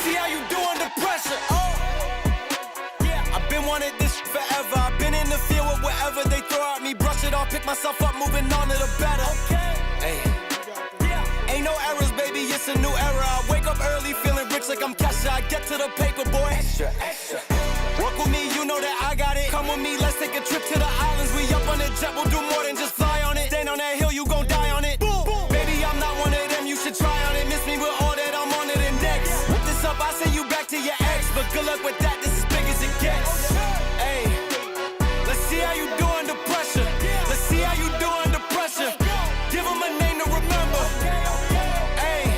see how you do under pressure. Oh, yeah, I've been wanting this forever. I've been in the field with whatever they throw at me. Brush it off, pick myself up, moving on to the better. Hey, ain't no errors, baby, it's a new era. I wake up early, feeling rich like I'm Kesha. I get to the paper, boy. Extra, extra. Work with me, you know that I got it. Come with me, let's take a trip to the islands. We up on the jet, we'll do more than just fly on it. Stand on that hill, you gon' die on it. Boom, boom. Baby, I'm not one of them, you should try on it. Miss me with all that, I'm on it index. Whip this up, I send you back to your ex. But good luck with that, this is big as it gets. Hey, let's see how you do under pressure. Let's see how you do under pressure. Give them a name to remember. Hey,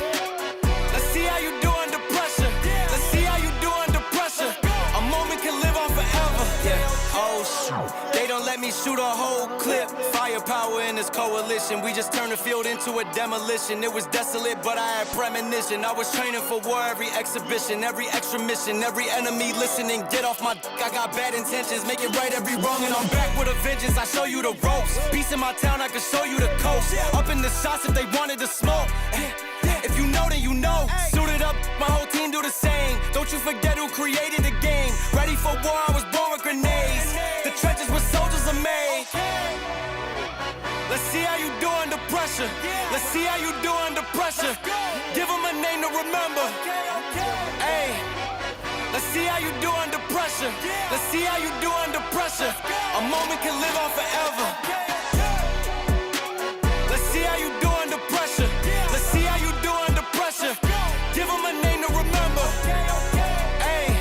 let's see how you do under pressure. Let's see how you do under pressure. A moment can live on forever. Yeah, oh shoot. They don't let me shoot a whole clip. Firepower in this coalition. We just turned the field into a demolition. It was desolate, but I had premonition. I was training for war, every exhibition, every extra mission, every enemy listening. Get off my dick, I got bad intentions. Make it right every wrong, and I'm back with a vengeance. I show you the ropes. Peace in my town, I can show you the coast. Up in the shots if they wanted to smoke. If you know, then you know. Suited up, my whole team do the same. Don't you forget who created the game. Ready for war, I was born with grenades. The trenches where soldiers are made. Let's see how you do under pressure. Let's see how you do under pressure. Give them a name to remember. Hey, let's see how you do under pressure. Let's see how you do under pressure. A moment can live on forever. Let's see how you do under pressure. Let's see how you do under pressure. Give them a name to remember. Hey,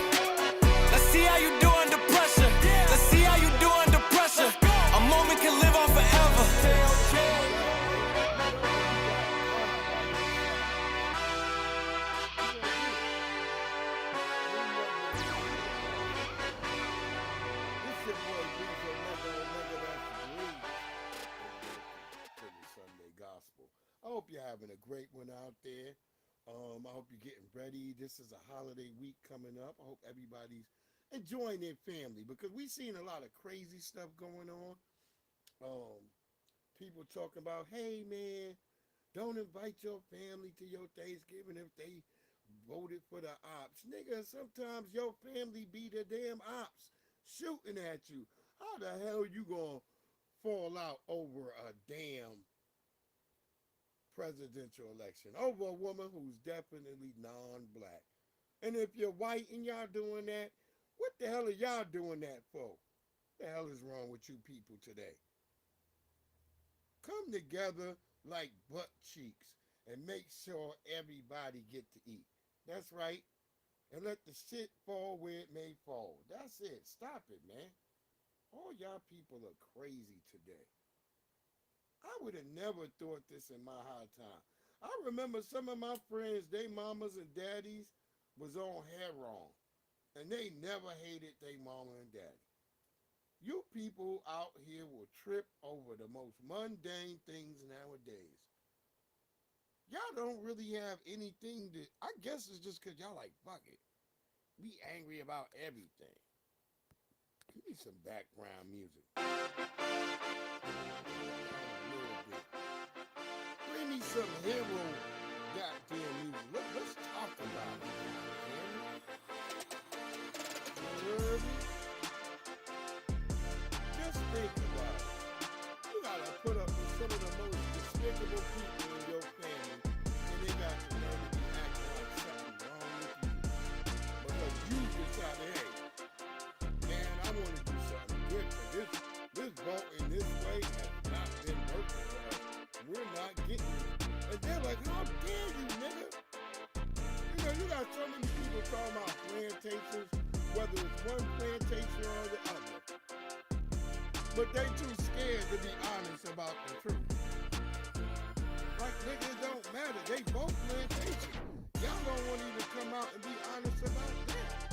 let's see how you do under pressure. Let's see how you do under pressure. A moment can live on forever. I hope you're having a great one out there. I hope you're getting ready. This is a holiday week coming up. I hope everybody's enjoying their family because we've seen a lot of crazy stuff going on. People talking about, hey man, don't invite your family to your Thanksgiving if they voted for the ops. Nigga, sometimes your family be the damn ops shooting at you. How the hell you gonna fall out over a damn presidential election over a woman who's definitely non-black? And if you're white and y'all doing that, what the hell are y'all doing that for? What the hell is wrong with you people today? Come together like butt cheeks and make sure everybody get to eat. That's right. And let the shit fall where it may fall. That's it. Stop it, man. All y'all people are crazy today. I would have never thought this in my high time. I remember some of my friends, they mamas and daddies was on heroin. And they never hated their mama and daddy. You people out here will trip over the most mundane things nowadays. Y'all don't really have anything to, I guess it's just because y'all like, fuck it. Be angry about everything. Give me some background music. Bring me some hero goddamn music. Let's talk about it. Just think about it. You gotta put up with some of the most despicable people in your family, and they got to know to be acting like something wrong with you. Because you decided, hey, man, I want to do something different. This voting this way has not been working for us. We're not getting it. And they're like, how dare you, nigga? You know, you got so many people talking about plantations, whether it's one plantation or the other. But they too scared to be honest about the truth. Like, niggas don't matter. They both plantations. Y'all don't want to even come out and be honest about that.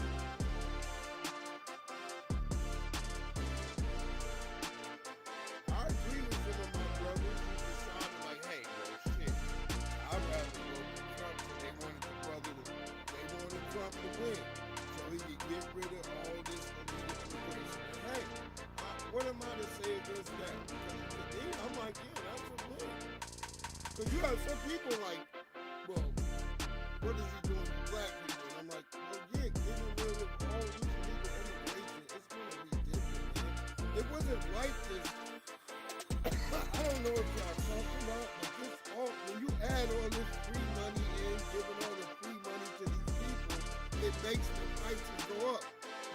I agree with some of my brothers who decided like, hey, well, shit, I'd rather go with Trump because they wanted Trump to win. So he could get rid of all this illegal immigration. Hey, what am I to say against that? Because I'm like, yeah, that's a win. Because you have some people like, well, what is he doing to black people? And I'm like, wasn't like this. I don't know what y'all talking about, but this all, when you add all this free money in, giving all the free money to these people, it makes the prices go up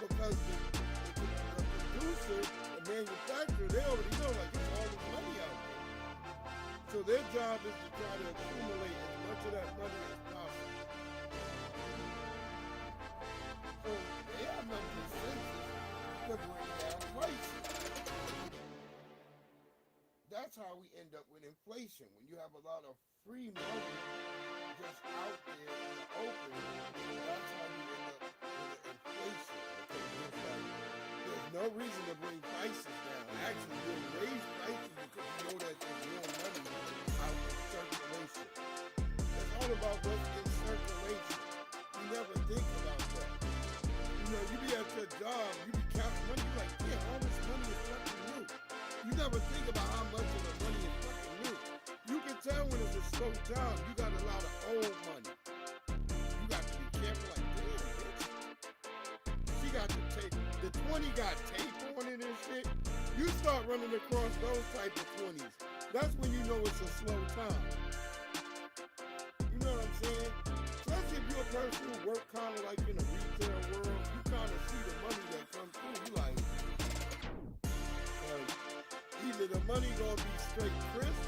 because the producer, the manufacturer, they already know like there's all this money out there. So their job is to try to accumulate as much of that money as possible. So they have no consensus to bring down prices. That's how we end up with inflation. When you have a lot of free money just out there in the open, that's how you end up with inflation. Because there's no reason to bring prices down. Actually, you'll raise prices because you know that there's more money out in circulation. It's all about what's in circulation. You never think about that. You know, you be at your job, you be counting money, you're like, yeah, all this money is fucking new. You never think about how much of the money is fucking new. You can tell when it's a slow job, you got a lot of old money. You got to be careful, like, damn, bitch. She got the tape. The 20 got tape on it and shit. You start running across those type of 20s. That's when you know it's a slow time. You know what I'm saying? Especially if you're a person who work kind of like in the retail world, you kind of see the money that comes through. You like, either the money gonna be straight crisp,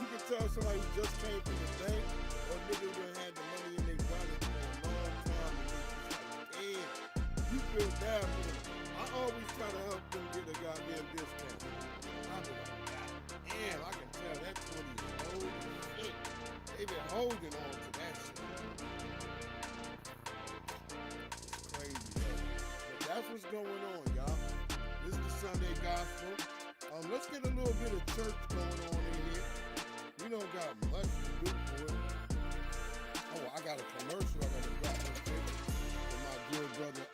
you can tell somebody who just came from the bank, or niggas that had the money in their wallet for a long time, and they just like, damn, you feel bad for them. I always try to help them get a goddamn discount. I be like, God damn, I can tell that 20 is old as shit. They been holding on to that shit. It's crazy, though. But that's what's going on, y'all. This is the Sunday Gospel. Let's get a little bit of church going on in here. We don't got much to do for it. Oh, I got a commercial I got to drop real quick for my dear brother,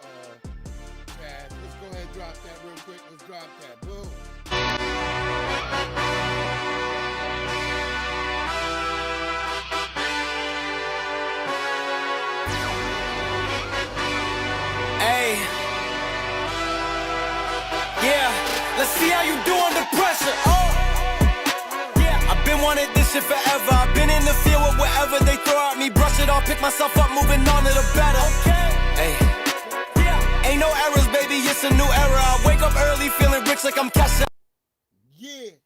Chad. Let's go ahead and drop that real quick. Let's drop that. Boom. Hey. Yeah, let's see how you do under pressure. Oh, yeah, I've been wanting this shit forever. I've been in the field with whatever they throw at me. Brush it off, pick myself up, moving on to the better. Hey, yeah, ain't no errors, baby, it's a new era. I wake up early, feeling rich like I'm cash. Yeah.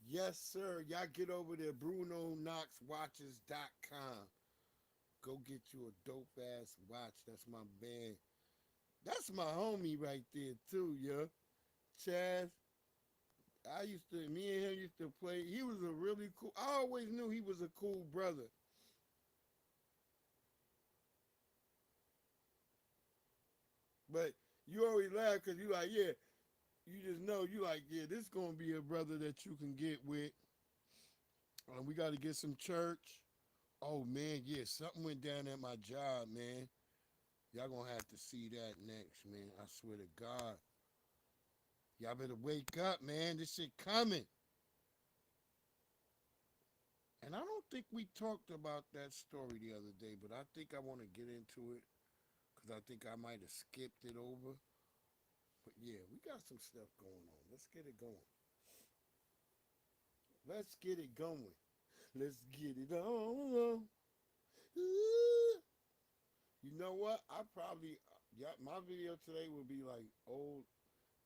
Yes, sir. Y'all get over there, BrunoKnoxWatches.com. Go get you a dope-ass watch. That's my man. That's my homie right there, too, yo. Chaz. Me and him used to play. He was a really cool, I always knew he was a cool brother. But you always laugh because you like, yeah, you just know, you like, yeah, this is going to be a brother that you can get with. We got to get some church. Oh, man, yeah, something went down at my job, man. Y'all gonna have to see that next, man. I swear to God. Y'all better wake up, man. This shit coming. And I don't think we talked about that story the other day, but I think I want to get into it because I think I might have skipped it over. But yeah, we got some stuff going on. Let's get it going. Let's get it going. Let's get it on. Ooh. You know what? My video today will be like old.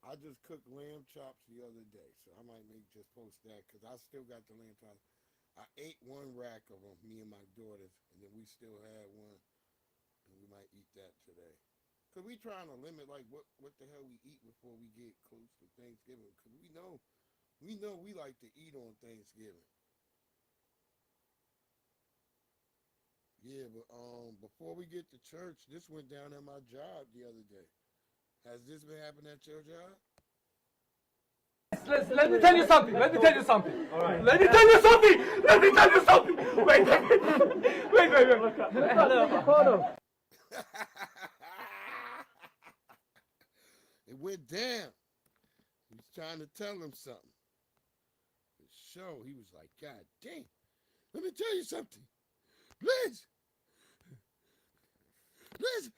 I just cooked lamb chops the other day, so I might just post that because I still got the lamb chops. I ate one rack of them, me and my daughters, and then we still had one, and we might eat that today. Because we trying to limit like what the hell we eat before we get close to Thanksgiving. Because we know we like to eat on Thanksgiving. Yeah, but before we get to church, this went down at my job the other day. Has this been happening at your job? Let me tell you something. All right. Let me tell you something. Wait. Hold on. It went down. He was trying to tell him something. The show, he was like, God damn. Let me tell you something. Please,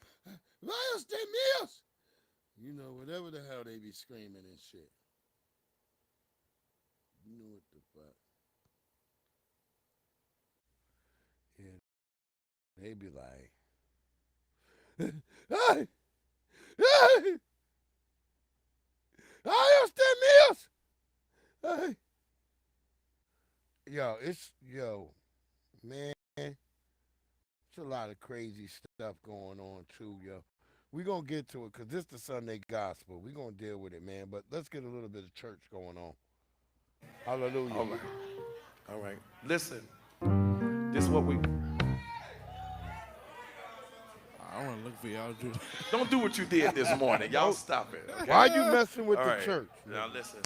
Miles de Meals. You know, whatever the hell they be screaming and shit. You know what the fuck. Yeah, they be like, hey, hey, I understand meals. Hey. Yo, man, it's a lot of crazy stuff going on too, yo. We gonna get to it because this the Sunday gospel. We gonna deal with it, man. But let's get a little bit of church going on. Hallelujah. All right. All right. Listen, this is what we. I want to look for y'all to do. Don't do what you did this morning. Y'all stop it. Okay? Why you messing with All the right. church? Now listen.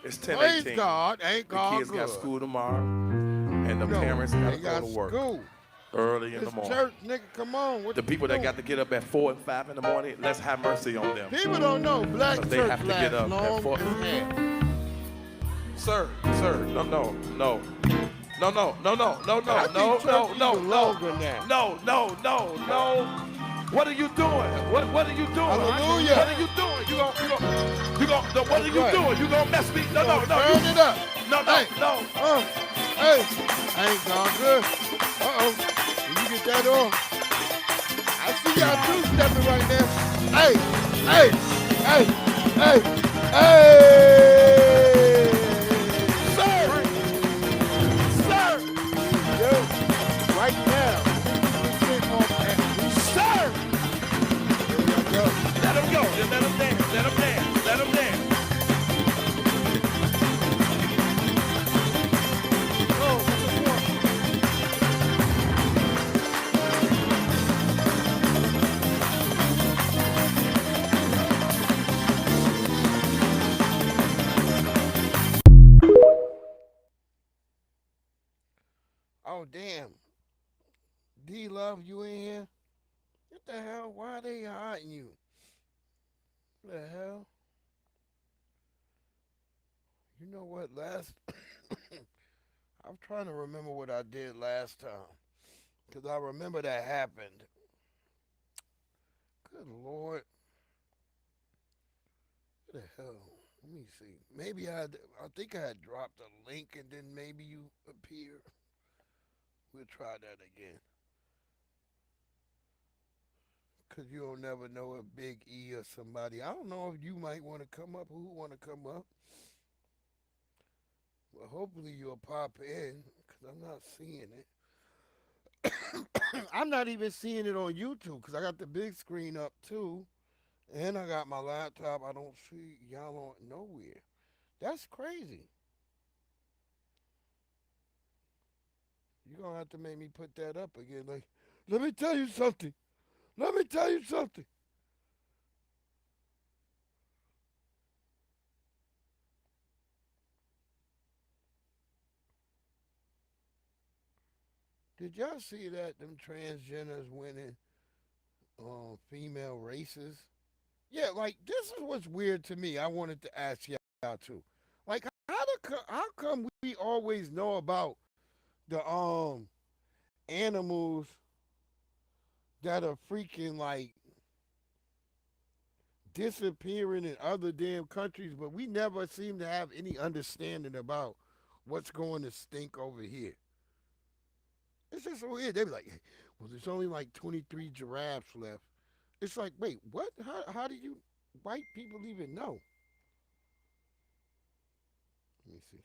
It's Praise 10:18. God. Ain't The God kids good? got school tomorrow, and the parents got they to go to work school. early in This the morning. church, nigga, come on. What The you people that doing? got to get up at 4 and 5 in the morning, let's have mercy on them. People don't know black 'Cause they church have to lasts get up at long 4. as hell. Sir, no. No. I think church even longer now. No. What are you doing? What are you doing? Hallelujah. What are you doing? You gonna what are you right. doing? You gonna mess me? No. Turn it up. No. Hey, ain't God good? Uh-oh. Did you get that on? I see y'all two-stepping right now. Hey. Sir! Yo, right now. Sit on that. Sir! There you go. Let him go. Let him dance. Let him dance. Oh, what's the point? Oh, damn. D-Love, you in here? What the hell? Why are they hiding you? What the hell? You know what? I'm trying to remember what I did last time. Because I remember that happened. Good Lord. What the hell? Let me see. Maybe I think I had dropped a link and then maybe you appear. We'll try that again. Because you'll never know if Big E or somebody. I don't know if you might want to come up. Who want to come up? Well, hopefully you'll pop in because I'm not seeing it. I'm not even seeing it on YouTube because I got the big screen up too. And I got my laptop. I don't see y'all on nowhere. That's crazy. You're going to have to make me put that up again. Like, let me tell you something. Did y'all see that? Them transgenders winning female races? Yeah, like, this is what's weird to me. I wanted to ask y'all too. Like, how come we always know about the animals that are freaking like disappearing in other damn countries, but we never seem to have any understanding about what's going to stink over here. It's just so weird. They be like, well, there's only like 23 giraffes left. It's like, wait, what? How do you white people even know? Let me see.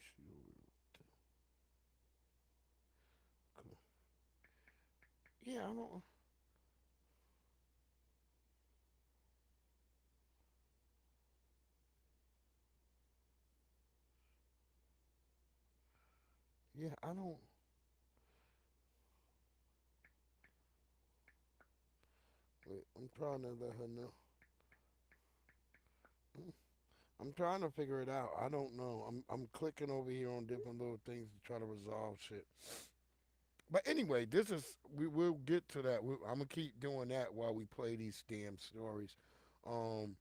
Yeah, I don't. Yeah, I don't. Wait, I'm trying to let her know. I'm trying to figure it out. I don't know. I'm clicking over here on different little things to try to resolve shit. But anyway, this is we will get to that. I'm gonna keep doing that while we play these damn stories. Um,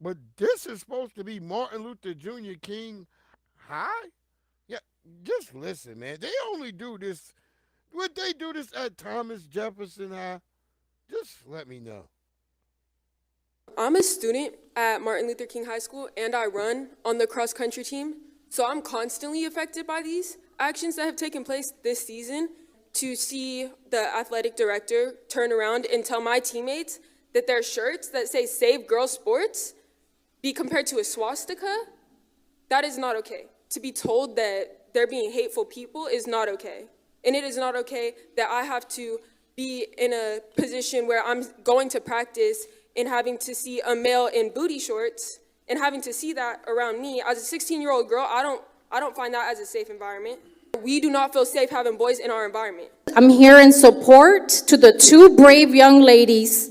but this is supposed to be Martin Luther Jr. King High. Yeah, just listen, man. They only do this. Would they do this at Thomas Jefferson High? Just let me know. I'm a student at Martin Luther King High School and I run on the cross country team. So I'm constantly affected by these actions that have taken place this season. To see the athletic director turn around and tell my teammates that their shirts that say Save Girls Sports be compared to a swastika, that is not okay. To be told that they're being hateful people is not okay. And it is not okay that I have to be in a position where I'm going to practice and having to see a male in booty shorts and having to see that around me. As a 16-year-old girl, I don't find that as a safe environment. We do not feel safe having boys in our environment. I'm here in support to the two brave young ladies,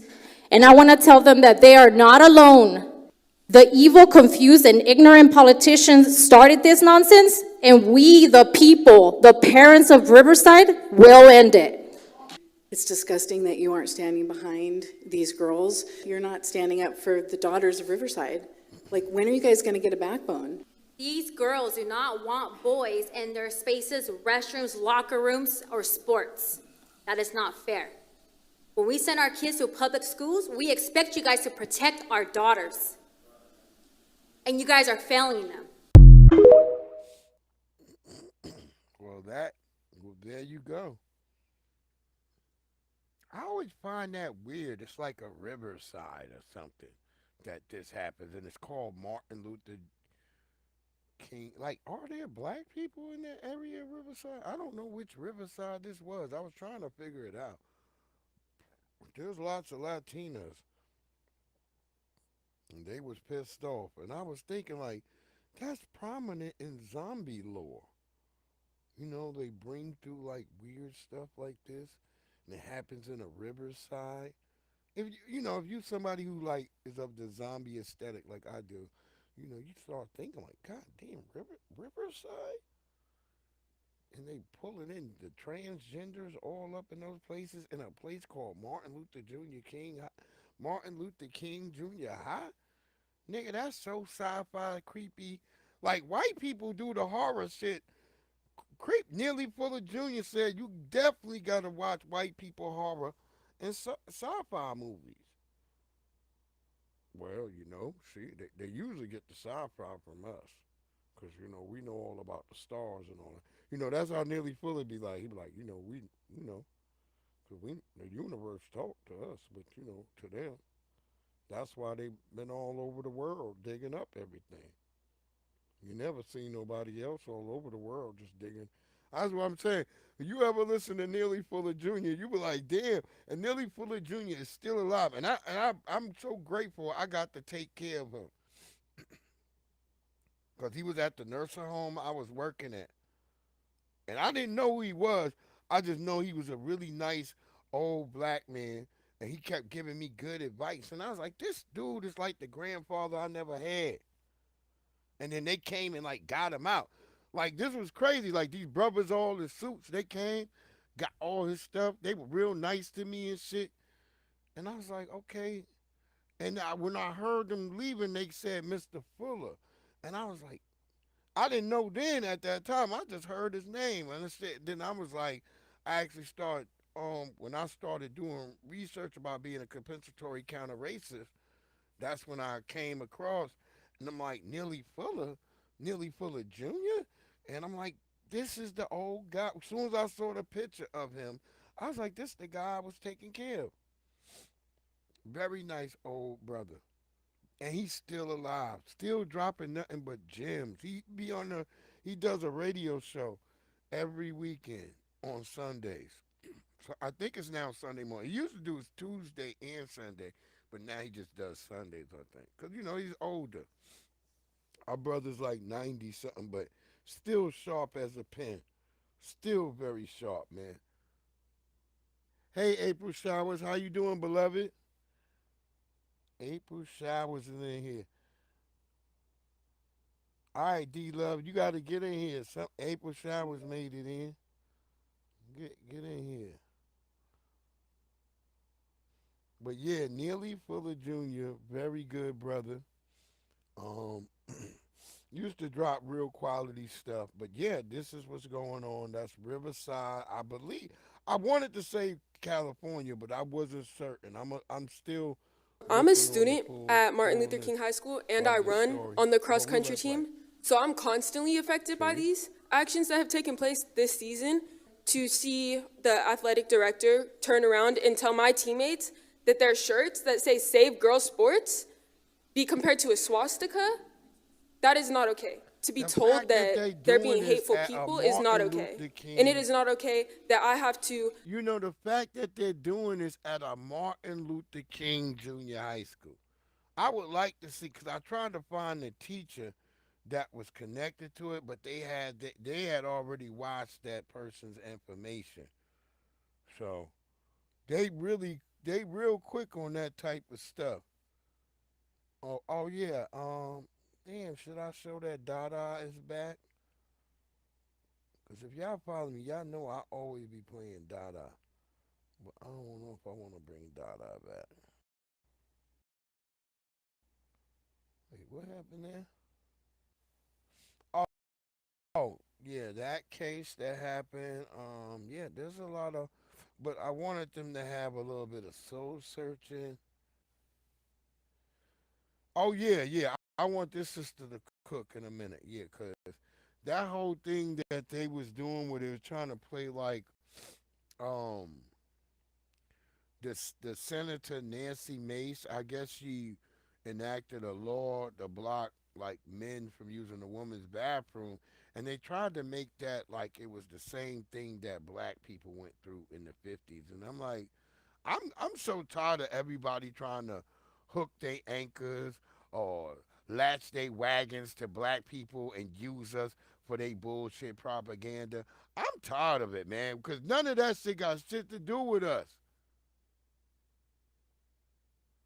and I want to tell them that they are not alone. The evil, confused, and ignorant politicians started this nonsense, and we, the people, the parents of Riverside, will end it. It's disgusting that you aren't standing behind these girls. You're not standing up for the daughters of Riverside. Like, when are you guys going to get a backbone? These girls do not want boys in their spaces, restrooms, locker rooms, or sports. That is not fair. When we send our kids to public schools, we expect you guys to protect our daughters. And you guys are failing them. Well, there you go. I always find that weird. It's like a Riverside or something that this happens, and it's called Martin Luther King. Like, are there black people in that area of Riverside? I don't know which Riverside this was. I was trying to figure it out. There's lots of Latinas, and they was pissed off. And I was thinking, like, that's prominent in zombie lore. You know, they bring through, like, weird stuff like this, and it happens in a Riverside. If if you somebody who, like, is of the zombie aesthetic like I do, you start thinking, like, God damn, Riverside? And they pulling in the transgenders all up in those places in a place called Martin Luther King Jr. High? Nigga, that's so sci-fi creepy. Like, white people do the horror shit. Nearly Fuller Jr. said you definitely gotta watch white people horror and sci-fi movies. Well, see, they usually get the sci-fi from us. Because, we know all about the stars and all that. That's how Nearly Fuller be like. He be like, because the universe talked to us, but, to them. That's why they've been all over the world digging up everything. You never seen nobody else all over the world just digging. That's what I'm saying. If you ever listen to Nearly Fuller Jr., you be like, damn. And Nearly Fuller Jr. is still alive. And I'm so grateful I got to take care of him. Because he was at the nursing home I was working at. And I didn't know who he was. I just know he was a really nice old black man. And he kept giving me good advice. And I was like, this dude is like the grandfather I never had. And then they came and, like, got him out. Like, this was crazy. Like, these brothers all in suits, they came, got all his stuff. They were real nice to me and shit. And I was like, okay. And when I heard them leaving, they said Mr. Fuller. And I was like, I didn't know then at that time. I just heard his name. And then I was like, I actually started, when I started doing research about being a compensatory counter-racist, that's when I came across, and I'm like, Nearly Fuller Jr.? And I'm like, this is the old guy. As soon as I saw the picture of him, I was like, this is the guy I was taking care of. Very nice old brother. And he's still alive, still dropping nothing but gems. He does a radio show every weekend on Sundays. So I think it's now Sunday morning. He used to do it Tuesday and Sunday, but now he just does Sundays, I think. Because, he's older. Our brother's like 90-something, but still sharp as a pen. Still very sharp, man. Hey, April Showers, how you doing, beloved? April Showers is in here. All right, D-Love, you got to get in here. April Showers made it in. Get in here. But yeah, Nearly Fuller Jr., very good brother. Used to drop real quality stuff. But yeah, this is what's going on. That's Riverside, I believe. I wanted to say California, but I wasn't certain. I'm still I'm a looking on the student pool, at Martin doing Luther this King High School, and part I of the run story. on the What cross we country look team. like. So I'm constantly affected by Okay. these actions that have taken place this season. To see the athletic director turn around and tell my teammates that their shirts that say "Save Girls Sports" be compared to a swastika, that is not okay. To be The told fact that they that they're doing being this hateful at a people is not Martin okay. Luther And it King- is not okay that I have to. You know, the fact that they're doing this at a Martin Luther King Junior High School. I would like to see, because I tried to find the teacher that was connected to it, but they had already watched that person's information. So they real quick on that type of stuff. Oh yeah. Damn, should I show that Dada is back? Because if y'all follow me, y'all know I always be playing Dada. But I don't know if I want to bring Dada back. Wait, what happened there? Oh, yeah, that case that happened. Yeah, there's a lot of, but I wanted them to have a little bit of soul searching. Oh yeah, yeah. I want this sister to cook in a minute. Yeah, cause that whole thing that they was doing where they was trying to play like, um, the Senator Nancy Mace. I guess she enacted a law to block like men from using the woman's bathroom, and they tried to make that like it was the same thing that black people went through in the 50s. And I'm like, I'm so tired of everybody trying to hook their anchors or latch their wagons to black people and use us for their bullshit propaganda. I'm tired of it, man, because none of that shit got shit to do with us.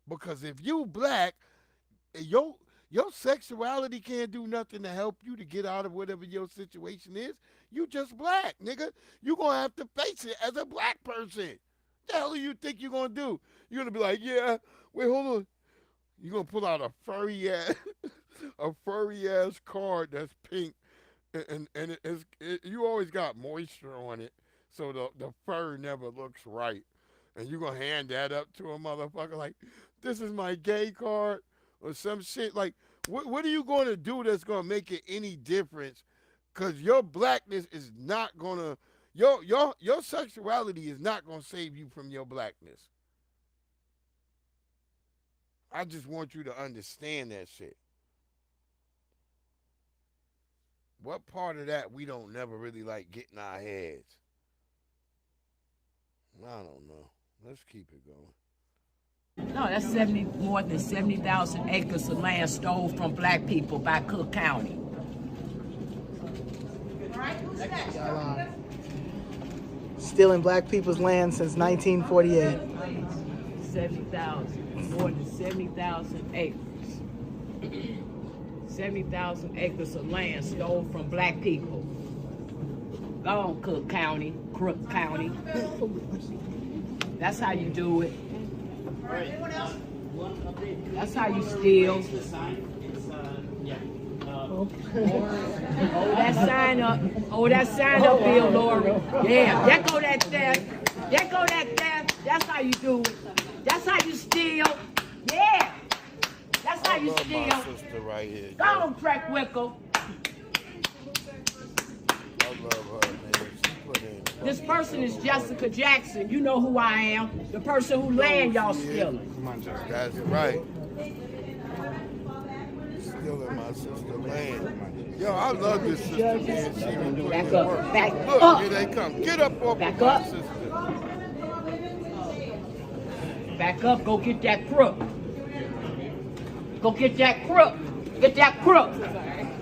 Because if you black, your your sexuality can't do nothing to help you to get out of whatever your situation is. You just black, nigga. You gonna have to face it as a black person. The hell do you think you're gonna do? You're gonna be like, yeah, wait, hold on. You're gonna pull out a furry ass a furry ass card that's pink and you always got moisture on it, so the fur never looks right. And you gonna hand that up to a motherfucker like, this is my gay card or some shit. Like, what are you gonna do that's gonna make it any difference? Cause your blackness is not gonna your sexuality is not gonna save you from your blackness. I just want you to understand that shit. What part of that we don't never really like get in our heads? I don't know. Let's keep it going. No, that's 70, more than 70,000 acres of land stole from black people by Cook County. Stealing black people's land since 1948. 70,000, more than 70,000 acres. 70,000 acres of land stole from black people. Go on, Cook County, Crook County. That's how you do it. That's how you steal. Oh, that sign up. Oh, that sign up, Bill Lorry. Yeah, there go that theft. There go that theft. That's how you do it. That's how you steal. Yeah. That's how you love steal. my sister right here. Go on, Crack Wickle. I love her, man. She put in. This person is Jessica Jackson. You know who I am. The person who land y'all stealing. That's right. Stealing my sister land. Yo, I love this sister, man. She been putting Back in up. work. Back Look, up. here they come. Get up off Back of my up. sister. Back up. Go get that crook. Go get that crook. Get that crook.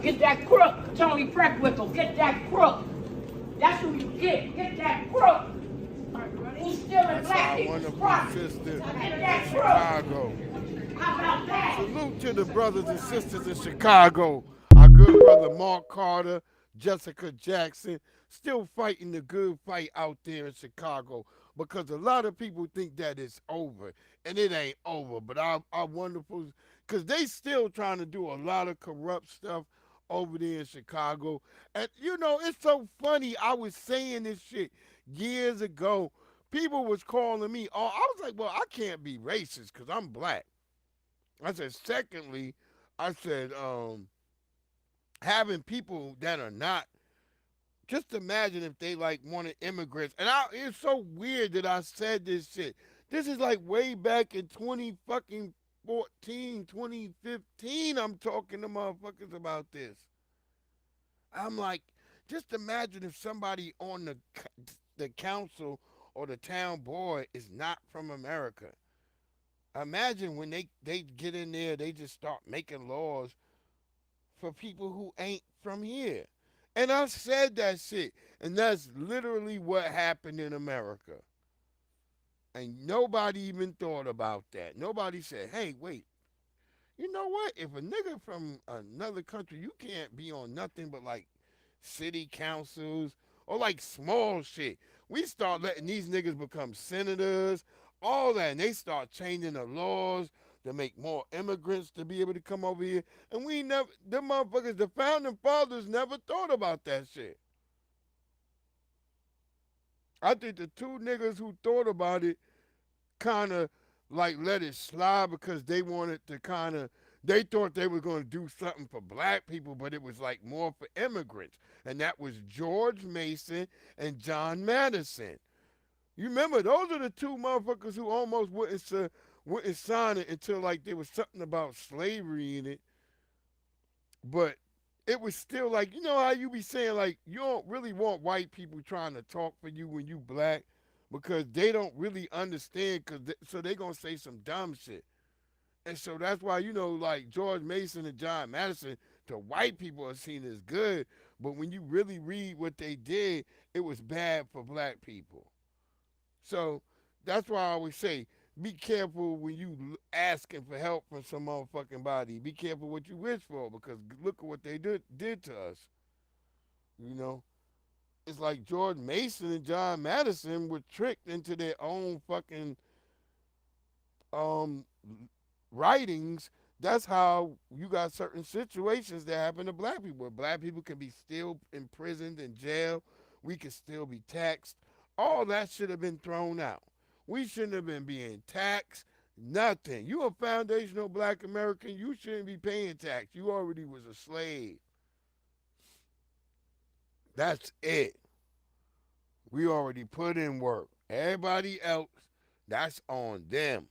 Get that crook. Tony Preckwinkle. Get that crook. That's who you get. Get that crook. Who's stealing That's black our people's wonderful property? sister Get in that crook. Chicago. How about that? Salute to the brothers and sisters in Chicago. Our good brother Mark Carter, Jessica Jackson, still fighting the good fight out there in Chicago, because a lot of people think that it's over, and it ain't over. But our wonderful, because they still trying to do a lot of corrupt stuff over there in Chicago. And, you know, it's so funny. I was saying this shit years ago. People was calling me. Oh, I was like, well, I can't be racist because I'm black. I said, secondly, I said, having people that are not, just imagine if they like wanted immigrants. And it's so weird that I said this shit. This is like way back in 20 fucking 14, 2015. I'm talking to motherfuckers about this. I'm like, just imagine if somebody on the council or the town board is not from America. Imagine when they get in there, they just start making laws for people who ain't from here. And I said that shit. And that's literally what happened in America. And nobody even thought about that. Nobody said, hey, wait, you know what? If a nigga from another country, you can't be on nothing but like city councils or like small shit. We start letting these niggas become senators, all that, and they start changing the laws to make more immigrants to be able to come over here. And we never, them motherfuckers, the founding fathers never thought about that shit. I think the two niggas who thought about it kind of like let it slide because they wanted to kind of, they thought they were going to do something for black people, but it was like more for immigrants. And that was George Mason and John Madison. You remember, those are the two motherfuckers who almost wouldn't sign it until like there was something about slavery in it. But it was still like, you know how you be saying like you don't really want white people trying to talk for you when you black because they don't really understand so they going to say some dumb shit. And so that's why, you know, like George Mason and John Madison, to white people are seen as good. But when you really read what they did, it was bad for black people. So that's why I always say, be careful when you asking for help from some motherfucking body. Be careful what you wish for because look at what they did to us. You know? It's like George Mason and John Madison were tricked into their own fucking um writings. That's how you got certain situations that happen to black people. Where black people can be still imprisoned in jail. We can still be taxed. All that should have been thrown out. We shouldn't have been being taxed. Nothing. You a foundational black American. You shouldn't be paying tax. You already was a slave. That's it. We already put in work. Everybody else, that's on them.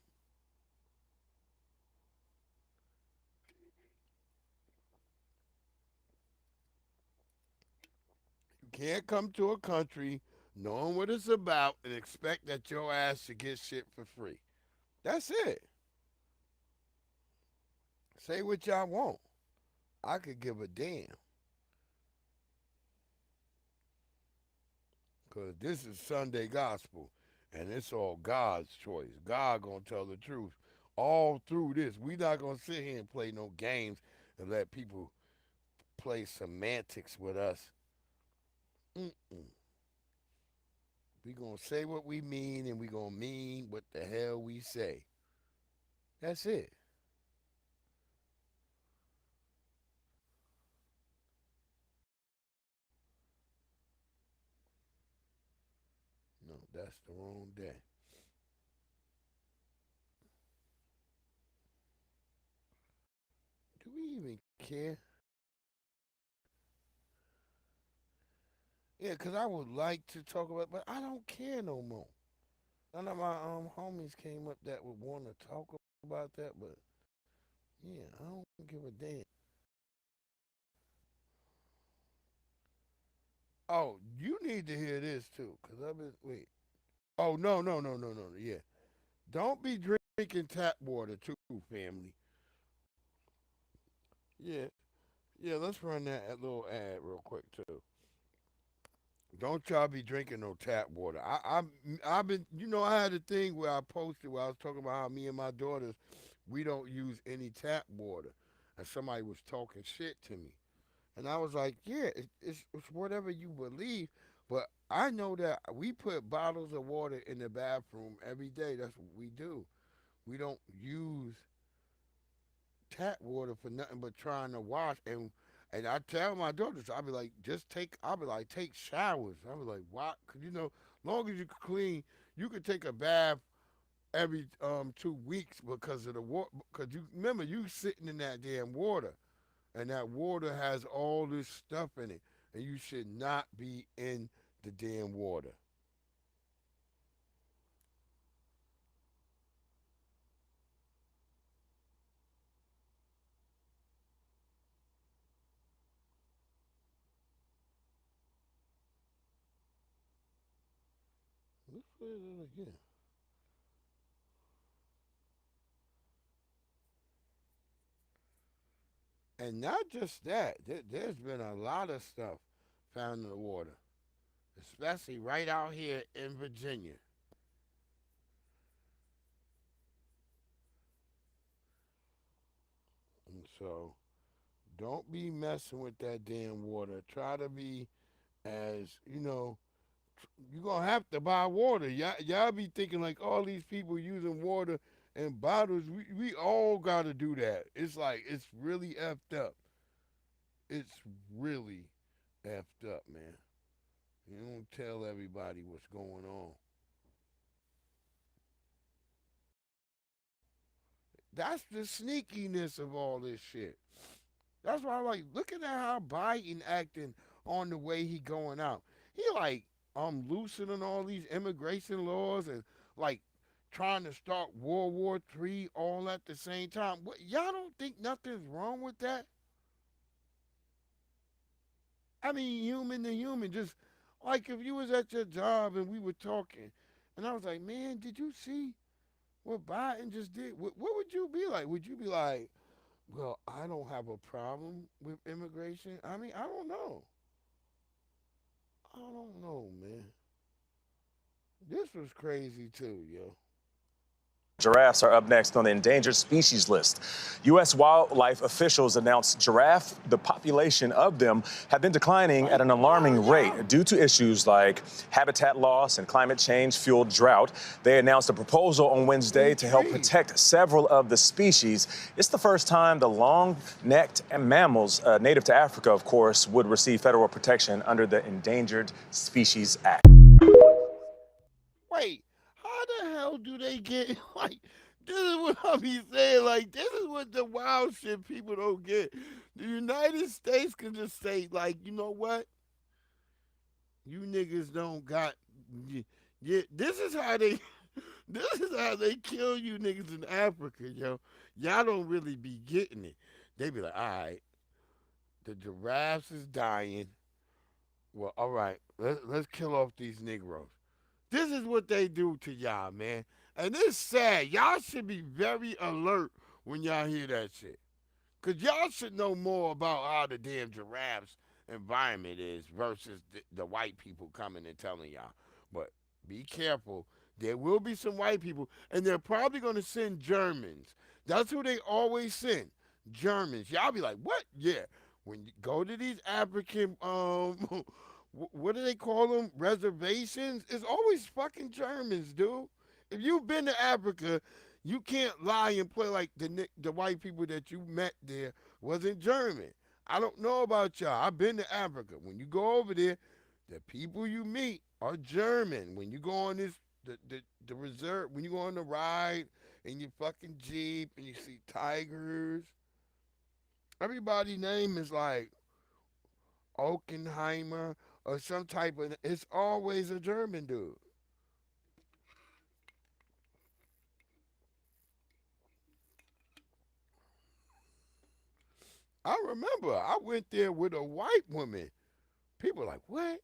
You can't come to a country knowing what it's about and expect that your ass should get shit for free. That's it. Say what y'all want. I could give a damn. Because this is Sunday gospel, and it's all God's choice. God gonna tell the truth all through this. We not gonna sit here and play no games and let people play semantics with us. Mm-mm. We gonna say what we mean, and we gonna mean what the hell we say. That's it. No, that's the wrong day. Do we even care? Yeah, because I would like to talk about, but I don't care no more. None of my homies came up that would want to talk about that, but yeah, I don't give a damn. Oh, you need to hear this too, because I've been, wait. Oh, no, yeah. Don't be drinking tap water too, family. Yeah, yeah, let's run that little ad real quick too. Don't y'all be drinking no tap water. I've been, you know, I had a thing where I posted where I was talking about how me and my daughters, we don't use any tap water. And somebody was talking shit to me. And I was like, yeah, it's whatever you believe. But I know that we put bottles of water in the bathroom every day. That's what we do. We don't use tap water for nothing but trying to wash. And I tell my daughters, I'll be like, I'll be like, take showers. I'll be like, what? Cause you know, long as you clean, you could take a bath every 2 weeks because of the water. Because you remember, you sitting in that damn water, and that water has all this stuff in it, and you should not be in the damn water. Let's put it in again. And not just that, there's been a lot of stuff found in the water, especially right out here in Virginia. And so don't be messing with that damn water. Try to be as, you're going to have to buy water. Y'all be thinking like all these people using water in bottles. We all got to do that. It's like, it's really effed up. It's really effed up, man. You don't tell everybody what's going on. That's the sneakiness of all this shit. That's why I like looking at how Biden acting on the way he going out. He like loosening all these immigration laws and like trying to start World War III all at the same time. What, y'all don't think nothing's wrong with that? I mean, human to human. Just like if you was at your job and we were talking, and I was like, man, did you see what Biden just did? What would you be like? Would you be like, well, I don't have a problem with immigration? I mean, I don't know. I don't know, man. This was crazy too, yo. Giraffes are up next on the endangered species list. U.S. wildlife officials announced the population of them have been declining at an alarming rate due to issues like habitat loss and climate change-fueled drought. They announced a proposal on Wednesday to help protect several of the species. It's the first time the long-necked mammals, native to Africa, of course, would receive federal protection under the Endangered Species Act. Wait. How the hell do they get, like, this is what I be saying, like, this is what the wild shit people don't get. The United States can just say, like, you know what? You niggas don't got, yeah, this is how they kill you niggas in Africa, yo. Y'all don't really be getting it. They be like, all right, the giraffes is dying. Well, all right, let's kill off these Negroes. This is what they do to y'all, man. And it's sad. Y'all should be very alert when y'all hear that shit. Because y'all should know more about how the damn giraffes environment is versus the white people coming and telling y'all. But be careful. There will be some white people, and they're probably going to send Germans. That's who they always send, Germans. Y'all be like, what? Yeah. When you go to these African, what do they call them? Reservations? It's always fucking Germans, dude. If you've been to Africa, you can't lie and play like the white people that you met there wasn't German. I don't know about y'all. I've been to Africa. When you go over there, the people you meet are German. When you go on the reserve, when you go on the ride in your fucking Jeep and you see tigers, everybody's name is like Oppenheimer or some type of, it's always a German dude. I remember I went there with a white woman. People like, what?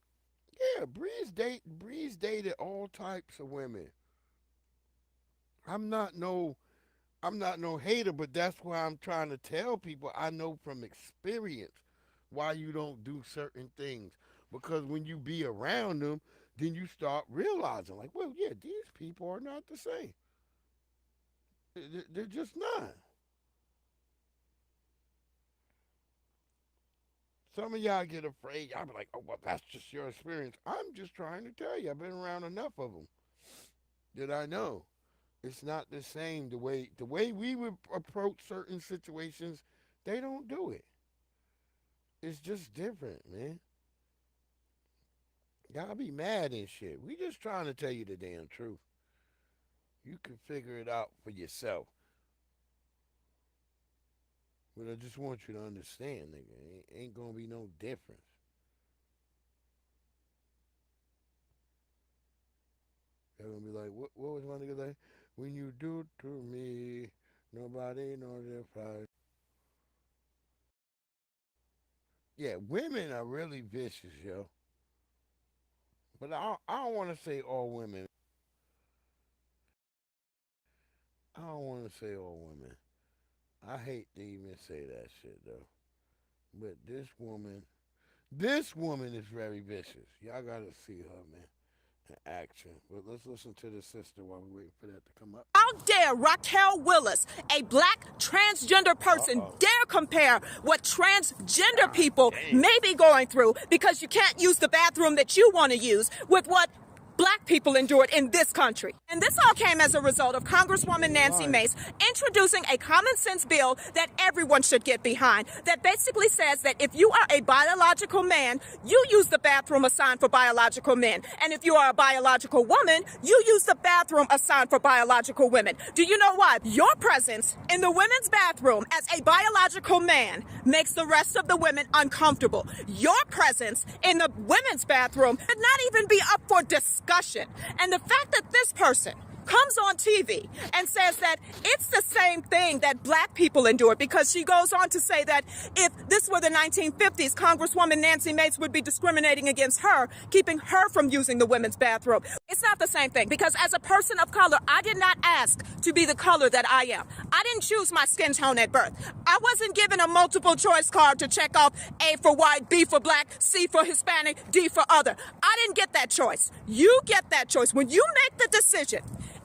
Yeah, Breeze dated all types of women. I'm not no hater, but that's why I'm trying to tell people I know from experience why you don't do certain things. Because when you be around them, then you start realizing, like, well, yeah, these people are not the same. They're just not. Some of y'all get afraid. Y'all be like, oh, well, that's just your experience. I'm just trying to tell you. I've been around enough of them that I know it's not the same. The way we would approach certain situations, they don't do it. It's just different, man. Y'all be mad and shit. We just trying to tell you the damn truth. You can figure it out for yourself. But I just want you to understand, nigga, ain't gonna be no difference. They're gonna be like, what was one nigga like? When you do to me, nobody knows their price. Yeah, women are really vicious, yo. But I don't want to say all women. I don't want to say all women. I hate to even say that shit, though. But this woman is very vicious. Y'all gotta see her, man. Action. But let's listen to the sister while we wait for that to come up. How dare Raquel Willis, a black transgender person, dare compare what transgender people may be going through because you can't use the bathroom that you want to use with what black people endured in this country. And this all came as a result of Congresswoman Nancy Mace introducing a common sense bill that everyone should get behind that basically says that if you are a biological man, you use the bathroom assigned for biological men. And if you are a biological woman, you use the bathroom assigned for biological women. Do you know why? Your presence in the women's bathroom as a biological man makes the rest of the women uncomfortable. Your presence in the women's bathroom should not even be up for discussion. And the fact that this person comes on TV and says that it's the same thing that black people endured, because she goes on to say that if this were the 1950s, Congresswoman Nancy Mace would be discriminating against her, keeping her from using the women's bathroom. It's not the same thing, because as a person of color, I did not ask to be the color that I am. I didn't choose my skin tone at birth. I wasn't given a multiple choice card to check off A for white, B for black, C for Hispanic, D for other. I didn't get that choice. You get that choice. When you make the decision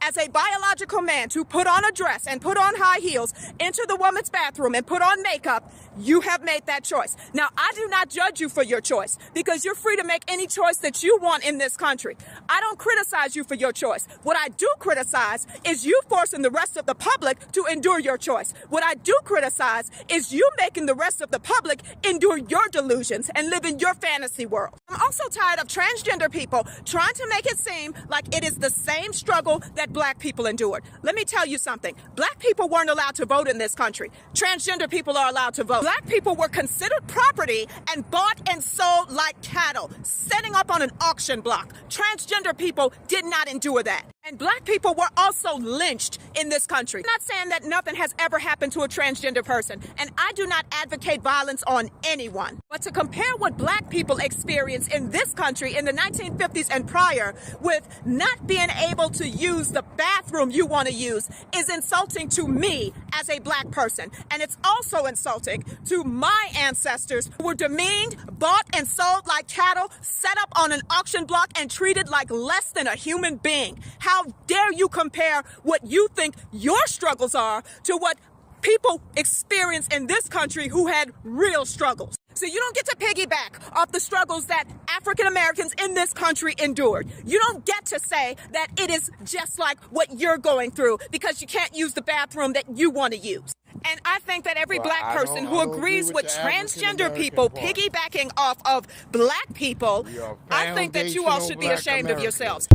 as a biological man to put on a dress and put on high heels, enter the woman's bathroom and put on makeup, you have made that choice. Now, I do not judge you for your choice, because you're free to make any choice that you want in this country. I don't criticize you for your choice. What I do criticize is you forcing the rest of the public to endure your choice. What I do criticize is you making the rest of the public endure your delusions and live in your fantasy world. I'm also tired of transgender people trying to make it seem like it is the same struggle that black people endured. Let me tell you something. Black people weren't allowed to vote in this country. Transgender people are allowed to vote. Black people were considered property and bought and sold like cattle, setting up on an auction block. Transgender people did not endure that. And black people were also lynched in this country. I'm not saying that nothing has ever happened to a transgender person, and I do not advocate violence on anyone. But to compare what black people experienced in this country in the 1950s and prior with not being able to use the bathroom you want to use is insulting to me as a black person. And it's also insulting to my ancestors who were demeaned, bought and sold like cattle, set up on an auction block and treated like less than a human being. How dare you compare what you think your struggles are to what people experience in this country who had real struggles? So you don't get to piggyback off the struggles that African Americans in this country endured. You don't get to say that it is just like what you're going through because you can't use the bathroom that you want to use. And I think that every black person who agrees with transgender people piggybacking off of black people, I think that you all should be ashamed of yourselves.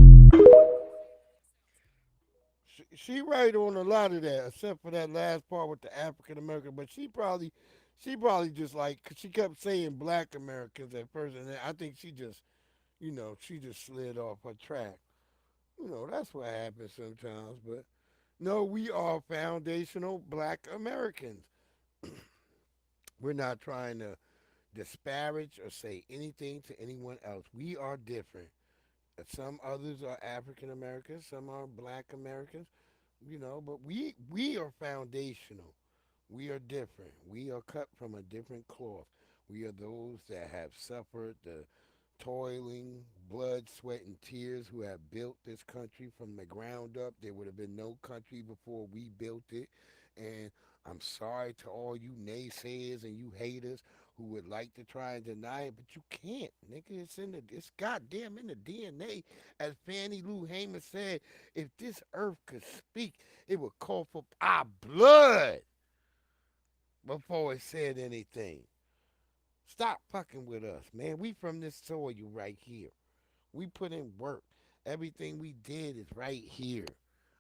She right on a lot of that, except for that last part with the African American. But she probably just like, cause she kept saying black Americans at first, and I think she just slid off her track. That's what happens sometimes. But no, we are foundational black Americans. We're not trying to disparage or say anything to anyone else. We are different. Some others are African Americans, some are black Americans. But we are foundational. We are different. We are cut from a different cloth. We are those that have suffered the toiling, blood, sweat, and tears, who have built this country from the ground up. There would have been no country before we built it. And I'm sorry to all you naysayers and you haters who would like to try and deny it, but you can't, nigga. It's goddamn in the DNA. As Fannie Lou Hamer said, if this earth could speak, it would call for our blood before it said anything. Stop fucking with us, man. We from this soil right here. We put in work. Everything we did is right here.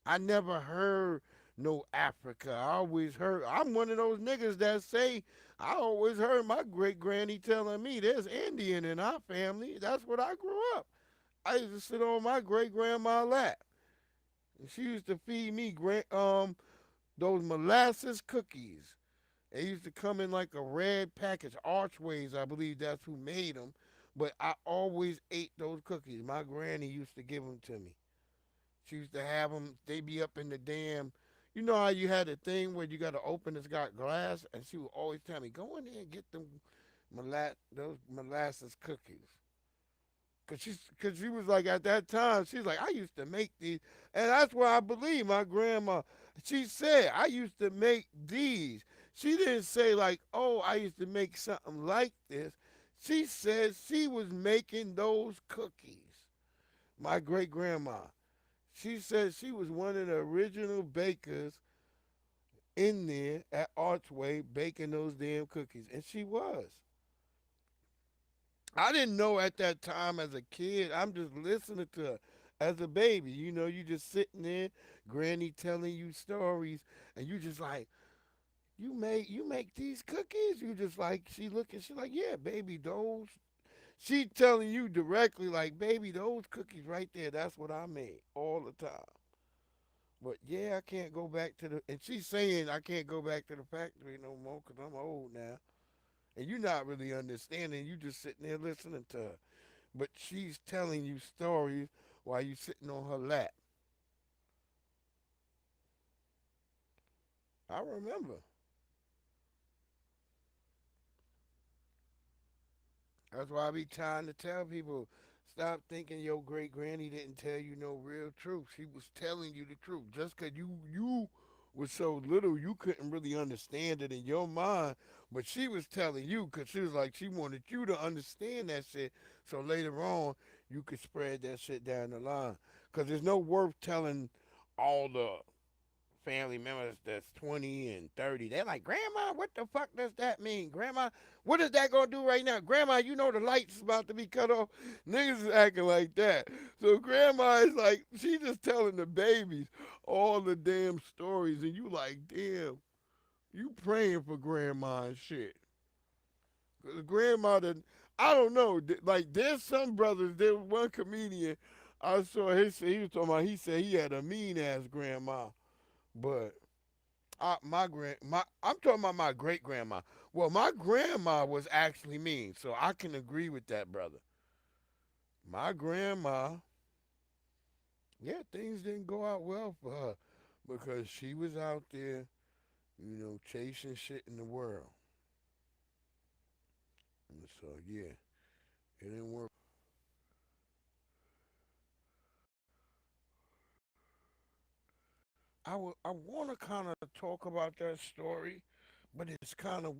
I never heard no Africa. I always heard, I'm one of those niggas that say, I always heard my great granny telling me there's Indian in our family. That's what I grew up. I used to sit on my great grandma's lap. And she used to feed me those molasses cookies. They used to come in like a red package, Archways, I believe that's who made them. But I always ate those cookies. My granny used to give them to me. She used to have them, they be up in the damn, you know how you had a thing where you got to open, it's got glass? And she would always tell me, go in there and get them those molasses cookies. Cause she was like, at that time, she's like, I used to make these. And that's why I believe my grandma, she said, I used to make these. She didn't say like, oh, I used to make something like this. She said she was making those cookies. My great grandma. She said she was one of the original bakers in there at Archway baking those damn cookies. And she was. I didn't know at that time as a kid. I'm just listening to her as a baby. You know, you just sitting there, granny telling you stories, and you just like, you make these cookies? You just like, she like, yeah, baby, those. She telling you directly like, baby, those cookies right there, that's what I made all the time. But yeah, I can't go back to the, and she's saying I can't go back to the factory no more because I'm old now. And you're not really understanding. You just sitting there listening to her. But she's telling you stories while you sitting on her lap. I remember. That's why I be trying to tell people, stop thinking your great granny didn't tell you no real truth. She was telling you the truth. Just because you was so little, you couldn't really understand it in your mind. But she was telling you because she was like, she wanted you to understand that shit. So later on, you could spread that shit down the line. Because there's no worth telling all the family members that's 20 and 30. They're like, Grandma, what the fuck does that mean? Grandma, what is that going to do right now? Grandma, you know the light's about to be cut off. Niggas is acting like that. So grandma is like, she just telling the babies all the damn stories. And you like, damn, you praying for grandma and shit. Cause grandma, I don't know. Like, there's some brothers, there was one comedian I saw, he was talking about, he said he had a mean-ass grandma. But I'm talking about my great grandma. Well, my grandma was actually mean, so I can agree with that, brother. My grandma, yeah, things didn't go out well for her because she was out there, you know, chasing shit in the world. And so, yeah, it didn't work. I want to kind of talk about that story, but it's kind of,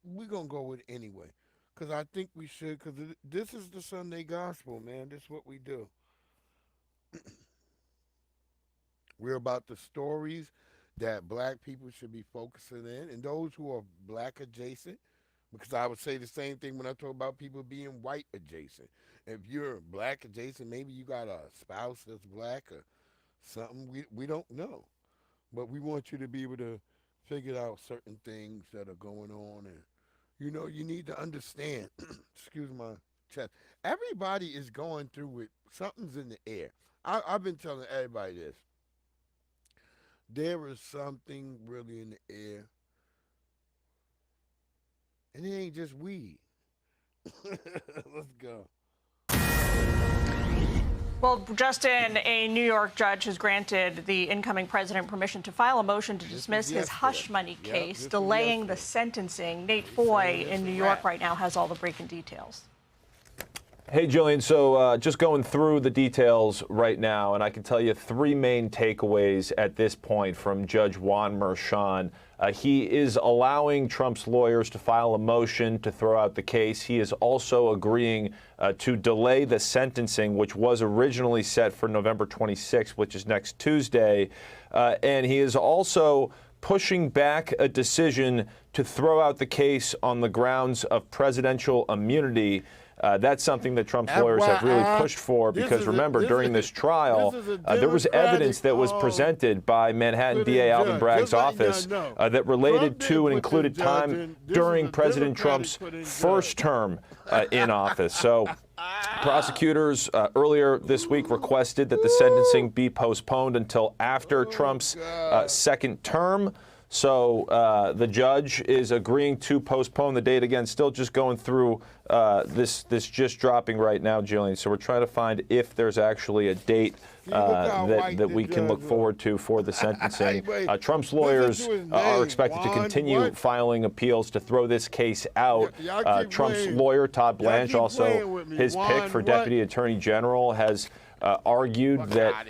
we're going to go with it anyway. Because I think we should, because this is the Sunday gospel, man. This is what we do. We're about the stories that black people should be focusing in, and those who are black adjacent, because I would say the same thing when I talk about people being white adjacent. If you're black adjacent, maybe you got a spouse that's black or something. We don't know. But we want you to be able to figure out certain things that are going on. And, you know, you need to understand, excuse my chest, everybody is going through it. Something's in the air. I've been telling everybody this. There is something really in the air. And it ain't just weed. Let's go. Well, Justin, a New York judge has granted the incoming president permission to file a motion to dismiss his hush money case, delaying the sentencing. Nate Foy in New York right now has all the breaking details. Hey, Jillian, so just going through the details right now, and I can tell you three main takeaways at this point from Judge Juan Merchan. He is allowing Trump's lawyers to file a motion to throw out the case. He is also agreeing to delay the sentencing, which was originally set for November 26th, which is next Tuesday. And he is also pushing back a decision to throw out the case on the grounds of presidential immunity. That's something that Trump's lawyers have really pushed for because, remember, during this trial, there was evidence that was presented by Manhattan DA Alvin Bragg's office that related to and included time during President Trump's first term in office. So prosecutors earlier this week requested that the sentencing be postponed until after Trump's second term. So the judge is agreeing to postpone the date again, still just going through this just dropping right now, Jillian. So we're trying to find if there's actually a date that we can look forward to for the sentencing. Trump's lawyers are expected to continue filing appeals to throw this case out. Trump's lawyer, Todd Blanche, also his pick for Deputy Attorney General, has argued that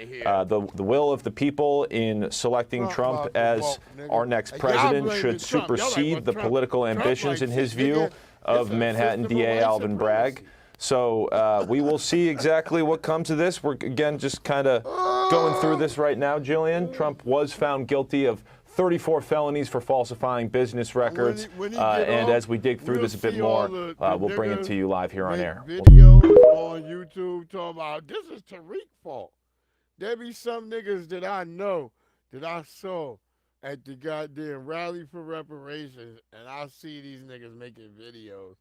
the will of the people in selecting Trump as our next president should supersede the political ambitions, in his view, of Manhattan DA Alvin Bragg. So we will see exactly what comes of this. We're, again, just kind of going through this right now, Jillian. Trump was found guilty of 34 felonies for falsifying business records. And as we dig through this a bit more, we'll bring it to you live here on air. Videos on YouTube talking about this is Tariq's fault. There be some niggas that I know that I saw at the goddamn rally for reparations, and I see these niggas making videos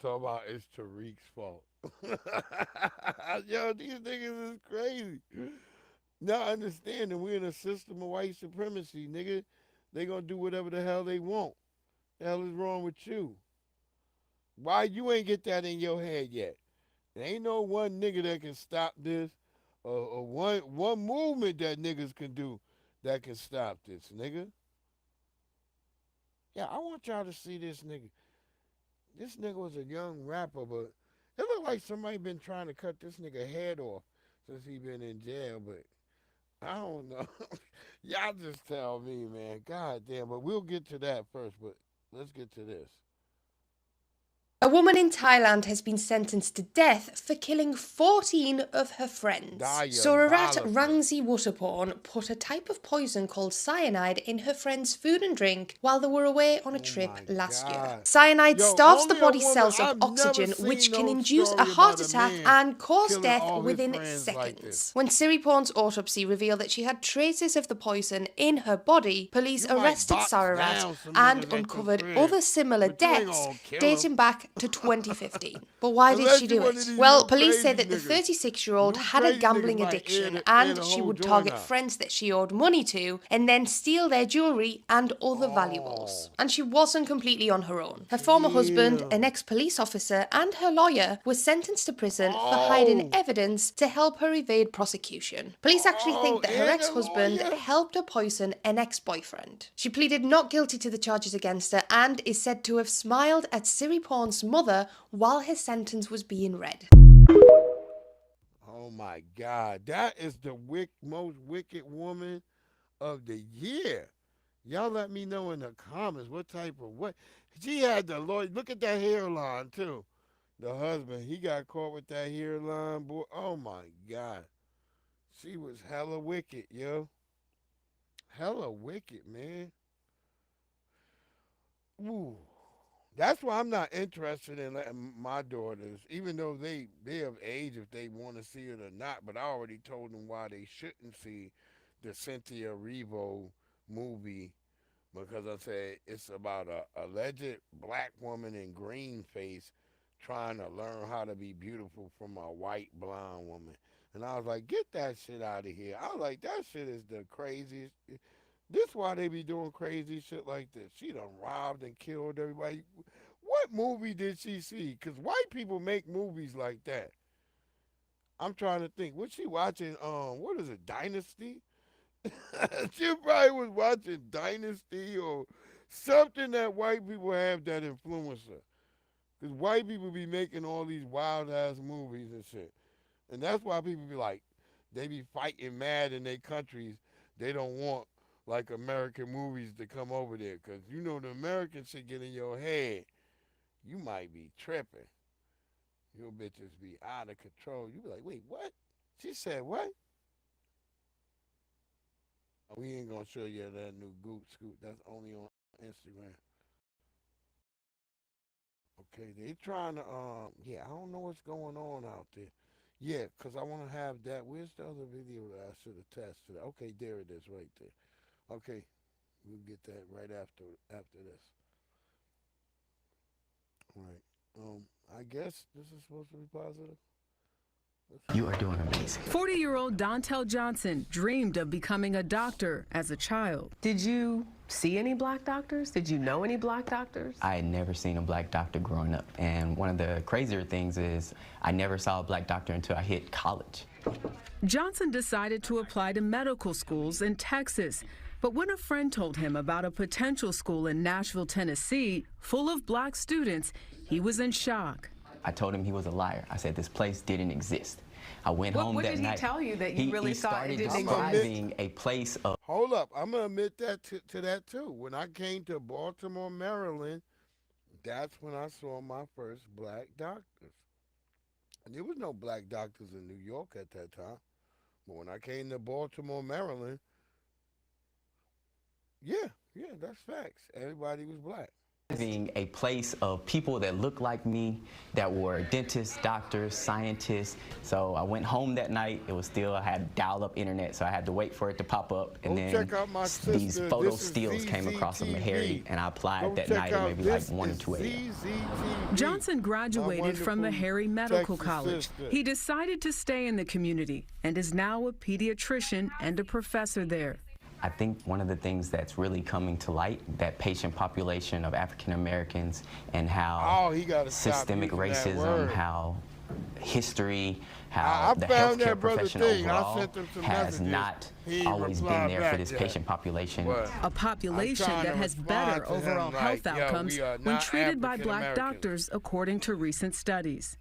talking about it's Tariq's fault. Yo, these niggas is crazy. Not understanding we're in a system of white supremacy, nigga. They gonna do whatever the hell they want. The hell is wrong with you? Why you ain't get that in your head yet? There ain't no one nigga that can stop this, or one movement that niggas can do that can stop this, nigga. Yeah, I want y'all to see this nigga. This nigga was a young rapper, but it looked like somebody been trying to cut this nigga head off since he been in jail, but I don't know. Y'all just tell me, man. God damn, but we'll get to that first, but let's get to this. A woman in Thailand has been sentenced to death for killing 14 of her friends. Surat Rangsi Wuttaporn put a type of poison called cyanide in her friend's food and drink while they were away on a trip last year. Cyanide starves the body cells of oxygen, which can induce a heart attack and cause death within seconds. When Siriporn's autopsy revealed that she had traces of the poison in her body, police arrested Surat and uncovered other similar deaths dating back to 2015. But why did she do it? Well, police say that the 36-year-old had a gambling addiction and she would target friends that she owed money to and then steal their jewelry and other valuables. And she wasn't completely on her own. Her former husband, an ex-police officer, and her lawyer were sentenced to prison for hiding evidence to help her evade prosecution. Police actually think that her ex-husband helped her poison an ex-boyfriend. She pleaded not guilty to the charges against her and is said to have smiled at Siriporn's mother while his sentence was being read. Oh my God, that is the most wicked woman of the year. Y'all let me know in the comments what type of what. She had the lawyer. Look at that hairline too. The husband, he got caught with that hairline, boy. Oh my God. She was hella wicked, yo. Hella wicked, man. Ooh. That's why I'm not interested in letting my daughters, even though they're of age if they want to see it or not, but I already told them why they shouldn't see the Cynthia Erivo movie, because I said it's about a alleged black woman in green face trying to learn how to be beautiful from a white blonde woman. And I was like, get that shit out of here. I was like, that shit is the craziest. This why they be doing crazy shit like this. She done robbed and killed everybody. What movie did she see? Because white people make movies like that. I'm trying to think. Was she watching, what is it, Dynasty? She probably was watching Dynasty or something that white people have that influence her. Because white people be making all these wild-ass movies and shit. And that's why people be like, they be fighting mad in their countries. They don't want like American movies to come over there, because you know the American shit get in your head, you might be tripping. Your bitches be out of control. You be like, wait, what? She said what? We ain't gonna show you that new Goop Scoop. That's only on Instagram. Okay, they trying to, yeah, I don't know what's going on out there. Yeah, 'cause I want to have that. Where's the other video that I should attach to that? Okay, there it is right there. Okay, we'll get that right after this. All right. I guess this is supposed to be positive. You are doing amazing. 40-year-old Dontel Johnson dreamed of becoming a doctor as a child. Did you see any black doctors? Did you know any black doctors? I had never seen a black doctor growing up. And one of the crazier things is I never saw a black doctor until I hit college. Johnson decided to apply to medical schools in Texas. But when a friend told him about a potential school in Nashville, Tennessee, full of black students, he was in shock. I told him he was a liar. I said this place didn't exist. I went home that night. What did he tell you that you really thought it didn't exist? He started describing a place of... Hold up, I'm gonna admit that to that too. When I came to Baltimore, Maryland, that's when I saw my first black doctors. And there was no black doctors in New York at that time. But when I came to Baltimore, Maryland, yeah, that's facts. Everybody was black. Having a place of people that looked like me, that were dentists, doctors, scientists. So I went home that night. It was still, I had dial-up internet, so I had to wait for it to pop up. And then these photo stills came across of Meharry, and I applied that night at maybe like 1 or 2 a.m. Johnson graduated from Meharry Medical College. He decided to stay in the community and is now a pediatrician and a professor there. I think one of the things that's really coming to light, that patient population of African Americans and how systemic racism, how history, how the healthcare profession overall has not always been there for this patient population. A population that has better overall health outcomes when treated by black doctors, according to recent studies.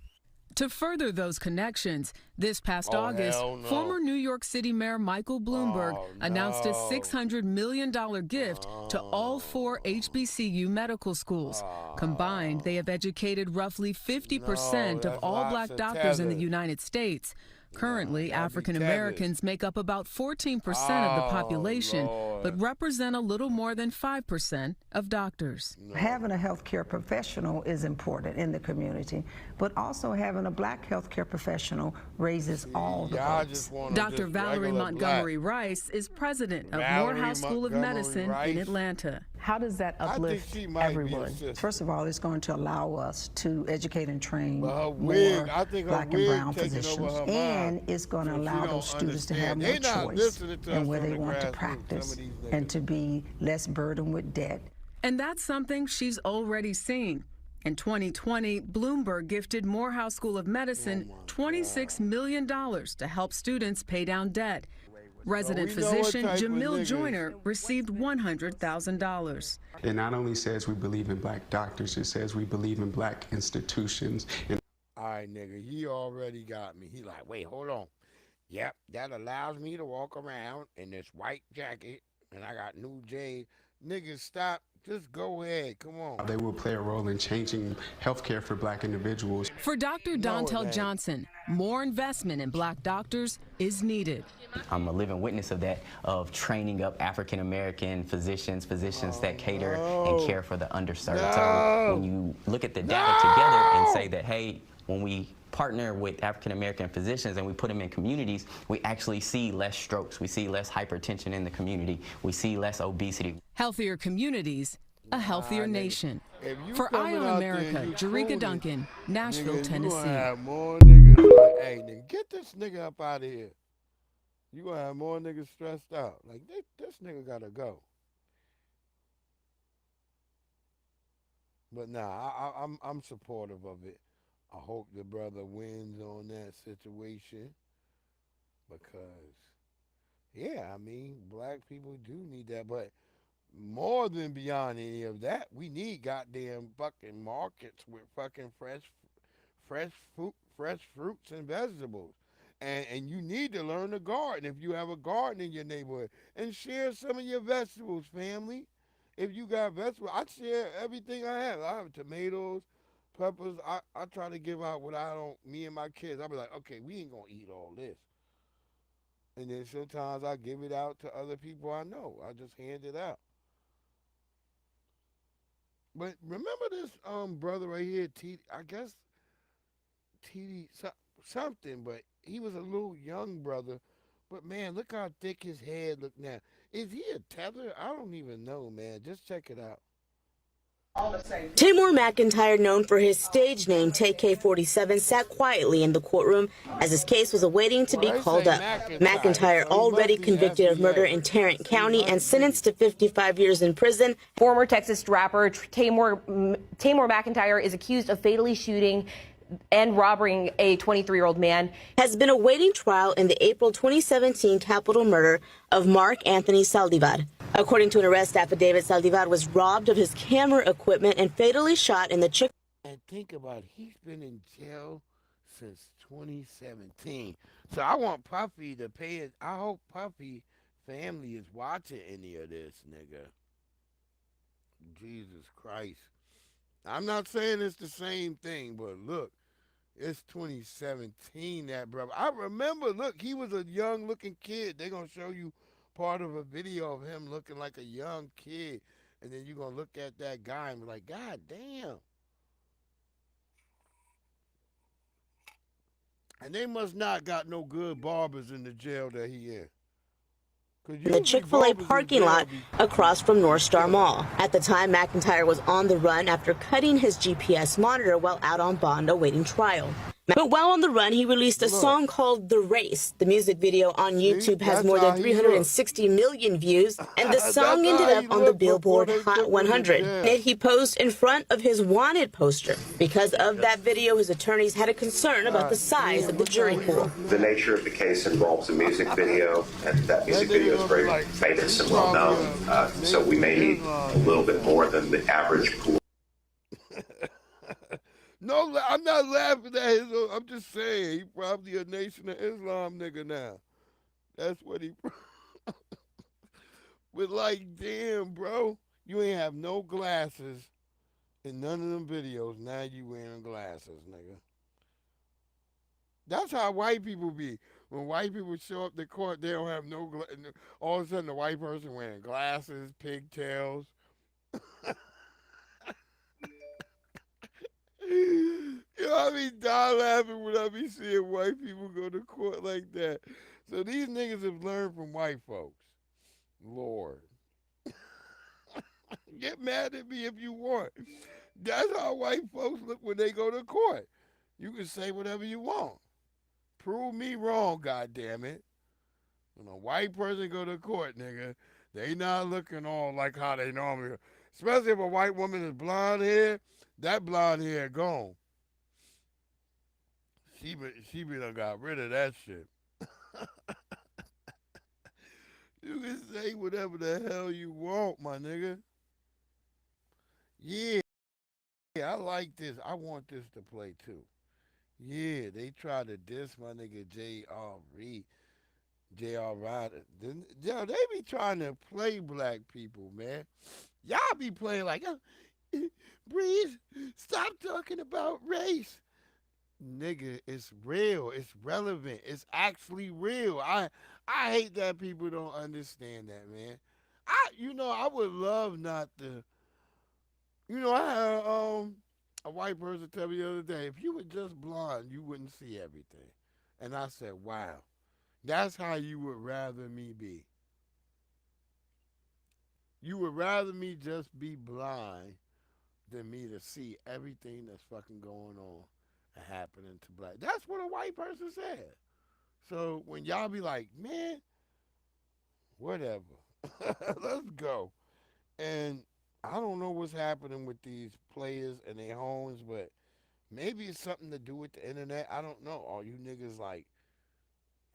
To further those connections, this past August, former New York City Mayor Michael Bloomberg announced a $600 million gift to all 4 HBCU medical schools. Combined, they have educated roughly 50% of all black doctors in the United States. Currently, African Americans make up about 14% of the population, but represent a little more than 5% of doctors. Having a healthcare professional is important in the community, but also having a black healthcare professional raises all the votes. Dr. Valerie Montgomery Rice is president of Morehouse School of Medicine in Atlanta. How does that uplift everyone? First of all, it's going to allow us to educate and train more black and brown physicians, and it's going to allow those students to have more choice in where they want to practice and to be less burdened with debt. And that's something she's already seen. In 2020, Bloomberg gifted Morehouse School of Medicine $26 million to help students pay down debt. Resident physician Jamil Joyner received $100,000. It not only says we believe in black doctors, it says we believe in black institutions. All right, nigga, he already got me. He like, wait, hold on. Yep, that allows me to walk around in this white jacket, and I got new J's. Nigga, stop. Just go ahead. Come on. They will play a role in changing healthcare for black individuals. For Dr. Dontel Johnson, more investment in black doctors is needed. I'm a living witness of that, of training up African American physicians that cater and care for the underserved. So when you look at the data together and say that, hey, when we partner with African American physicians and we put them in communities, we actually see less strokes, we see less hypertension in the community, we see less obesity. Healthier communities, a healthier nation. For Eye on America, Jerika Duncan, Nashville, Tennessee. You gonna have more niggas like, hey, nigga, get this nigga up out of here. You gonna have more niggas stressed out. Like, this nigga gotta go. But nah, I'm supportive of it. I hope the brother wins on that situation because, yeah, I mean, black people do need that. But more than beyond any of that, we need goddamn fucking markets with fucking fresh fruits and vegetables. And you need to learn to garden if you have a garden in your neighborhood. And share some of your vegetables, family. If you got vegetables, I share everything I have. I have tomatoes, peppers. I try to give out what me and my kids, I'll be like, okay, we ain't gonna eat all this. And then sometimes I give it out to other people I know. I just hand it out. But remember this brother right here, I guess TD something, but he was a little young brother. But man, look how thick his head look now. Is he a tether? I don't even know, man. Just check it out. Tamor McIntyre, known for his stage name TK-47, sat quietly in the courtroom as his case was awaiting to be called up. McIntyre, already convicted of murder in Tarrant County and sentenced to 55 years in prison. Former Texas rapper Tamor McIntyre is accused of fatally shooting and robbing a 23-year-old man. Has been awaiting trial in the April 2017 capital murder of Mark Anthony Saldivar. According to an arrest affidavit, Saldivar was robbed of his camera equipment and fatally shot in the Chick. And think about it, he's been in jail since 2017. So I want Puffy to pay it. I hope Puffy family is watching any of this, nigga. Jesus Christ. I'm not saying it's the same thing, but look, it's 2017, that brother. I remember, look, he was a young-looking kid. They're going to show you part of a video of him looking like a young kid, and then you're going to look at that guy and be like, God damn. And they must not got no good barbers in the jail that he in. In the Chick-fil-A parking lot across from North Star Mall. At the time, McIntyre was on the run after cutting his GPS monitor while out on bond awaiting trial. But while on the run, he released a song called The Race. The music video on YouTube has more than 360 million views, and the song ended up on the Billboard Hot 100. And he posed in front of his wanted poster. Because of that video, his attorneys had a concern about the size of the jury pool. The nature of the case involves a music video, and that music video is very famous and well known, so we may need a little bit more than the average pool. No, I'm not laughing at his. I'm just saying he probably a Nation of Islam nigga now. That's what he. But like, damn, bro, you ain't have no glasses in none of them videos. Now you wearing glasses, nigga. That's how white people be. When white people show up to court, they don't have no. All of a sudden, the white person wearing glasses, pigtails. You know, I be dying laughing when I be seeing white people go to court like that. So these niggas have learned from white folks. Lord. Get mad at me if you want. That's how white folks look when they go to court. You can say whatever you want. Prove me wrong, goddammit. When a white person go to court, nigga, they not looking all like how they normally are. Especially if a white woman is blonde hair. That blonde hair gone. She done got rid of that shit. You can say whatever the hell you want, my nigga. Yeah, I like this. I want this to play too. Yeah, they tried to diss my nigga J.R. Ryder. Yo, they be trying to play black people, man. Y'all be playing like, Breeze, stop talking about race. Nigga, it's real. It's relevant. It's actually real. I hate that people don't understand that, man. I would love not to. I had a white person tell me the other day, if you were just blonde, you wouldn't see everything. And I said, wow, that's how you would rather me be. You would rather me just be blind than me to see everything that's fucking going on and happening to black. That's what a white person said. So when y'all be like, man, whatever, let's go. And I don't know what's happening with these players and their homes, but maybe it's something to do with the internet. I don't know. All you niggas like,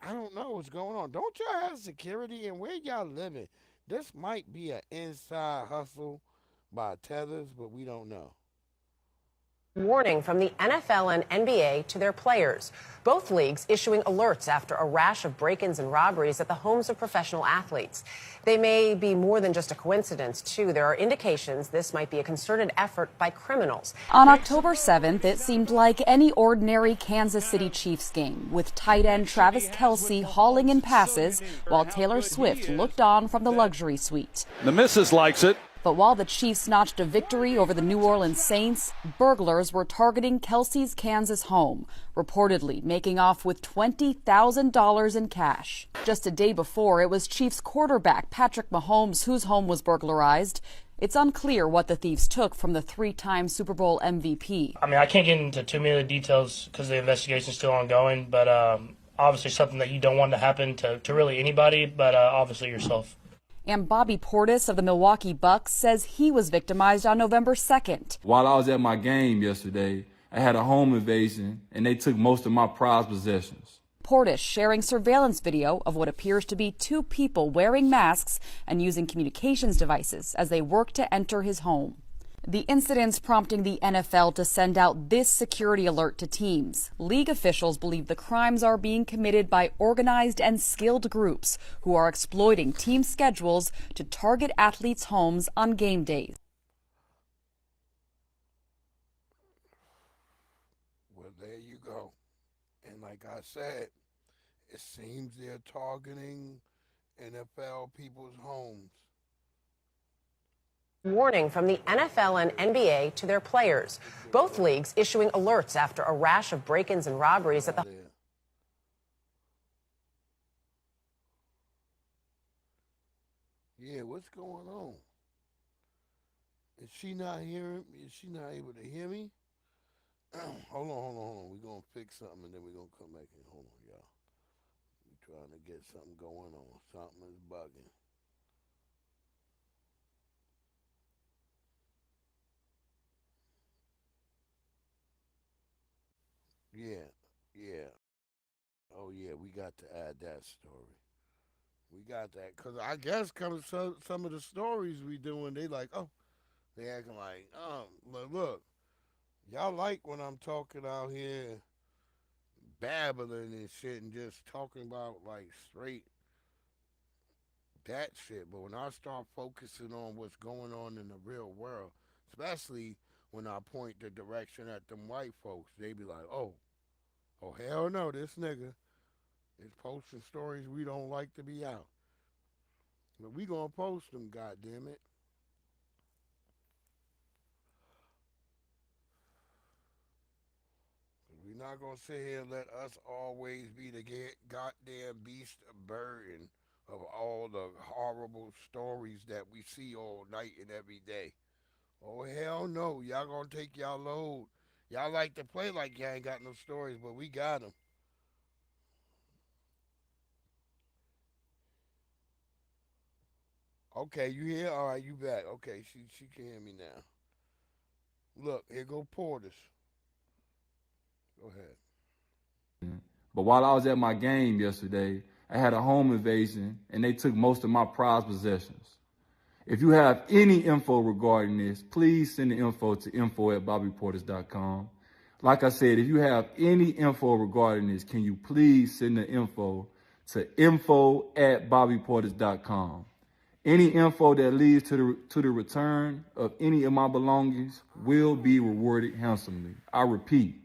I don't know what's going on. Don't y'all have security, and where y'all living? This might be an inside hustle by tethers, but we don't know. Warning from the NFL and NBA to their players. Both leagues issuing alerts after a rash of break-ins and robberies at the homes of professional athletes. They may be more than just a coincidence, too. There are indications this might be a concerted effort by criminals. On October 7th, it seemed like any ordinary Kansas City Chiefs game, with tight end Travis Kelce hauling in passes while Taylor Swift looked on from the luxury suite. The missus likes it. But while the Chiefs notched a victory over the New Orleans Saints, burglars were targeting Kelsey's Kansas home, reportedly making off with $20,000 in cash. Just a day before, it was Chiefs quarterback Patrick Mahomes whose home was burglarized. It's unclear what the thieves took from the three-time Super Bowl MVP. I mean, I can't get into too many of the details because the investigation's still ongoing, but obviously something that you don't want to happen to really anybody, but obviously yourself. And Bobby Portis of the Milwaukee Bucks says he was victimized on November 2nd. While I was at my game yesterday, I had a home invasion and they took most of my prized possessions. Portis sharing surveillance video of what appears to be two people wearing masks and using communications devices as they work to enter his home. The incidents prompting the NFL to send out this security alert to teams. League officials believe the crimes are being committed by organized and skilled groups who are exploiting team schedules to target athletes' homes on game days. Well, there you go. And like I said, it seems they're targeting NFL people's homes. Warning from the NFL and NBA to their players. Both leagues issuing alerts after a rash of break-ins and robberies at the... Yeah, what's going on? Is she not hearing? Is she not able to hear me? Hold on. We're going to fix something and then we're going to come back in. Hold on, y'all. We're trying to get something going on. Something is bugging. Yeah. Oh, yeah, we got to add that story. We got that. Because I guess some of the stories we doing, they like, oh, they acting like, look, y'all like when I'm talking out here babbling and shit and just talking about, like, straight that shit. But when I start focusing on what's going on in the real world, especially when I point the direction at them white folks, they be like, oh, hell no, this nigga is posting stories we don't like to be out. But we gonna post them, goddammit. We're not gonna sit here and let us always be the goddamn beast of burden of all the horrible stories that we see all night and every day. Oh, hell no. Y'all gonna take y'all load. Y'all like to play like y'all ain't got no stories, but we got them. Okay, you here? All right, you back. Okay, she can hear me now. Look, here go Portis. Go ahead. But while I was at my game yesterday, I had a home invasion and they took most of my prized possessions. If you have any info regarding this, please send the info to info@bobbyportis.com. Like I said, if you have any info regarding this, can you please send the info to info@bobbyportis.com. Any info that leads to the return of any of my belongings will be rewarded handsomely. I repeat,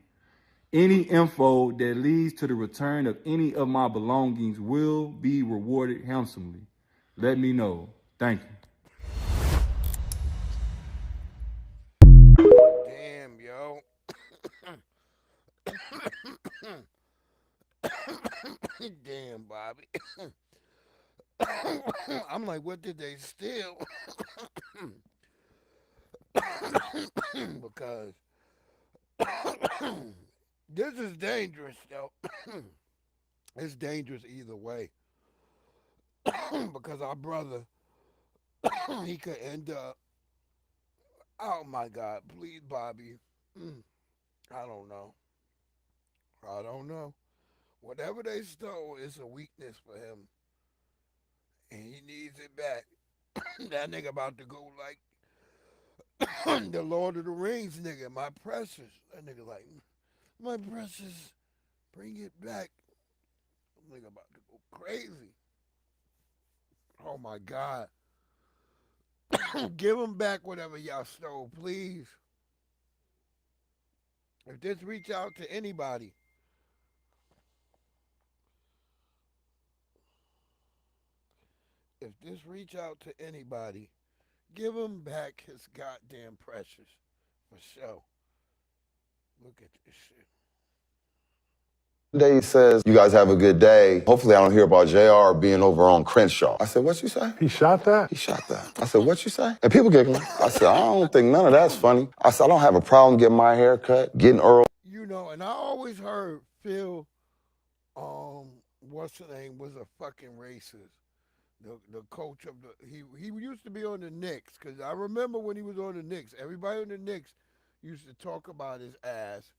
any info that leads to the return of any of my belongings will be rewarded handsomely. Let me know. Thank you. Damn, yo. Damn, Bobby. I'm like, what did they steal? Because this is dangerous, though. It's dangerous either way. Because our brother, he could end up, oh my God, please, Bobby. I don't know. Whatever they stole is a weakness for him. And he needs it back. That nigga about to go like the Lord of the Rings nigga, my precious. That nigga like, my precious, bring it back. That nigga about to go crazy. Oh my God. Give him back whatever y'all stole, please. If this reach out to anybody, Give him back his goddamn precious. For sure. Look at this shit. Day says, you guys have a good day. Hopefully I don't hear about JR being over on Crenshaw. I said, what you say? He shot that? He shot that. I said, what you say? And people giggling. I said, I don't think none of that's funny. I said, I don't have a problem getting my hair cut, getting Earl. You know, and I always heard Phil, what's the name, was a fucking racist. The coach of he used to be on the Knicks, because I remember when he was on the Knicks, everybody on the Knicks used to talk about his ass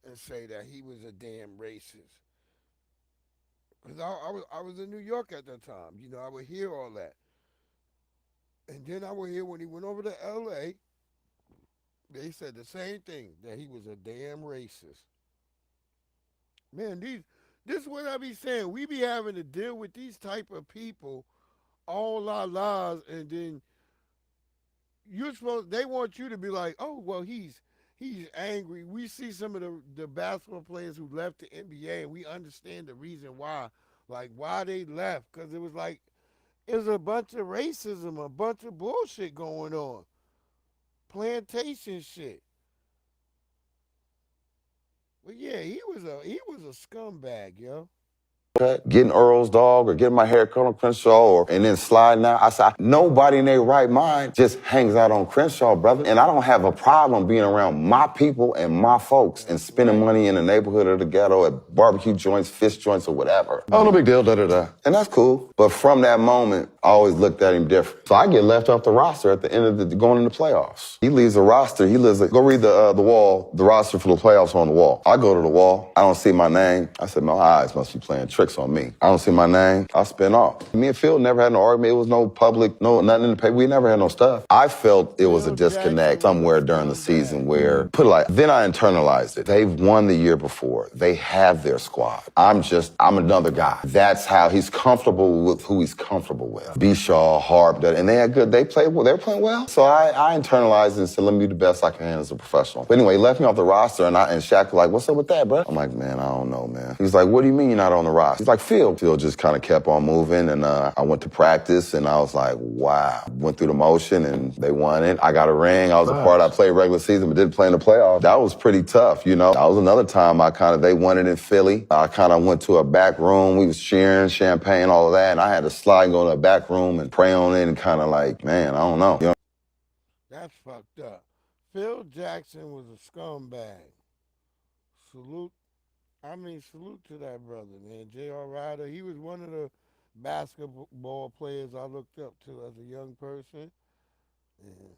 and say that he was a damn racist. Because I was in New York at that time. You know, I would hear all that. And then I would hear when he went over to L.A., they said the same thing, that he was a damn racist. Man, this is what I be saying. We be having to deal with these type of people all our lives, and then they want you to be like, oh, well, he's angry. We see some of the basketball players who left the NBA, and we understand the reason why, like why they left, because it was like, it was a bunch of racism, a bunch of bullshit going on. Plantation shit. But yeah, he was a scumbag, yo. Getting Earl's dog or getting my hair cut on Crenshaw and then sliding out. I said, nobody in their right mind just hangs out on Crenshaw, brother. And I don't have a problem being around my people and my folks and spending money in the neighborhood or the ghetto at barbecue joints, fish joints, or whatever. Oh, no big deal, da-da-da. And that's cool. But from that moment, I always looked at him different. So I get left off the roster at the end of going into the playoffs. He leaves the roster. Go read the wall, the roster for the playoffs on the wall. I go to the wall. I don't see my name. I said, my eyes must be playing tricks on me. I don't see my name. I spin off. Me and Phil never had no argument. It was no public, nothing in the paper. We never had no stuff. I felt it was a disconnect somewhere during the season where, then I internalized it. They've won the year before. They have their squad. I'm another guy. That's how he's comfortable with who he's comfortable with. Bishaw, Harp, and they were playing well. So I internalized it and said, let me do the best I can as a professional. But anyway, he left me off the roster, and Shaq was like, what's up with that, bro? I'm like, man, I don't know, man. He's like, what do you mean you're not on the roster? He's like, Phil just kind of kept on moving, and I went to practice, and I was like, wow. Went through the motion, and they won it. I got a ring. I was a part. I played regular season, but didn't play in the playoffs. That was pretty tough, you know. That was another time they won it in Philly. I kind of went to a back room. We was cheering, champagne, all of that, and I had to slide and go to a back room and pray on it and kind of like, man, I don't know. You know? That's fucked up. Phil Jackson was a scumbag. Salute to that brother, man. J.R. Ryder, he was one of the basketball players I looked up to as a young person. And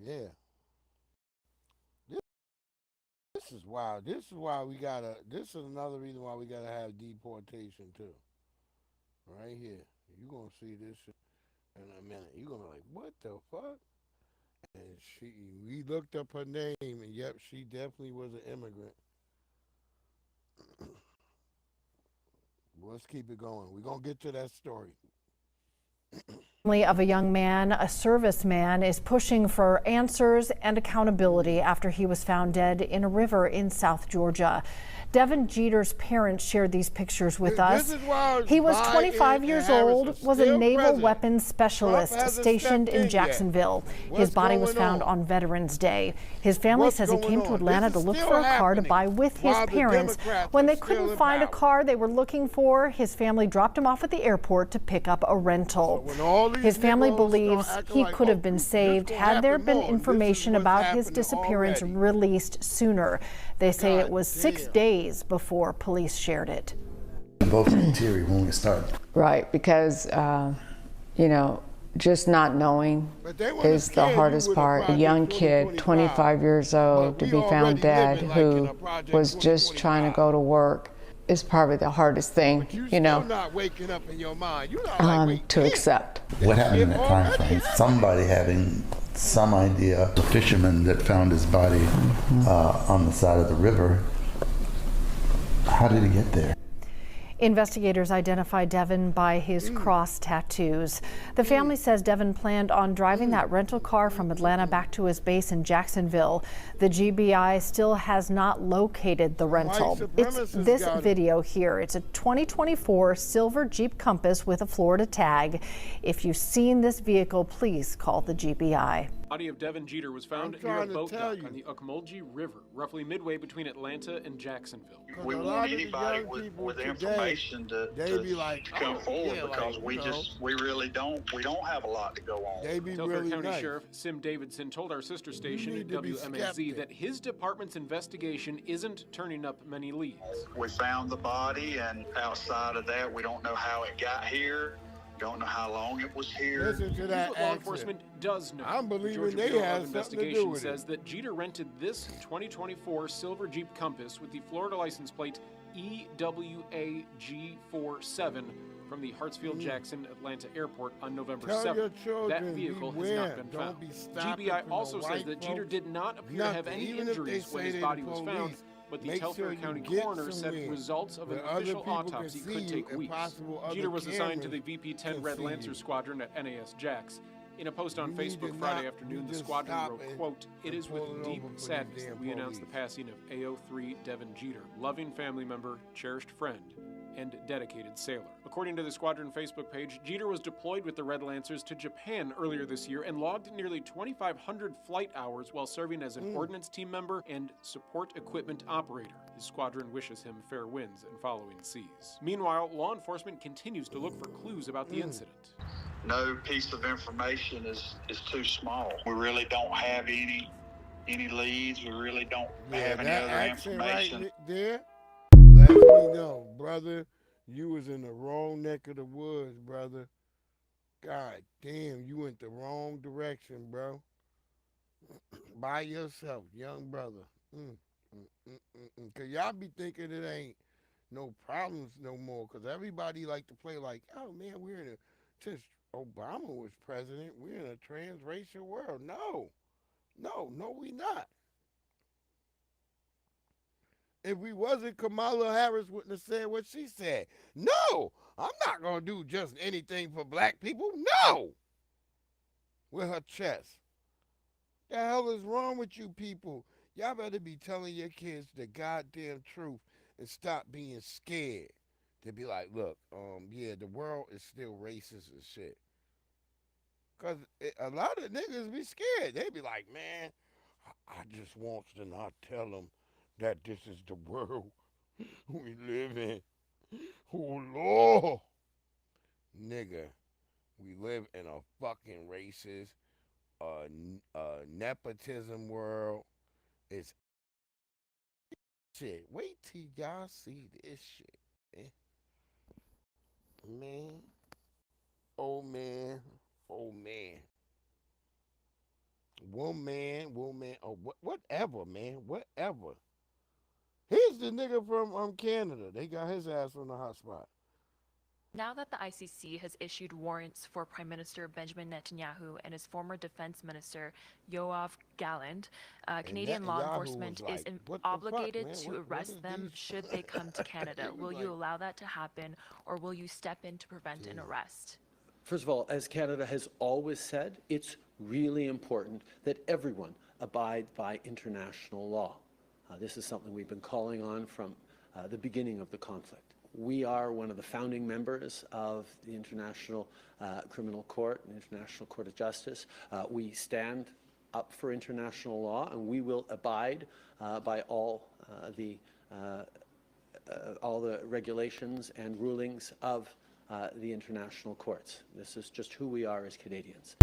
yeah. This is wild. This is another reason why we gotta have deportation too. Right here. You're gonna see this in a minute. You're gonna be like, what the fuck? And we looked up her name, and yep, she definitely was an immigrant. Let's keep it going. We're going to get to that story. Family of a young man, a serviceman, is pushing for answers and accountability after he was found dead in a river in South Georgia. Devin Jeter's parents shared these pictures with us. He was 25 years old, was a naval weapons specialist stationed in Jacksonville. His body was found on Veterans Day. His family says he came to Atlanta to look for a car to buy with his parents. When they couldn't find a car they were looking for, his family dropped him off at the airport to pick up a rental. His family believes he could have been saved had there been information about his disappearance released sooner. They say it was 6 days before police shared it. Both teary when we started. Right, because, just not knowing is the hardest part. A young kid, 25 years old, to be found dead, who was just trying to go to work, is probably the hardest thing, not waking up in your mind. to accept. What happened in that time frame? Somebody having some idea. The fisherman that found his body on the side of the river, how did he get there? Investigators identified Devin by his cross tattoos. The family says Devin planned on driving that rental car from Atlanta back to his base in Jacksonville. The GBI still has not located the rental. It's this video here. It's a 2024 silver Jeep Compass with a Florida tag. If you've seen this vehicle, please call the GBI. The body of Devin Jeter was found near a boat dock on the Ocmulgee River, roughly midway between Atlanta and Jacksonville. We want anybody with information to come forward because we really don't have a lot to go on. Telfair County Sheriff Sim Davidson told our sister station WMAZ that his department's investigation isn't turning up many leads. We found the body, and outside of that, we don't know how it got here. Don't know how long it was here. Listen to that. What law enforcement does know. I'm believing the they Bureau had of something to do Investigation with says it. that Jeter rented this 2024 silver Jeep Compass with the Florida license plate EWAG47 from the Hartsfield-Jackson Atlanta Airport on November Tell 7th. your children, That vehicle has beware. not been Don't found. be stopping GBI for no also says white that Jeter folks. did not appear to have Nothing. any Even if they injuries when say his they body the was police, found, but the make Telfair sure you County get coroner said somewhere results of an where other official people can autopsy see could you take and weeks. possible other Jeter was assigned to the cameras VP-10 can Red see Lancer you. Squadron at NAS Jax. In a post on You need Facebook to Friday not- afternoon, you the just squadron stop wrote, and- quote, "It is with pull it deep over for these sadness damn that we announce the police." passing of AO3 Devin Jeter, loving family member, cherished friend, and dedicated sailor." According to the squadron Facebook page, Jeter was deployed with the Red Lancers to Japan earlier this year and logged nearly 2,500 flight hours while serving as an ordnance team member and support equipment operator. His squadron wishes him fair winds and following seas. Meanwhile, law enforcement continues to look for clues about the incident. No piece of information is too small. We really don't have any leads. We really don't have any that other accent information. right there, let me know, brother. You was in the wrong neck of the woods, brother. God damn, you went the wrong direction, bro. By yourself, young brother. Cause y'all be thinking it ain't no problems no more. Cause everybody like to play like, oh man, we're in a since Obama was president, we're in a transracial world. No, we not. If we wasn't, Kamala Harris wouldn't have said what she said. No, I'm not gonna do just anything for black people. No, with her chest. The hell is wrong with you people? Y'all better be telling your kids the goddamn truth and stop being scared. To be like, look, yeah, the world is still racist and shit. Because a lot of niggas be scared. They be like, man, I just want to not tell them that this is the world we live in. Oh, Lord. Nigga, we live in a fucking racist, nepotism world. It's shit. Wait till y'all see this shit, man. Man. Oh, man. Oh, man. Woman. Oh, whatever, man. Whatever. Here's the nigga from Canada. They got his ass from the hot spot. Now that the ICC has issued warrants for Prime Minister Benjamin Netanyahu and his former defense minister Yoav Gallant, Canadian law enforcement is obligated to arrest them should they come to Canada. Will you allow that to happen, or will you step in to prevent an arrest? First of all, as Canada has always said, it's really important that everyone abide by international law. This is something we've been calling on from the beginning of the conflict. We are one of the founding members of the International Criminal Court and International Court of Justice. We stand up for international law, and we will abide by all the regulations and rulings of the international courts. This is just who we are as Canadians.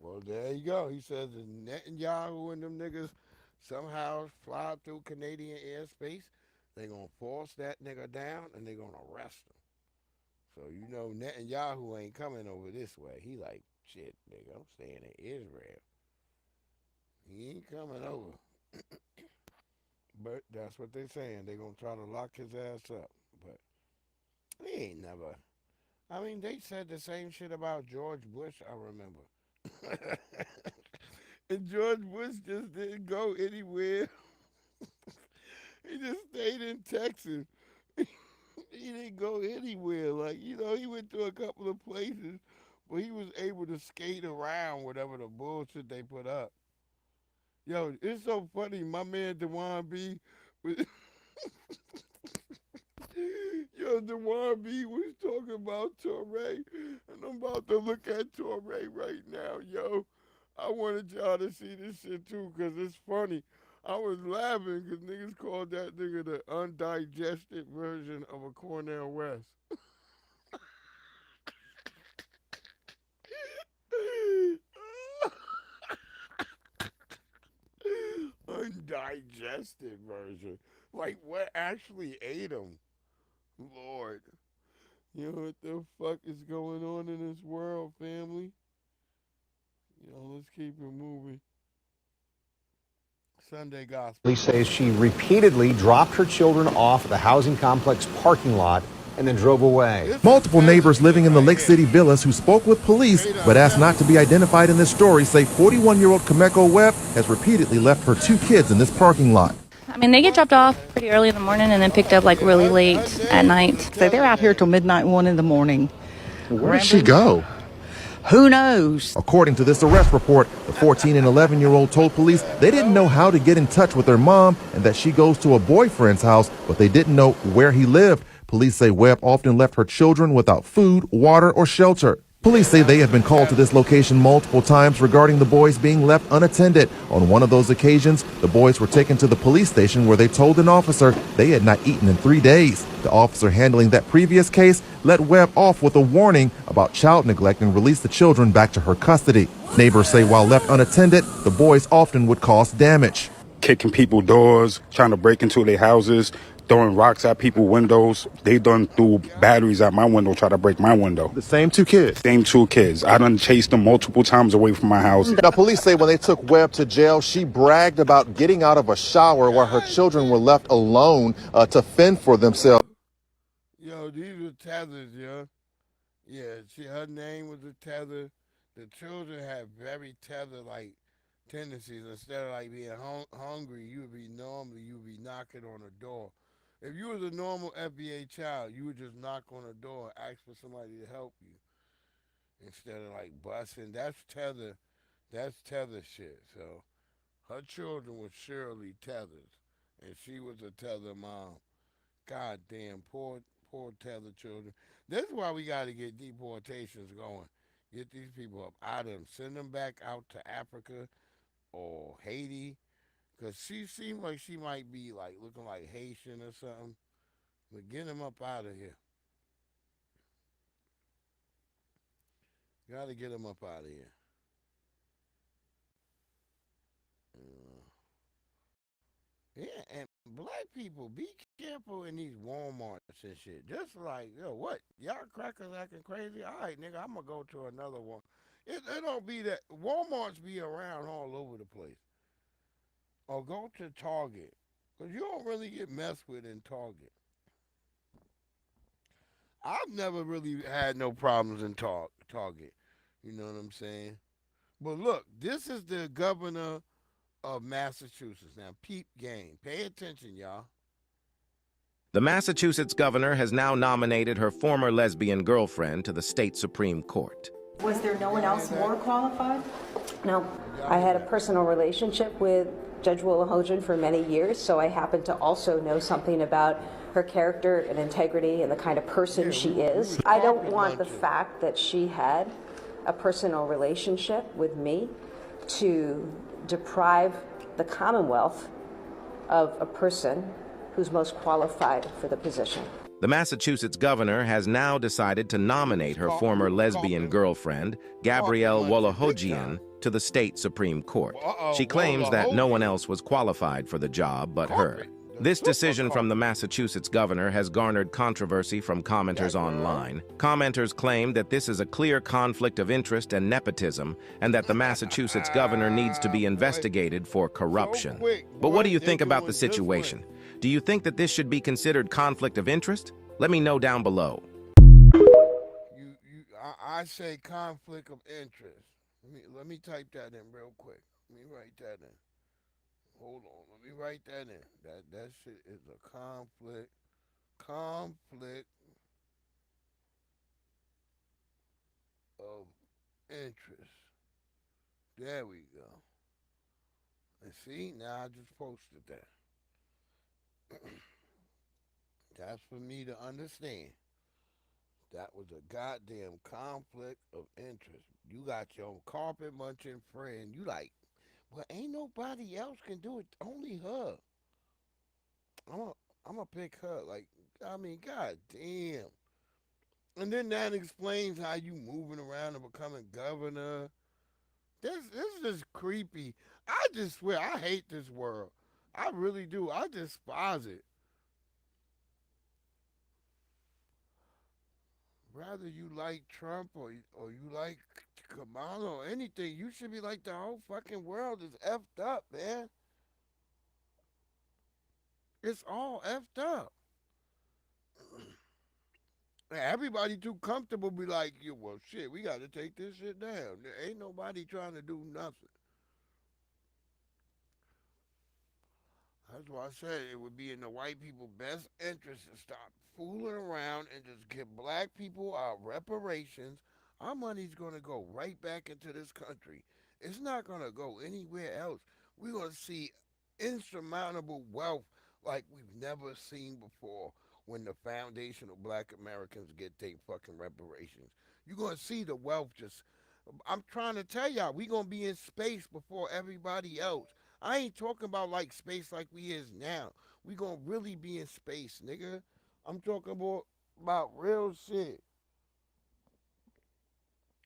Well, there you go. He says that Netanyahu and them niggas somehow fly through Canadian airspace. They're going to force that nigga down and they're going to arrest him. So, you know, Netanyahu ain't coming over this way. He like, shit, nigga, I'm staying in Israel. He ain't coming over. But that's what they're saying. They're going to try to lock his ass up. But he ain't never. I mean, they said the same shit about George Bush, I remember. And George Bush just didn't go anywhere. He just stayed in Texas. He didn't go anywhere. Like, he went to a couple of places, but he was able to skate around whatever the bullshit they put up. Yo, it's so funny. My man Dewan B. was Yo, Dewan B. was talking about Torrey, and I'm about to look at Torrey right now, yo. I wanted y'all to see this shit too, because it's funny. I was laughing because niggas called that nigga the undigested version of a Cornell West. Undigested version. Like, what actually ate him? Lord. What the fuck is going on in this world, family? Let's keep it moving. Sunday Gospel. Police say she repeatedly dropped her children off at the housing complex parking lot and then drove away. Multiple neighbors living in the Lake City villas who spoke with police but asked not to be identified in this story say 41-year-old Kameko Webb has repeatedly left her 2 kids in this parking lot. I mean, they get dropped off pretty early in the morning and then picked up like really late at night. So they're out here till midnight, 1 in the morning. Where did she go? Who knows? According to this arrest report, the 14 and 11-year-old told police they didn't know how to get in touch with their mom and that she goes to a boyfriend's house, but they didn't know where he lived. Police say Webb often left her children without food, water, or shelter. Police say they have been called to this location multiple times regarding the boys being left unattended. On one of those occasions, the boys were taken to the police station where they told an officer they had not eaten in 3 days. The officer handling that previous case let Webb off with a warning about child neglect and released the children back to her custody. Neighbors say while left unattended, the boys often would cause damage. Kicking people doors, trying to break into their houses, throwing rocks at people's windows. They done threw batteries at my window, try to break my window. The same 2 kids? Same 2 kids. I done chased them multiple times away from my house. Now, police say when they took Webb to jail, she bragged about getting out of a shower while her children were left alone to fend for themselves. Yo, these were tethers, yo. Yeah, her name was a tether. The children have very tether-like tendencies. Instead of like being hungry, you would be knocking on a door. If you was a normal FBA child, you would just knock on a door, ask for somebody to help you, instead of like busting. That's tether shit. So her children were surely tethers, and she was a tether mom. God damn, poor tether children. This is why we got to get deportations going. Get these people up out of them. Send them back out to Africa or Haiti. Because she seemed like she might be like looking like Haitian or something. But get them up out of here. Got to get them up out of here. Yeah, and black people, be careful in these Walmarts and shit. Just like, yo, what? Y'all crackers acting crazy? All right, nigga, I'm going to go to another one. It don't be that. Walmarts be around all over the place. Or go to Target. Because you don't really get messed with in Target. I've never really had no problems in Target. You know what I'm saying? But look, this is the governor of Massachusetts. Now, peep game. Pay attention, y'all. The Massachusetts governor has now nominated her former lesbian girlfriend to the state Supreme Court. Was there no one else more qualified? No. I had a personal relationship with Judge Wolahojian for many years, so I happen to also know something about her character and integrity and the kind of person she is. I don't want the fact that she had a personal relationship with me to deprive the Commonwealth of a person who's most qualified for the position. The Massachusetts governor has now decided to nominate her former lesbian girlfriend, Gabrielle Wolahojian, to the state Supreme Court. She claims that no one else was qualified for the job but her. This decision from the Massachusetts governor has garnered controversy from commenters online. Commenters claim that this is a clear conflict of interest and nepotism, and that the Massachusetts governor needs to be investigated for corruption. But what do you think about the situation? Do you think that this should be considered conflict of interest? Let me know down below. I say conflict of interest. Let me type that in real quick. Let me write that in. Hold on, let me write that in. That shit is a conflict conflict of interest. There we go. And see, now I just posted that. That's for me to understand. That was a goddamn conflict of interest. You got your carpet munching friend. You like, well, ain't nobody else can do it. Only her. I'm a, I'm gonna pick her. Like, I mean, god damn. And then that explains how you moving around and becoming governor. This is creepy. I just swear I hate this world. I really do. I despise it. Rather you like Trump or you like Kamala or anything, you should be like the whole fucking world is effed up, man. It's all effed up. Everybody too comfortable be like, yeah, well, shit, we got to take this shit down. There ain't nobody trying to do nothing. That's why I said it would be in the white people's best interest to stop fooling around and just give black people our reparations. Our money's going to go right back into this country. It's not going to go anywhere else. We're going to see insurmountable wealth like we've never seen before when the foundational black Americans get their fucking reparations. You're going to see the wealth just. I'm trying to tell y'all, we're going to be in space before everybody else. I ain't talking about like space like we is now. We gonna really be in space, nigga. I'm talking about real shit.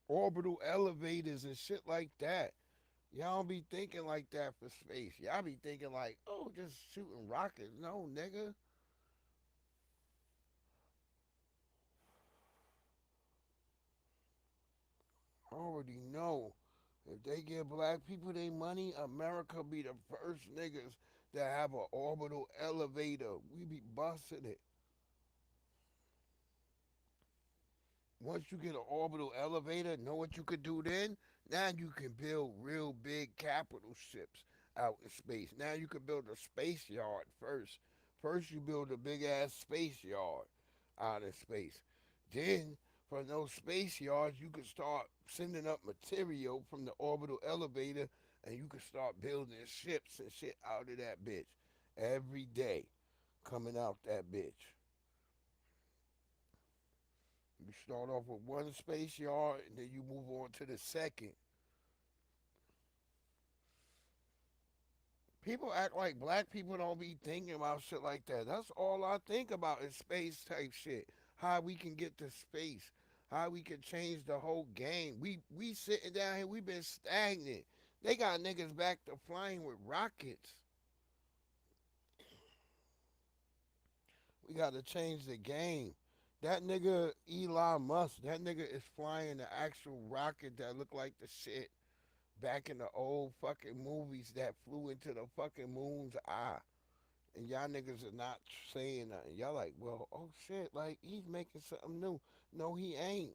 Orbital elevators and shit like that. Y'all don't be thinking like that for space. Y'all be thinking like, oh, just shooting rockets. No, nigga. I already know. If they give black people their money, America be the first niggas that have an orbital elevator. We be busting it. Once you get an orbital elevator, know what you could do then? Now you can build real big capital ships out in space. Now you can build a space yard first. First you build a big ass space yard out in space. Then from those space yards you can start sending up material from the orbital elevator and you can start building ships and shit out of that bitch every day coming out that bitch. You start off with one space yard and then you move on to the second. People act like black people don't be thinking about shit like that. That's all I think about is space type shit. How we can get to space. How we can change the whole game. We sitting down here, we been stagnant. They got niggas back to flying with rockets. We got to change the game. That nigga Elon Musk, that nigga is flying the actual rocket that look like the shit back in the old fucking movies that flew into the fucking moon's eye. And y'all niggas are not saying nothing. Y'all like, well, oh shit, like he's making something new. No, he ain't.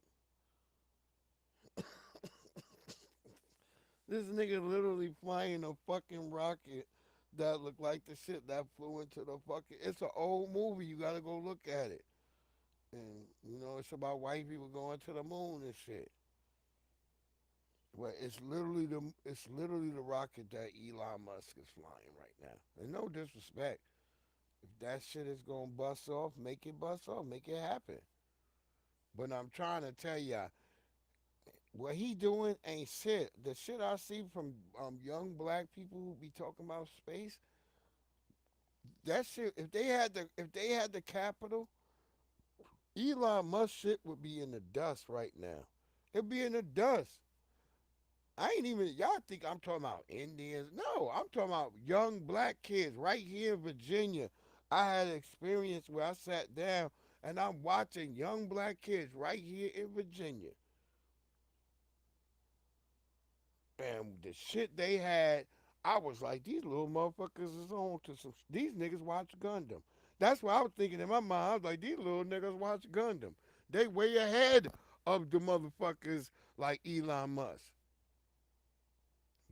This nigga literally flying a fucking rocket that looked like the shit that flew into the fucking. It's an old movie. You gotta go look at it. And you know, it's about white people going to the moon and shit. Well, it's literally the rocket that Elon Musk is flying right now. And no disrespect, if that shit is gonna bust off, make it bust off, make it happen. But I'm trying to tell y'all, what he doing ain't shit. The shit I see from young black people who be talking about space, that shit. If they had the capital, Elon Musk shit would be in the dust right now. It'd be in the dust. I ain't even, y'all think I'm talking about Indians. No, I'm talking about young black kids right here in Virginia. I had an experience where I sat down and I'm watching young black kids right here in Virginia. And the shit they had, I was like, these little motherfuckers is on to some, these niggas watch Gundam. That's what I was thinking in my mind. I was like, these little niggas watch Gundam. They way ahead of the motherfuckers like Elon Musk.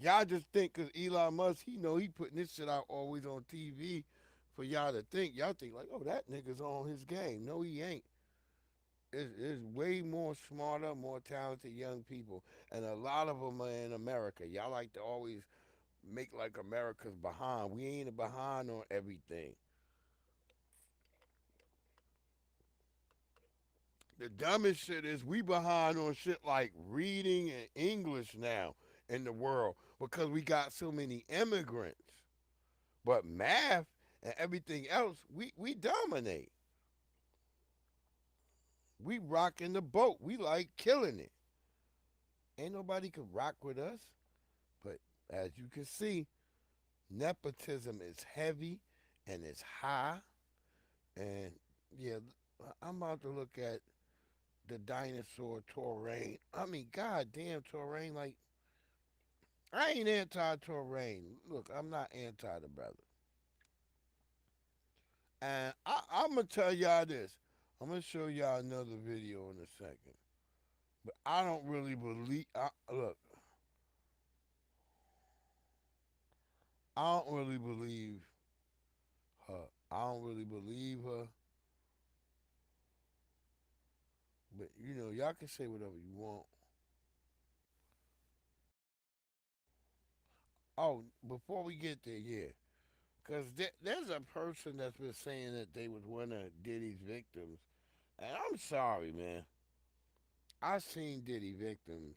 Y'all just think because Elon Musk, he know he putting this shit out always on TV for y'all to think. Y'all think like, oh, that nigga's on his game. No, he ain't. It's way more smarter, more talented young people, and a lot of them are in America. Y'all like to always make like America's behind. We ain't behind on everything. The dumbest shit is we behind on shit like reading and English now in the world because we got so many immigrants. But math and everything else, we dominate. We rocking the boat. We like killing it. Ain't nobody can rock with us. But as you can see, nepotism is heavy and it's high. And yeah, I'm about to look at the dinosaur Touraine. I mean, goddamn Touraine, like, I ain't anti-Touraine. Look, I'm not anti the brother. And I'm going to tell y'all this. I'm going to show y'all another video in a second. But I don't really believe, look, I don't really believe her. I don't really believe her. But, you know, y'all can say whatever you want. Oh, before we get there, yeah. Because there's a person that's been saying that they was one of Diddy's victims. And I'm sorry, man. I seen Diddy victims.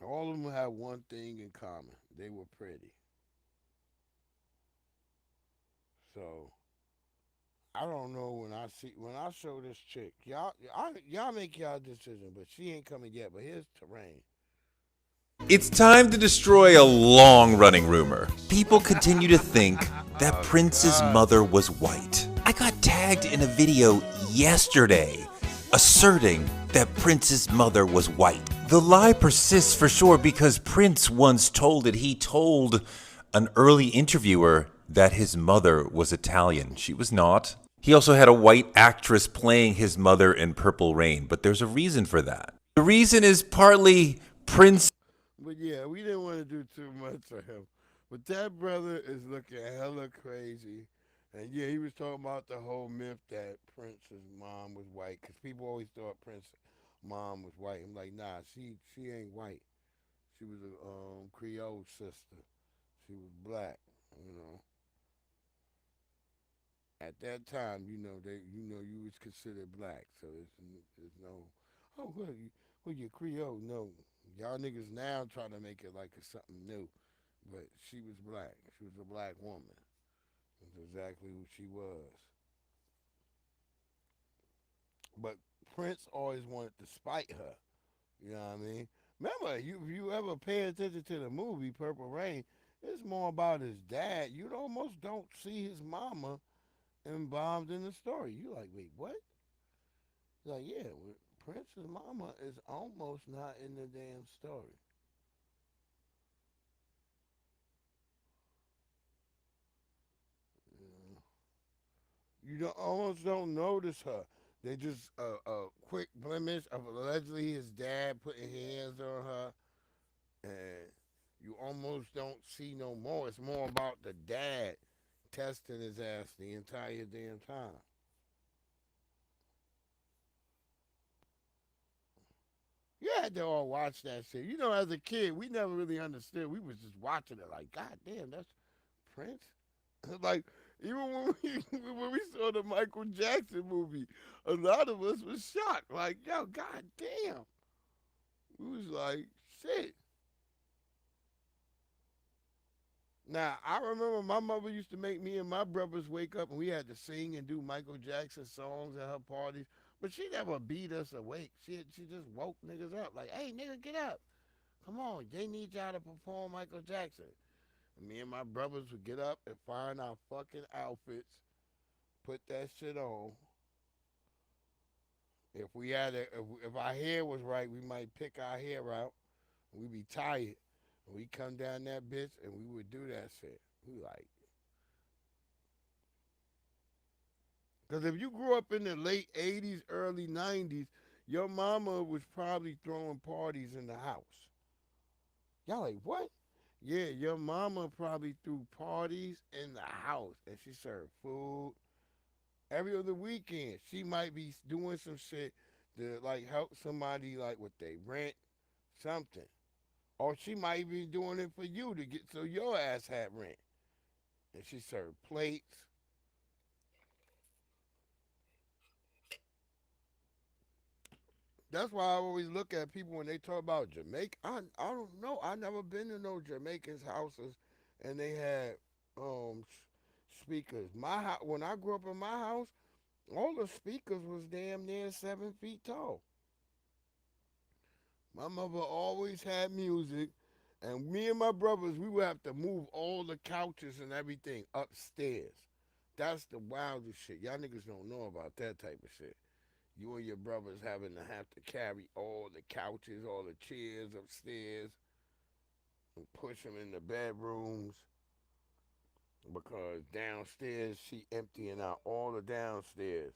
All of them have one thing in common. They were pretty. So, I don't know when I show this chick. Y'all make y'all decision, but she ain't coming yet. But here's Terrain. It's time to destroy a long-running rumor. People continue to think that Prince's mother was white. I got tagged in a video yesterday asserting that Prince's mother was white. The lie persists for sure because Prince once told it. He told an early interviewer that his mother was Italian. She was not. He also had a white actress playing his mother in Purple Rain, but there's a reason for that. The reason is partly Prince. But yeah, we didn't want to do too much for him. But that brother is looking hella crazy. And yeah, he was talking about the whole myth that Prince's mom was white. Because people always thought Prince's mom was white. I'm like, nah, she ain't white. She was a Creole sister. She was black, you know. At that time, you was considered black. So there's no, oh, well, you're Creole. No, y'all niggas now trying to make it like it's something new. But she was black. She was a black woman. That's exactly who she was. But Prince always wanted to spite her. You know what I mean? Remember, if you ever pay attention to the movie Purple Rain, it's more about his dad. You almost don't see his mama involved in the story. You like, wait, what? Like, yeah, Prince's mama is almost not in the damn story. You almost don't notice her. They just a quick blemish of allegedly his dad putting hands on her, and you almost don't see no more. It's more about the dad testing his ass the entire damn time. You had to all watch that shit. You know, as a kid, we never really understood. We was just watching it like, God damn, that's Prince. Like, even when when we saw the Michael Jackson movie, a lot of us was shocked. Like, yo, God damn. We was like, shit. Now, I remember my mother used to make me and my brothers wake up and we had to sing and do Michael Jackson songs at her parties. But she never beat us awake. She just woke niggas up. Like, hey, nigga, get up. Come on, they need y'all to perform Michael Jackson. And me and my brothers would get up and find our fucking outfits, put that shit on. If we had if our hair was right, we might pick our hair out. We'd be tired. And we come down that bitch and we would do that shit. We like. Because if you grew up in the late 80s, early 90s, your mama was probably throwing parties in the house. Y'all like, what? Yeah, your mama probably threw parties in the house and she served food every other weekend. She might be doing some shit to like help somebody like with their rent, something. Or she might be doing it for you to get so your ass had rent. And she served plates. That's why I always look at people when they talk about Jamaica. I don't know. I never been to no Jamaicans' houses, and they had speakers. When I grew up in my house, all the speakers was damn near 7 feet tall. My mother always had music, and me and my brothers, we would have to move all the couches and everything upstairs. That's the wildest shit. Y'all niggas don't know about that type of shit. You and your brothers having to have to carry all the couches, all the chairs upstairs, and push them in the bedrooms because downstairs she emptying out all the downstairs.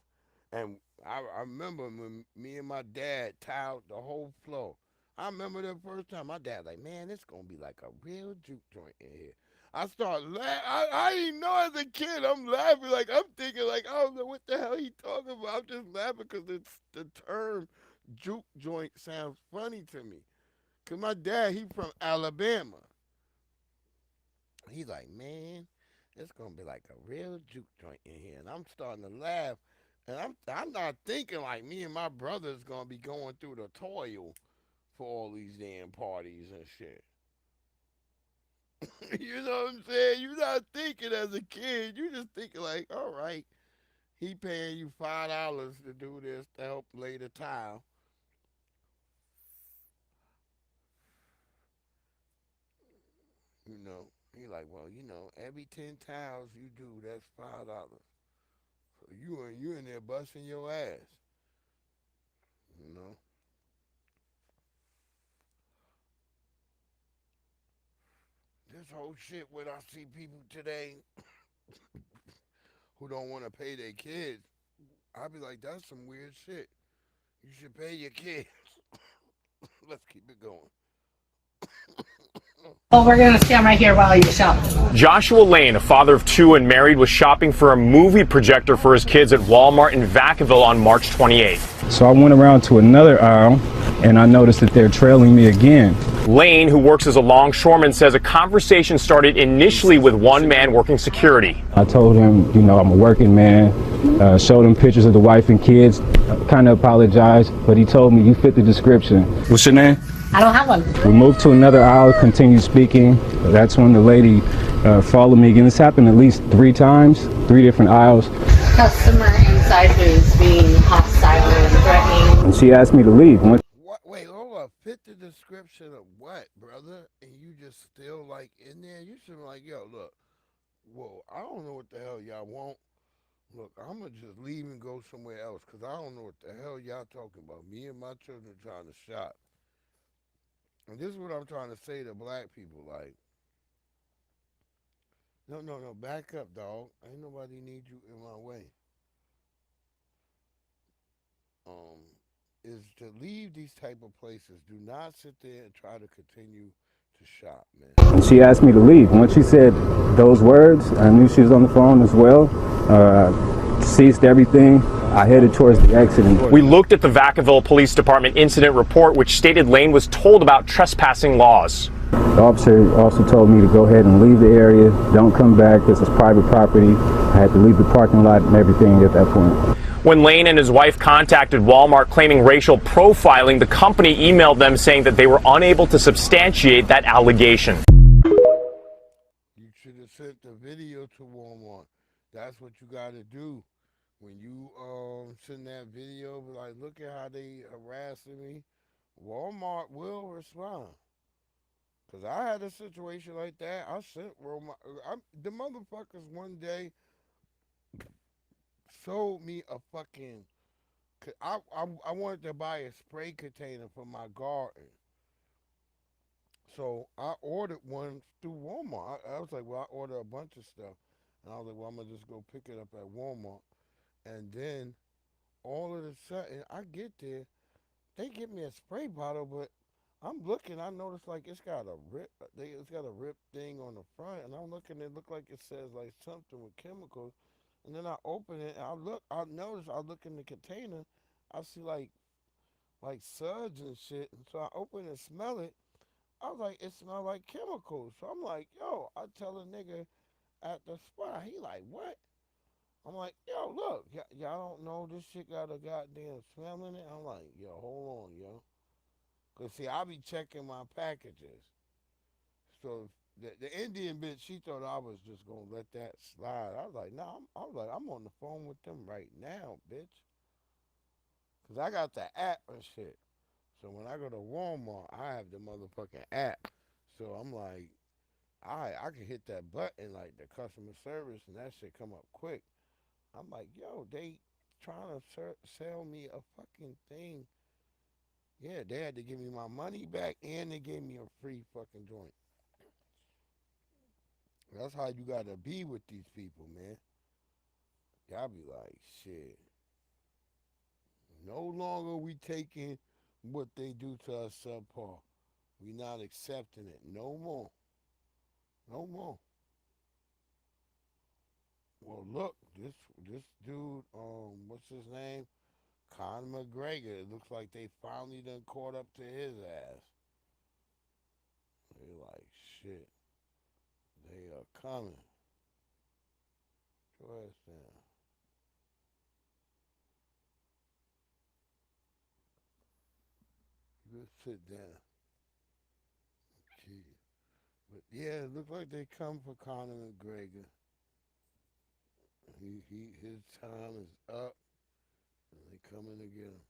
And I remember when me and my dad tiled the whole floor. I remember the first time my dad like, man, it's gonna be like a real juke joint in here. I start laughing. I didn't know as a kid. I'm laughing like I'm thinking like I don't know what the hell he talking about. I'm just laughing because the term juke joint sounds funny to me. Cause my dad he from Alabama. He's like, man, it's gonna be like a real juke joint in here, and I'm starting to laugh, and I'm not thinking like me and my brother's gonna be going through the toil for all these damn parties and shit. You know what I'm saying? You're not thinking as a kid. You just thinking like, all right, he paying you $5 to do this to help lay the tile. You know, he like, well, every 10 tiles you do, that's $5. So you in there busting your ass. You know. This whole shit when I see people today who don't want to pay their kids, I be like, that's some weird shit. You should pay your kids. Let's keep it going. Well, we're going to stand right here while you shop. Joshua Lane, a father of two and married, was shopping for a movie projector for his kids at Walmart in Vacaville on March 28th. So I went around to another aisle and I noticed that they're trailing me again. Lane, who works as a longshoreman, says a conversation started initially with one man working security. I told him, I'm a working man, showed him pictures of the wife and kids, kind of apologized, but he told me, you fit the description. What's your name? I don't have one. We moved to another aisle, continued speaking. That's when the lady followed me again. This happened at least 3 times, 3 different aisles. Customer inside who's being hostile and threatening. And she asked me to leave. What? Wait, hold up. Fit the description of what, brother? And you just still like in there? You should be like, yo, look. Whoa, I don't know what the hell y'all want. Look, I'm going to just leave and go somewhere else because I don't know what the hell y'all talking about. Me and my children trying to shop. And this is what I'm trying to say to black people. Like, no, back up, dog. Ain't nobody need you in my way. Is to leave these type of places. Do not sit there and try to continue to shop, man. She asked me to leave. Once she said those words, I knew she was on the phone as well. Ceased everything. I headed towards the exit. We looked at the Vacaville Police Department incident report, which stated Lane was told about trespassing laws. The officer also told me to go ahead and leave the area. Don't come back. This is private property. I had to leave the parking lot and everything at that point. When Lane and his wife contacted Walmart claiming racial profiling, the company emailed them saying that they were unable to substantiate that allegation. You should have sent the video to Walmart. That's what you got to do. When you send that video, be like, look at how they harassing me. Walmart will respond. Because I had a situation like that. I sent Walmart. The motherfuckers one day sold me a fucking. I wanted to buy a spray container for my garden. So I ordered one through Walmart. I was like, well, I ordered a bunch of stuff. And I was like, well, I'm going to just go pick it up at Walmart. And then all of a sudden, I get there. They give me a spray bottle, but I'm looking. I noticed like it's got a rip. It's got a rip thing on the front, and I'm looking. It look like it says like something with chemicals. And then I open it, and I look. I notice. I look in the container. I see like suds and shit. And so I open and smell it. I was like, it smells like chemicals. So I'm like, yo. I tell a nigga at the spot. He like, what? I'm like, yo, look. Y'all don't know this shit got a goddamn smell in it. I'm like, yo, hold on, yo. Cause see, I be checking my packages. So the Indian bitch, she thought I was just gonna let that slide. I was like, nah, I'm on the phone with them right now, bitch. Cause I got the app and shit. So when I go to Walmart, I have the motherfucking app. So I'm like, I can hit that button like the customer service and that shit come up quick. I'm like, yo, they trying to sell me a fucking thing. Yeah, they had to give me my money back and they gave me a free fucking joint. That's how you gotta be with these people, man. Y'all be like, shit. No longer we taking what they do to us subpar. We not accepting it. No more. No more. Well, look, this dude, what's his name? Conor McGregor. It looks like they finally done caught up to his ass. They like, shit. They are coming. Go ahead, Sam. Just sit down. Gee. But yeah, it looks like they come for Conor McGregor. His time is up, and they coming to get him.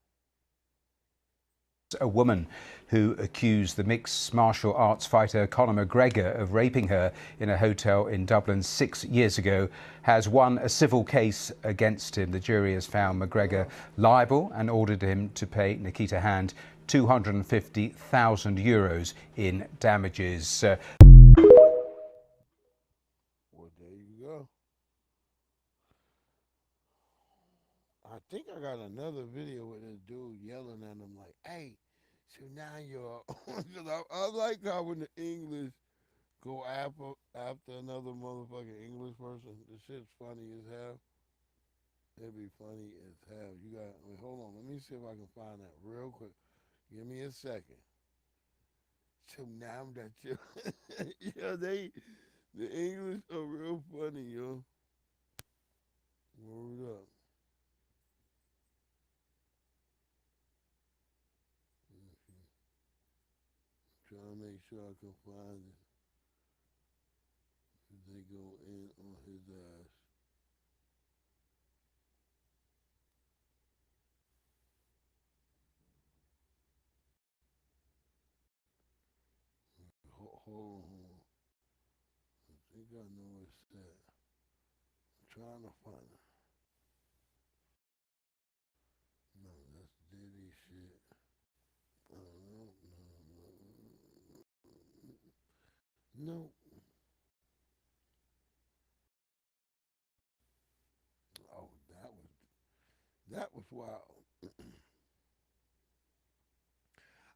A woman who accused the mixed martial arts fighter Conor McGregor of raping her in a hotel in Dublin 6 years ago has won a civil case against him. The jury has found McGregor liable and ordered him to pay Nikita Hand €250,000 in damages. Well, there you go. I think I got another video with this dude yelling at him like, hey, so now you're because I like how when the English go after another motherfucking English person, the shit's funny as hell. It'd be funny as hell. You got, hold on, let me see if I can find that real quick. Give me a second. So now that you, yeah, the English are real funny, yo. Word up. Trying to make sure I can find it. They go in on his ass. Hold on. I think I know where it's at. I'm trying to find it. No, that's Diddy shit. No. Oh, that was wild.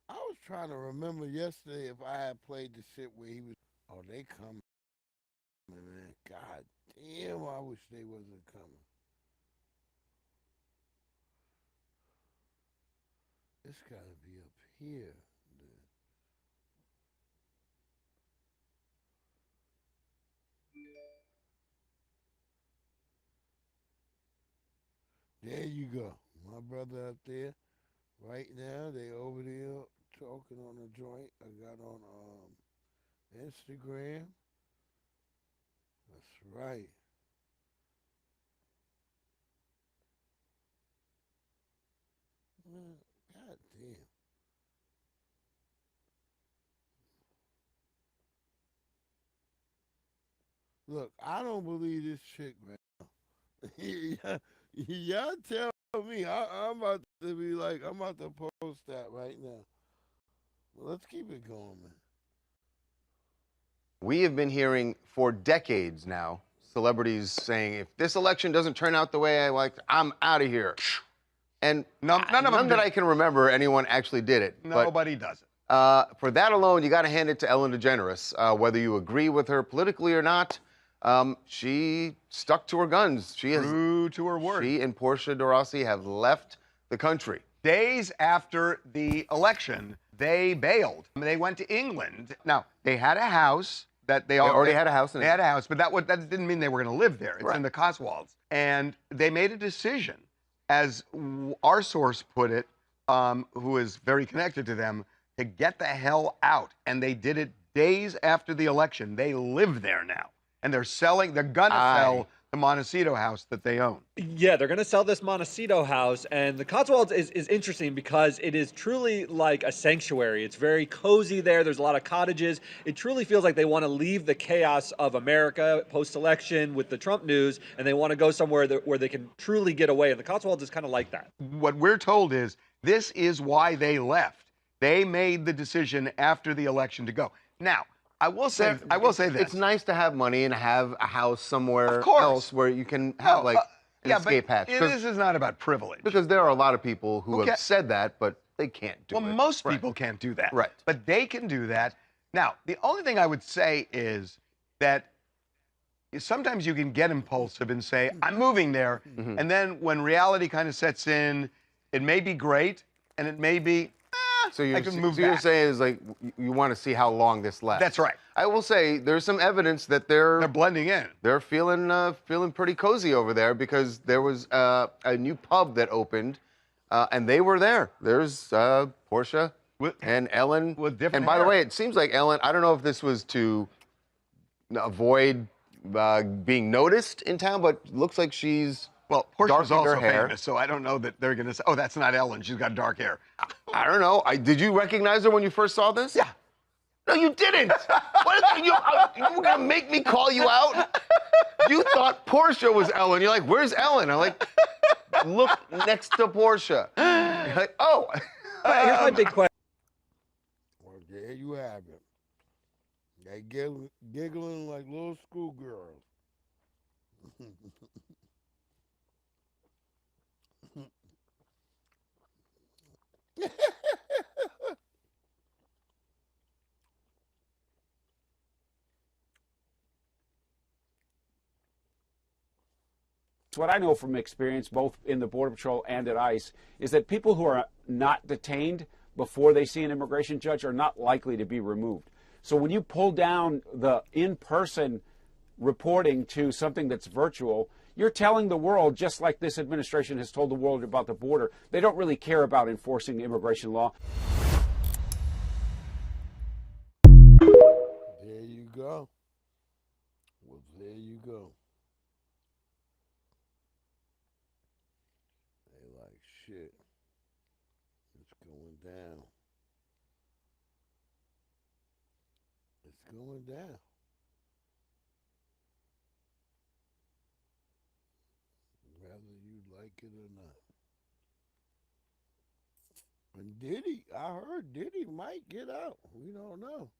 I was trying to remember yesterday if I had played the shit where he was. Oh, they coming, man. God damn, I wish they wasn't coming. It's gotta be up here. There you go. My brother up there. Right now, they over there talking on a joint I got on Instagram. That's right. God damn. Look, I don't believe this chick, man. Y'all tell me. I'm about to be like, I'm about to post that right now. Well, let's keep it going, man. We have been hearing for decades now celebrities saying, if this election doesn't turn out the way I like, I'm out of here. And none that I can remember anyone actually did it. Nobody does it. For that alone, you got to hand it to Ellen DeGeneres. Whether you agree with her politically or not, she stuck to her guns. She is true to her word. She and Portia de Rossi have left the country. Days after the election, they bailed. They went to England. Now, they had a house that they already had a house in They had a house, but that didn't mean they were going to live there. It's in the Cotswolds. And they made a decision, as our source put it, who is very connected to them, to get the hell out. And they did it days after the election. They live there now. And they're going to sell the Montecito house that they own. Yeah, they're going to sell this Montecito house. And the Cotswolds is interesting because it is truly like a sanctuary. It's very cozy there. There's a lot of cottages. It truly feels like they want to leave the chaos of America post-election with the Trump news, and they want to go somewhere where they can truly get away. And the Cotswolds is kind of like that. What we're told is this is why they left. They made the decision after the election to go. Now, I will say this. It's nice to have money and have a house somewhere else where you can have an escape hatch. This is not about privilege. Because there are a lot of people who have said that, but they can't do it. Well, most people can't do that. Right. But they can do that. Now, the only thing I would say is that sometimes you can get impulsive and say, I'm moving there. And then when reality kind of sets in, it may be great and it may be, So I can move back. you're saying is like you want to see how long this lasts. That's right. I will say there's some evidence that they're blending in. They're feeling pretty cozy over there because there was a new pub that opened, and they were there. There's Portia and Ellen. With different and by the hair. way, it seems like Ellen. I don't know if this was to avoid being noticed in town, but looks like she's. Well, Portia's darkened her also hair. famous, so I don't know that they're going to say, oh, that's not Ellen. She's got dark hair. I don't know. Did you recognize her when you first saw this? Yeah. No, you didn't. You were going to make me call you out? You thought Portia was Ellen. You're like, where's Ellen? I'm like, look next to Portia. You're like, oh. Here's my big question. Well, there you have it. They giggling like little schoolgirls. What I know from experience, both in the Border Patrol and at ICE, is that people who are not detained before they see an immigration judge are not likely to be removed. So when you pull down the in-person reporting to something that's virtual, you're telling the world, just like this administration has told the world about the border, they don't really care about enforcing immigration law. There you go. Well, there you go. They like shit. It's going down. It's going down. Whether you like it or not. And Diddy, I heard Diddy might get out. We don't know.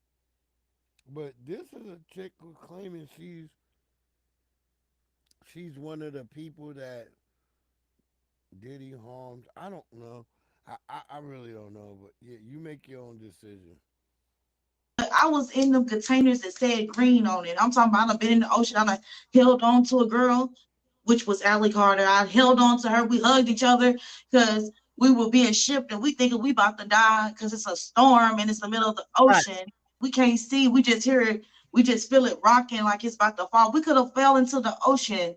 But this is a chick who's claiming she's one of the people that Diddy harmed. I don't know. I really don't know. But yeah, you make your own decision. I was in them containers that said green on it. I'm talking about I've been in the ocean. I held on to a girl, which was Allie Carter. I held on to her. We hugged each other because we were being shipped and we thinking we about to die because it's a storm and it's the middle of the ocean. Right. We can't see. We just hear it. We just feel it rocking like it's about to fall. We could have fell into the ocean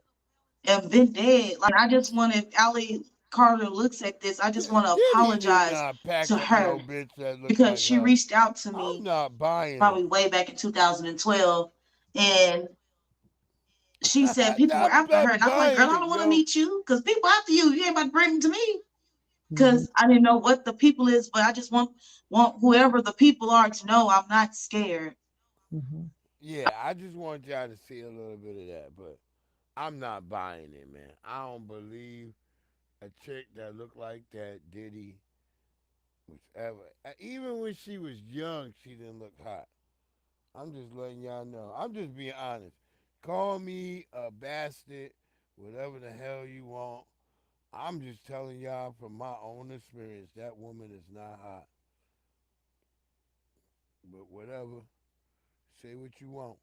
and been dead. Like I just want, if Allie Carter looks at this, I just want to apologize to her because like she reached out to me. I'm not buying probably way back in 2012, and she said people were after her, and I'm like, girl, I don't want to meet you because people after you. You ain't about to bring them to me because I didn't know what the people is, but I just want whoever the people are to know I'm not scared. Yeah, I just want y'all to see a little bit of that, but I'm not buying it, man. I don't believe a chick that looked like that Diddy was ever. Even when she was young, she didn't look hot. I'm just letting y'all know. I'm just being honest. Call me a bastard, whatever the hell you want. I'm just telling y'all from my own experience, that woman is not hot. But whatever. Say what you want.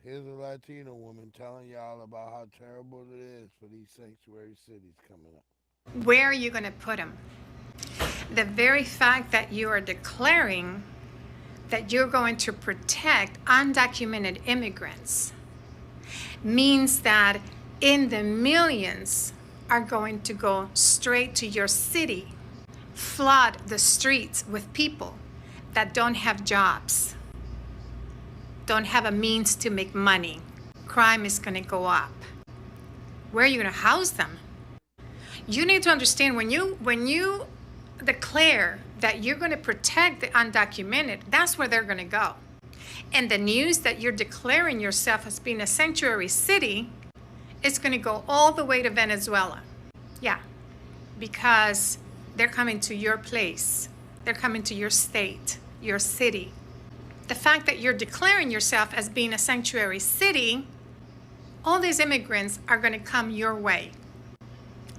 Here's a Latino woman telling y'all about how terrible it is for these sanctuary cities coming up. Where are you going to put them? The very fact that you are declaring that you're going to protect undocumented immigrants means that in the millions are going to go straight to your city, flood the streets with people that don't have jobs, don't have a means to make money. Crime is going to go up. Where are you going to house them? You need to understand when you declare that you're going to protect the undocumented, that's where they're going to go. And the news that you're declaring yourself as being a sanctuary city is going to go all the way to Venezuela. Yeah, because they're coming to your place. They're coming to your state, your city. The fact that you're declaring yourself as being a sanctuary city, all these immigrants are going to come your way.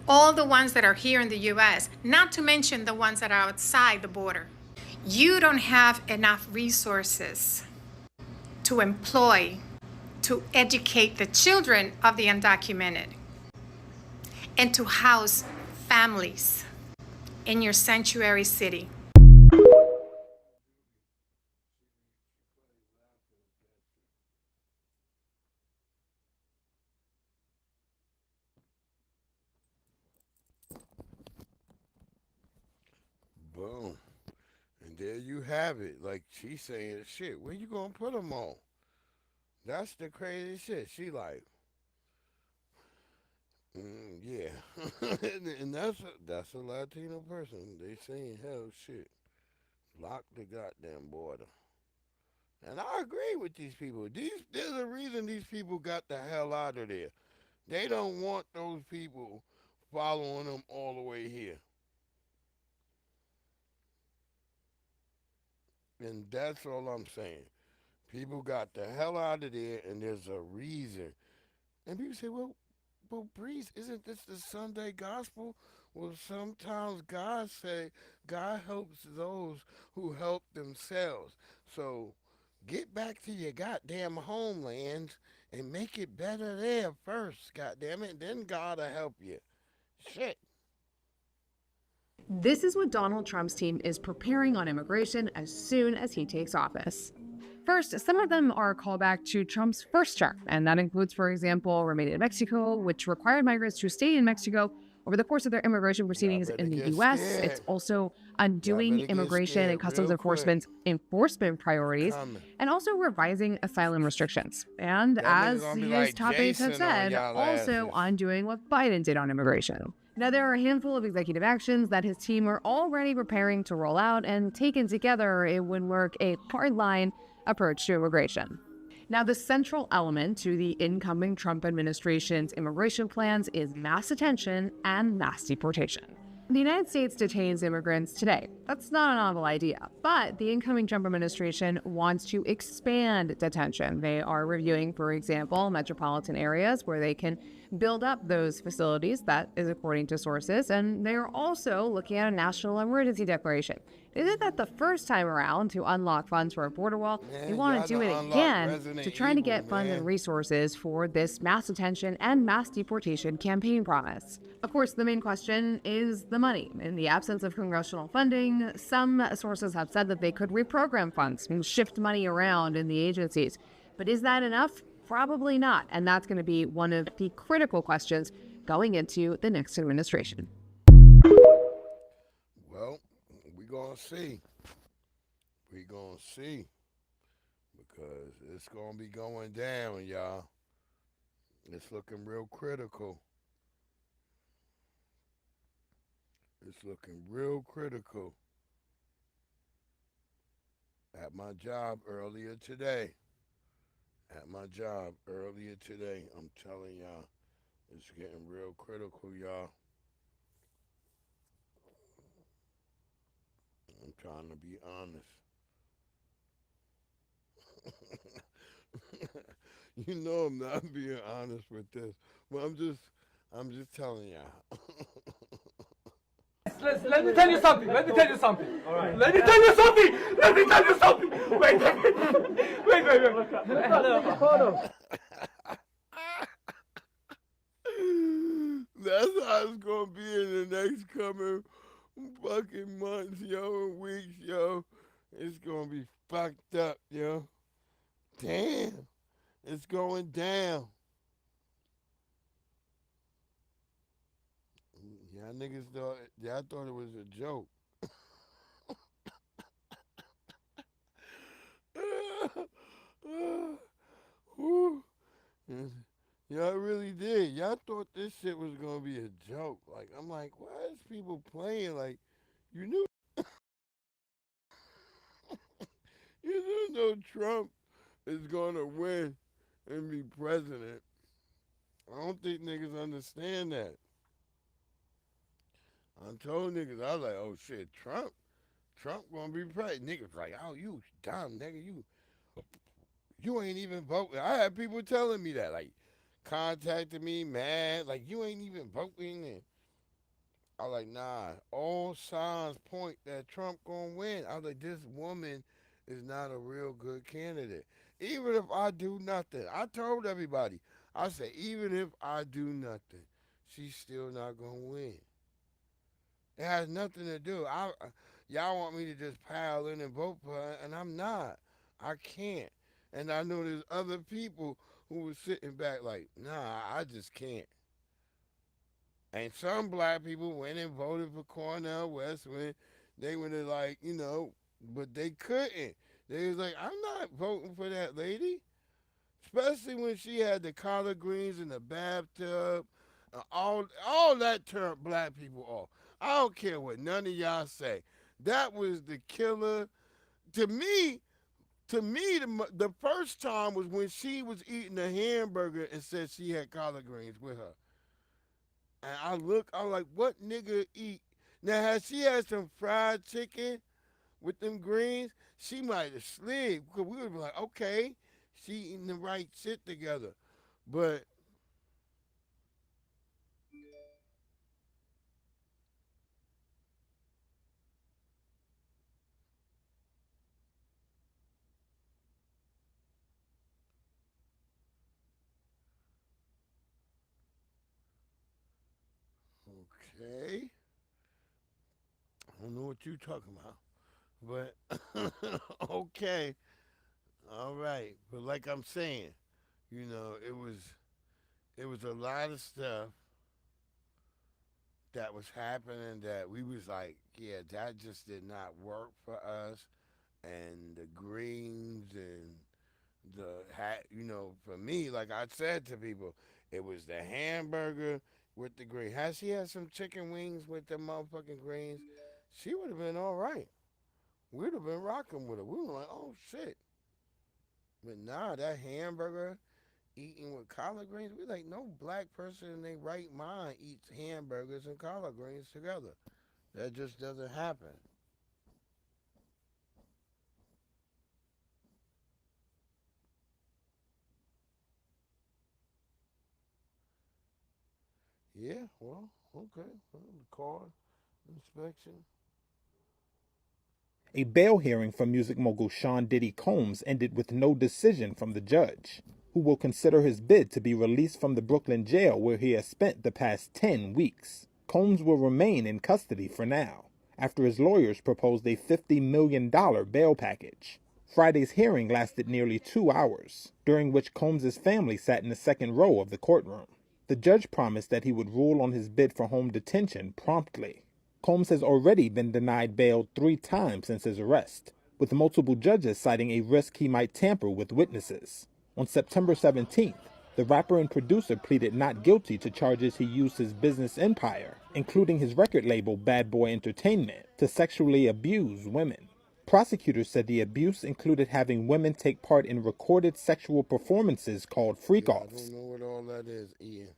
All the ones that are here in the US, not to mention the ones that are outside the border. You don't have enough resources to employ, to educate the children of the undocumented, and to house families in your sanctuary city. Boom. And there you have it. Like she's saying, shit, where you gonna put them on? That's the crazy shit. She like, yeah. and that's a Latino person. They saying, hell shit. Lock the goddamn border. And I agree with these people. There's a reason these people got the hell out of there. They don't want those people following them all the way here. And that's all I'm saying. People got the hell out of there, and there's a reason. And people say, well, Breeze, isn't this the Sunday gospel? Well, sometimes God helps those who help themselves. So get back to your goddamn homelands and make it better there first, goddamn it. Then God will help you. Shit. This is what Donald Trump's team is preparing on immigration as soon as he takes office. First, some of them are a callback to Trump's first term, and that includes, for example, Remain in Mexico, which required migrants to stay in Mexico over the course of their immigration proceedings in the U.S. Scared. It's also undoing immigration and customs enforcement priorities, and also revising asylum restrictions. And as his like top aides have said, also undoing what Biden did on immigration. Now, there are a handful of executive actions that his team are already preparing to roll out, and taken together, it would work a hardline approach to immigration. Now, the central element to the incoming Trump administration's immigration plans is mass detention and mass deportation. The United States detains immigrants today. That's not a novel idea, but the incoming Trump administration wants to expand detention. They are reviewing, for example, metropolitan areas where they can build up those facilities. That is according to sources, and they are also looking at a national emergency declaration. They did that the first time around to unlock funds for a border wall. They want to do it again to try to get funds and resources for this mass detention and mass deportation campaign promise. Of course, the main question is the money. In the absence of congressional funding, some sources have said that they could reprogram funds and shift money around in the agencies. But is that enough? Probably not. And that's going to be one of the critical questions going into the next administration. Well, we're going to see. We're going to see. Because it's going to be going down, y'all. It's looking real critical. It's looking real critical. At my job earlier today. I'm telling y'all, it's getting real critical, y'all. I'm trying to be honest. You know I'm not being honest with this. But I'm just telling y'all. let me tell you something. Let me tell you something. All right. Let me tell you something. Let me tell you something. Wait. Hold on. That's how it's gonna be in the next coming fucking months, yo, and weeks, yo. It's gonna be fucked up, yo. Damn, it's going down. Y'all thought it was a joke. Whew. Y'all really did. Y'all thought this shit was gonna be a joke. Like, I'm like, why is people playing? Like, you knew, you know Trump is gonna win and be president. I don't think niggas understand that. I told niggas, I was like, oh shit, Trump gonna be president. Niggas like, oh, you dumb nigga, you ain't even voting. I had people telling me that, like, contacted me, mad, like, you ain't even voting. And I was like, nah, all signs point that Trump gonna win. I was like, this woman is not a real good candidate. Even if I do nothing, I told everybody, I said, even if I do nothing, she's still not gonna win. It has nothing to do. Y'all want me to just pile in and vote for her, and I'm not. I can't. And I know there's other people who were sitting back like, nah, I just can't. And some black people went and voted for Cornel West when they were like, but they couldn't. They was like, I'm not voting for that lady. Especially when she had the collard greens in the bathtub. All that turned black people off. I don't care what none of y'all say. That was the killer. To me, the first time was when she was eating a hamburger and said she had collard greens with her. And I was like, what nigga eat? Now, had she had some fried chicken with them greens, she might have slid. Because we would be like, okay, she eating the right shit together. But okay. I don't know what you talking about. But okay. All right. But like I'm saying, it was a lot of stuff that was happening that we was like, yeah, that just did not work for us. And the greens and the hat, for me, like I said to people, it was the hamburger with the green. Had she had some chicken wings with the motherfucking greens, she would have been all right. We'd have been rocking with her. We were like, oh shit. But nah, that hamburger eating with collard greens, we like no black person in their right mind eats hamburgers and collard greens together. That just doesn't happen. Yeah, well, okay. Well, the car inspection. A bail hearing for music mogul Sean Diddy Combs ended with no decision from the judge, who will consider his bid to be released from the Brooklyn jail where he has spent the past 10 weeks. Combs will remain in custody for now, after his lawyers proposed a $50 million bail package. Friday's hearing lasted nearly 2 hours, during which Combs' family sat in the second row of the courtroom. The judge promised that he would rule on his bid for home detention promptly. Combs has already been denied bail 3 times since his arrest, with multiple judges citing a risk he might tamper with witnesses. On September 17th, the rapper and producer pleaded not guilty to charges he used his business empire, including his record label Bad Boy Entertainment, to sexually abuse women. Prosecutors said the abuse included having women take part in recorded sexual performances called freak-offs. I don't know what all that is, Ian.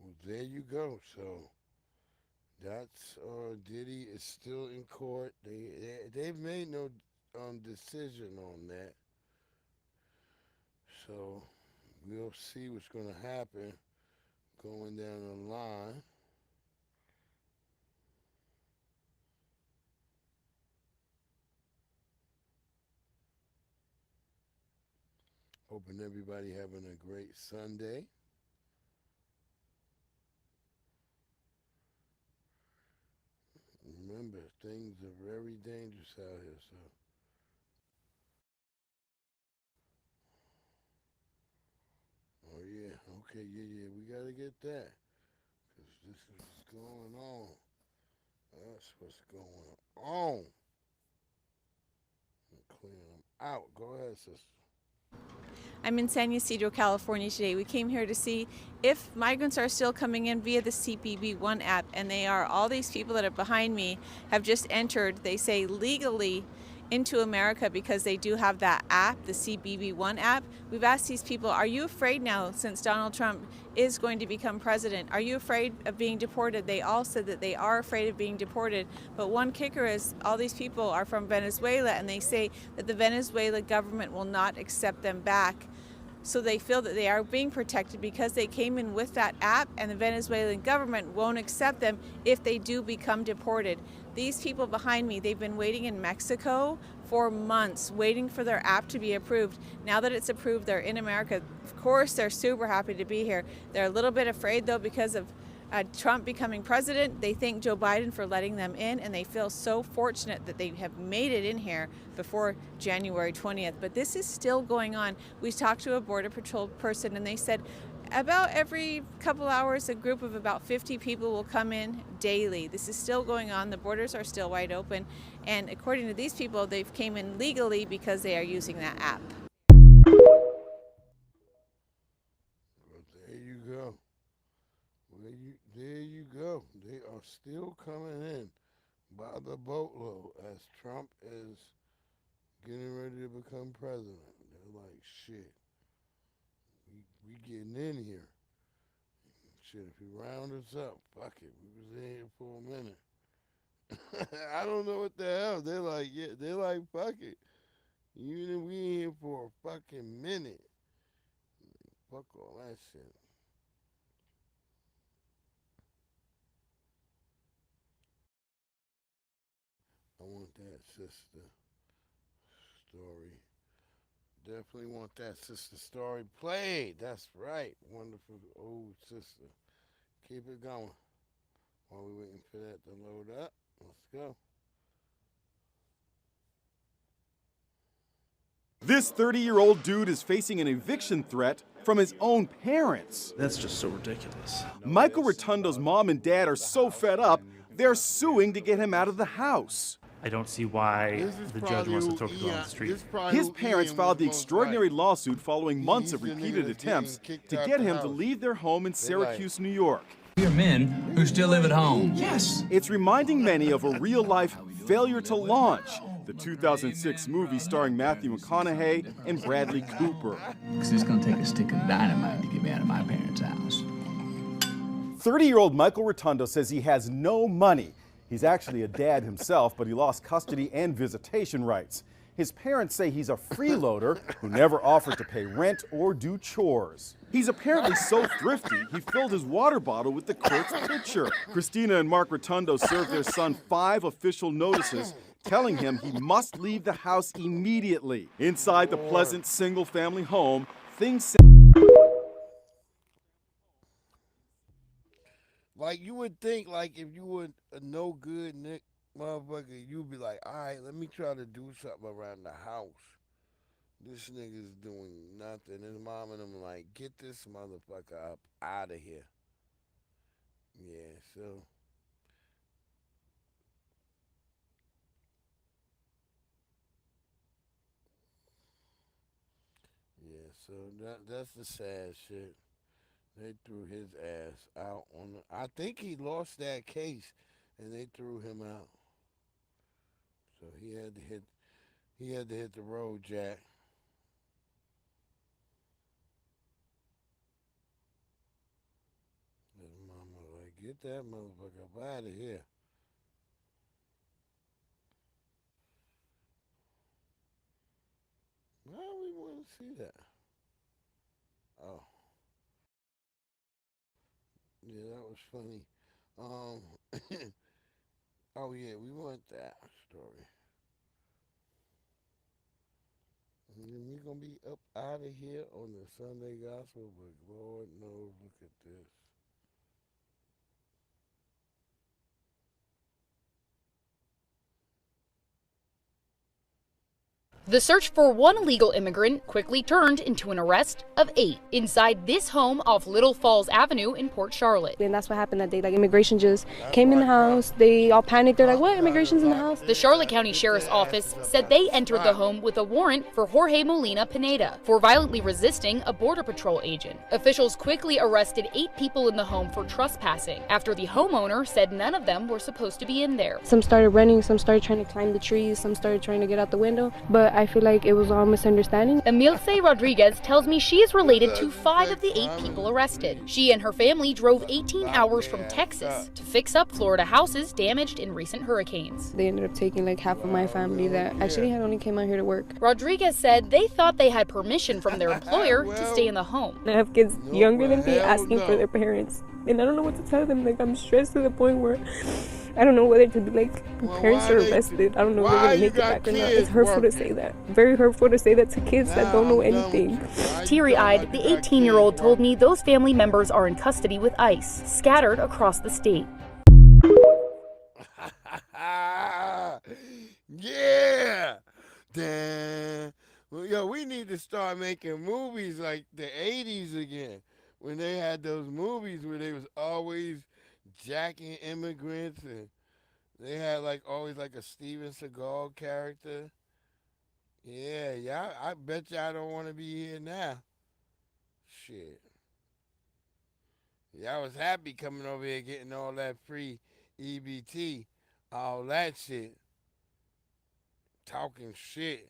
Well, there you go. So that's Diddy is still in court. They've made no decision on that. So we'll see what's going to happen going down the line. Hoping everybody having a great Sunday. Remember, things are very dangerous out here, so. Oh, yeah. Okay, yeah, we got to get that. Because this is what's going on. That's what's going on. Clean them out. Go ahead, sister. I'm in San Ysidro, California today. We came here to see if migrants are still coming in via the CBP-1 app, and they are. All these people that are behind me have just entered, they say legally, into America because they do have that app, the CBP-1 app. We've asked these people, are you afraid now, since Donald Trump is going to become president? Are you afraid of being deported? They all said that they are afraid of being deported. But one kicker is all these people are from Venezuela, and they say that the Venezuela government will not accept them back. So they feel that they are being protected because they came in with that app, and the Venezuelan government won't accept them if they do become deported. These people behind me, they've been waiting in Mexico for months, waiting for their app to be approved. Now that it's approved, they're in America. Of course, they're super happy to be here. They're a little bit afraid, though, because of Trump becoming president. They thank Joe Biden for letting them in, and they feel so fortunate that they have made it in here before January 20th. But this is still going on. We talked to a Border Patrol person, and they said about every couple hours, a group of about 50 people will come in daily. This is still going on. The borders are still wide open. And according to these people, they've came in legally because they are using that app. Well, there you go. There you go. They are still coming in by the boatload as Trump is getting ready to become president. They're like, shit, we getting in here. Shit, if you round us up, fuck it. We was in here for a minute. I don't know what the hell. They're like, yeah, they're like, fuck it. Even if we in here for a fucking minute. Fuck all that shit. I want that sister story. Definitely want that sister story played. That's right. Wonderful old sister. Keep it going. While we're waiting for that to load up, let's go. This 30-year-old dude is facing an eviction threat from his own parents. That's just so ridiculous. Michael Rotundo's mom and dad are so fed up, they're suing to get him out of the house. I don't see why the judge wants to throw people on the street. His parents filed the extraordinary lawsuit following months of repeated attempts to get him to leave their home in Syracuse, New York. We are men who still live at home. Yes. It's reminding many of a real-life failure to launch, the 2006 movie starring Matthew McConaughey and Bradley Cooper. Because it's going to take a stick of dynamite to get me out of my parents' house. 30-year-old Michael Rotundo says he has no money. He's actually a dad himself, but he lost custody and visitation rights. His parents say he's a freeloader who never offered to pay rent or do chores. He's apparently so thrifty, he filled his water bottle with the court's picture. Christina and Mark Rotundo served their son 5 official notices telling him he must leave the house immediately. Inside the pleasant single-family home, things... Like, you would think, like, if you were a no good Nick motherfucker, you'd be like, all right, let me try to do something around the house. This nigga's doing nothing. His mom and him like, get this motherfucker up out of here. Yeah, so. Yeah, so that's the sad shit. They threw his ass out on the, I think he lost that case and they threw him out. So he had to hit the road, Jack. His mama like, get that motherfucker up out of here. Why do we want to see that? Oh. Yeah, that was funny. Oh yeah, we want that story. And we're going to be up out of here on the Sunday Gospel, but Lord knows, look at this. The search for one illegal immigrant quickly turned into an arrest of 8 inside this home off Little Falls Avenue in Port Charlotte. And that's what happened that day. Like, immigration just came in the house. They all panicked. They're like, what? Immigration's in the house? The Charlotte County Sheriff's Office said they entered the home with a warrant for Jorge Molina Pineda for violently resisting a Border Patrol agent. Officials quickly arrested 8 people in the home for trespassing after the homeowner said none of them were supposed to be in there. Some started running, some started trying to climb the trees, some started trying to get out the window. But I feel like it was all misunderstanding. Emilce Rodriguez tells me she is related to 5 of the 8 people arrested. She and her family drove 18 hours from Texas to fix up Florida houses damaged in recent hurricanes. They ended up taking like half of my family that actually had only came out here to work. Rodriguez said they thought they had permission from their employer to stay in the home. I have kids younger than me asking for their parents. And I don't know what to tell them. Like, I'm stressed to the point where I don't know whether to be like, parents are arrested. I don't know if they're going to make it back or not. It's hurtful to say that. Very hurtful to say that to kids that don't know anything. Teary-eyed, the 18-year-old told me those family members are in custody with ICE, scattered across the state. Yeah! Damn. Well, yo, we need to start making movies like the 80s again, when they had those movies where they was always jacking immigrants, and they had like always like a Steven Seagal character. Yeah, I bet y'all don't want to be here now. Shit. Y'all was happy coming over here getting all that free EBT, all that shit. Talking shit.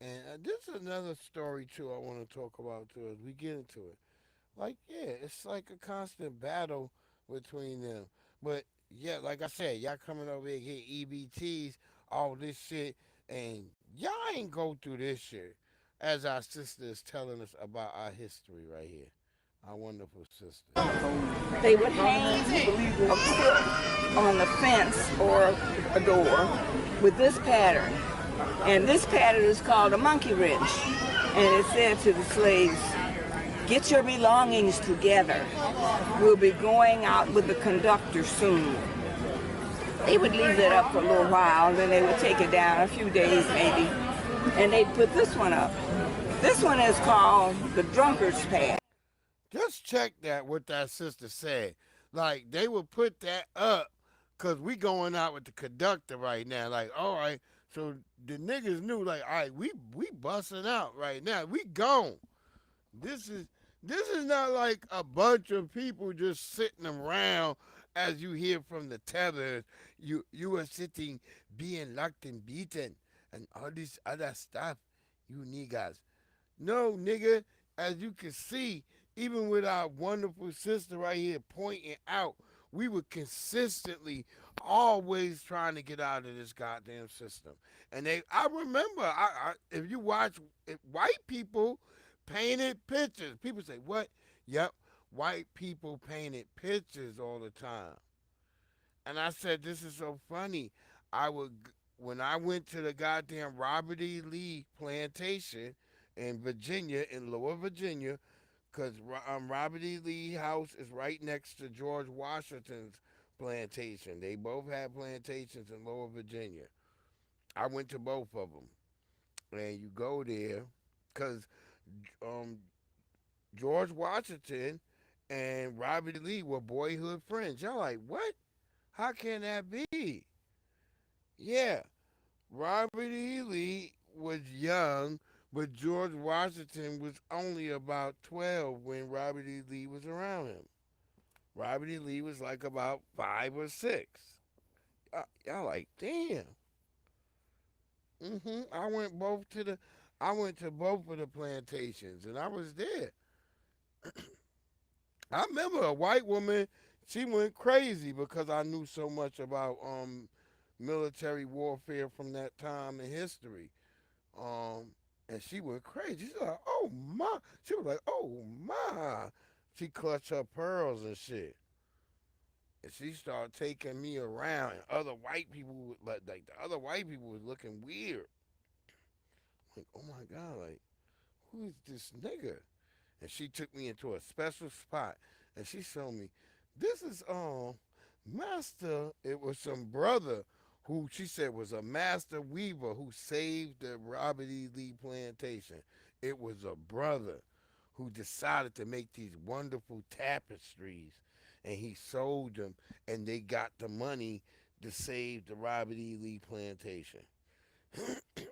And this is another story too I want to talk about too as we get into it. Like, yeah, it's like a constant battle between them. But yeah, like I said, y'all coming over here get EBTs, all this shit, and y'all ain't go through this shit. As our sister is telling us about our history right here. Our wonderful sister. They would hang a foot on the fence or a door with this pattern. And this pattern is called a monkey wrench. And it said to the slaves, get your belongings together. We'll be going out with the conductor soon. They would leave that up for a little while, then they would take it down a few days maybe, and they'd put this one up. This one is called the drunkard's pad. Just check that what that sister said. Like, they would put that up because we going out with the conductor right now. Like, all right, so the niggas knew, like, all right, we busting out right now. We gone. This is not like a bunch of people just sitting around as you hear from the tethers. You are sitting being locked and beaten and all this other stuff, you niggas. No, nigga, as you can see, even with our wonderful sister right here pointing out, we were consistently always trying to get out of this goddamn system. And I remember, if you watch white people painted pictures. People say, what? Yep, white people painted pictures all the time. And I said, this is so funny. When I went to the goddamn Robert E. Lee plantation in Virginia, in Lower Virginia, because Robert E. Lee house is right next to George Washington's plantation. They both had plantations in Lower Virginia. I went to both of them. And you go there, because George Washington and Robert E. Lee were boyhood friends. Y'all like, what? How can that be? Yeah, Robert E. Lee was young, but George Washington was only about 12 when Robert E. Lee was around him. Robert E. Lee was like about 5 or 6. Y'all like, damn. I went to both of the plantations, and I was there. I remember a white woman, she went crazy because I knew so much about military warfare from that time in history. And she went crazy. She was like, oh my. She was like, oh my. She clutched her pearls and shit. And she started taking me around, and other white people like the other white people was looking weird. Like, oh my God, like, who is this nigga? And she took me into a special spot, and she showed me, this is master. It was some brother who she said was a master weaver who saved the Robert E. Lee plantation. It was a brother who decided to make these wonderful tapestries, and he sold them, and they got the money to save the Robert E. Lee plantation.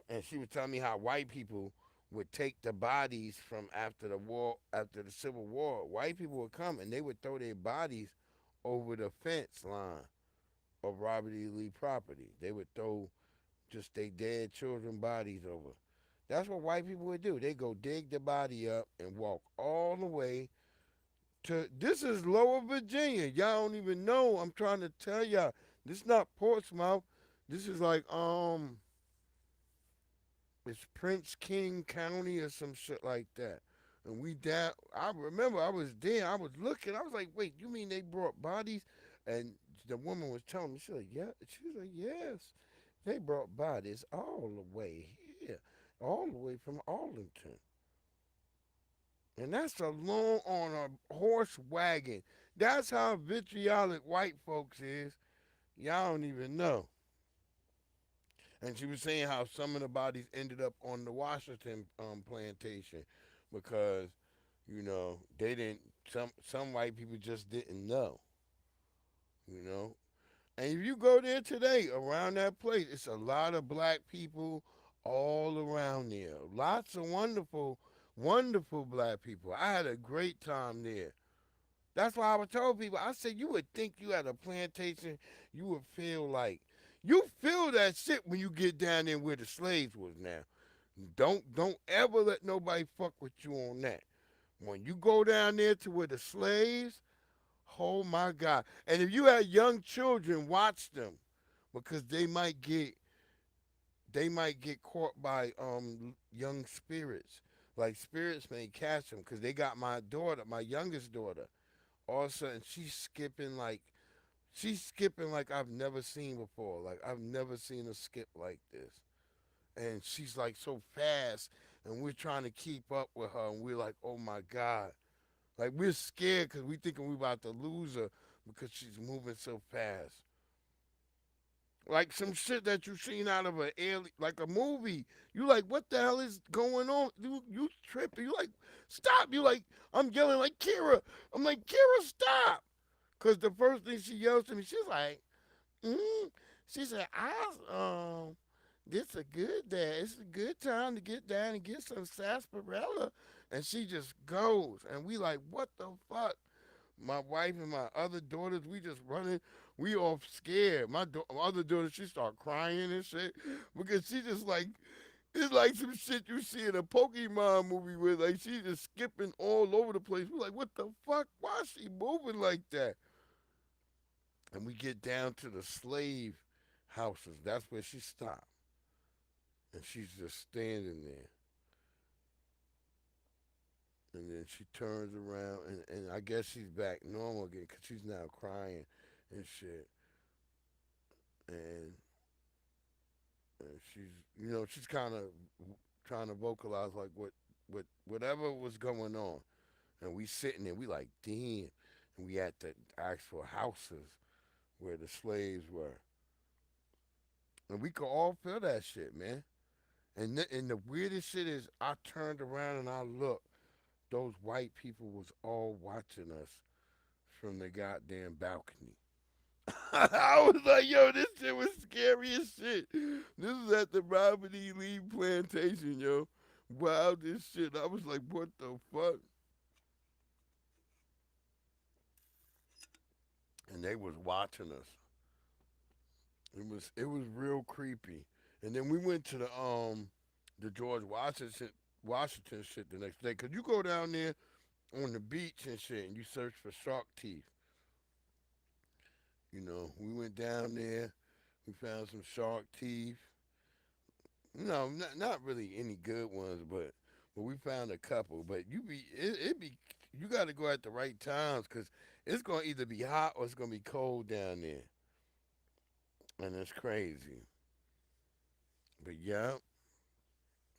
And she was telling me how white people would take the bodies from after the war, after the Civil War. White people would come and they would throw their bodies over the fence line of Robert E. Lee property. They would throw just their dead children bodies over. That's what white people would do. They go dig the body up and walk all the way to, this is Lower Virginia. Y'all don't even know. I'm trying to tell y'all. This is not Portsmouth. This is like, it's Prince King County or some shit like that. And we down, I remember I was there, I was looking, I was like, wait, you mean they brought bodies? And the woman was telling me, she was like, yeah. She was like, yes, they brought bodies all the way here, all the way from Arlington. And that's a long on a horse wagon. That's how vitriolic white folks is. Y'all don't even know. And she was saying how some of the bodies ended up on the Washington plantation because, you know, they didn't, some white people just didn't know, you know. And if you go there today, around that place, it's a lot of black people all around there. Lots of wonderful, wonderful black people. I had a great time there. That's why I would tell people, I said, you would think you had a plantation, you would feel like, you feel that shit when you get down there where the slaves was now. Don't ever let nobody fuck with you on that. When you go down there to where the slaves, oh my God. And if you had young children, watch them because they might get caught by young spirits. Like spirits may catch them because they got my daughter, my youngest daughter. All of a sudden she's skipping like I've never seen before. Like I've never seen her skip like this. And she's like so fast and we're trying to keep up with her and we're like, oh my God. Like we're scared because we thinking we're about to lose her because she's moving so fast. Like some shit that you seen out of an alien, like a movie. You like, what the hell is going on? You tripping. You like, stop. You like, I'm yelling like, Kira. I'm like, Kira, stop. Because the first thing she yells to me, she's like, she said, this a good day. It's a good time to get down and get some sarsaparilla. And she just goes. And we like, what the fuck? My wife and my other daughters, we just running. We all scared. My other daughter, she start crying and shit. Because she just like, it's like some shit you see in a Pokemon movie where like she's just skipping all over the place. We're like, what the fuck? Why is she moving like that? And we get down to the slave houses. That's where she stopped. And she's just standing there. And then she turns around, and I guess she's back normal again because she's now crying and shit. And she's, you know, she's kind of trying to vocalize like whatever was going on. And we sitting there, we like, damn. And we at the actual houses where the slaves were. And we could all feel that shit, man. And the weirdest shit is I turned around and I looked. Those white people was all watching us from the goddamn balcony. I was like, yo, this shit was scary as shit. This is at the Robert E. Lee plantation, yo. Wild as shit. I was like, what the fuck? And they was watching us. It was real creepy. And then we went to the George Washington shit the next day. Cause you go down there on the beach and shit and you search for shark teeth. You know, we went down there, we found some shark teeth. No, not really any good ones, but we found a couple. But it be you got to go at the right times because it's going to either be hot or it's going to be cold down there. And it's crazy. But yeah,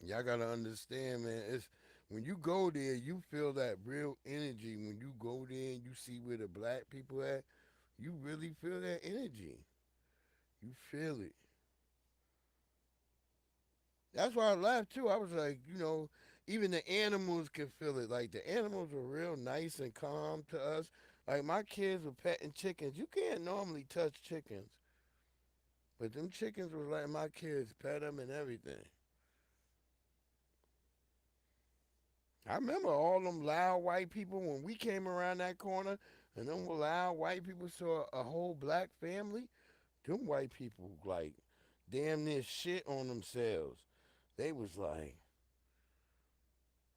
y'all got to understand, man. It's when you go there, you feel that real energy. When you go there and you see where the black people at, you really feel that energy. You feel it. That's why I laughed too. I was like, even the animals can feel it. Like the animals were real nice and calm to us. Like my kids were petting chickens. You can't normally touch chickens. But them chickens was like my kids pet them and everything. I remember all them loud white people when we came around that corner and them loud white people saw a whole black family. Them white people like damn near shit on themselves. They was like,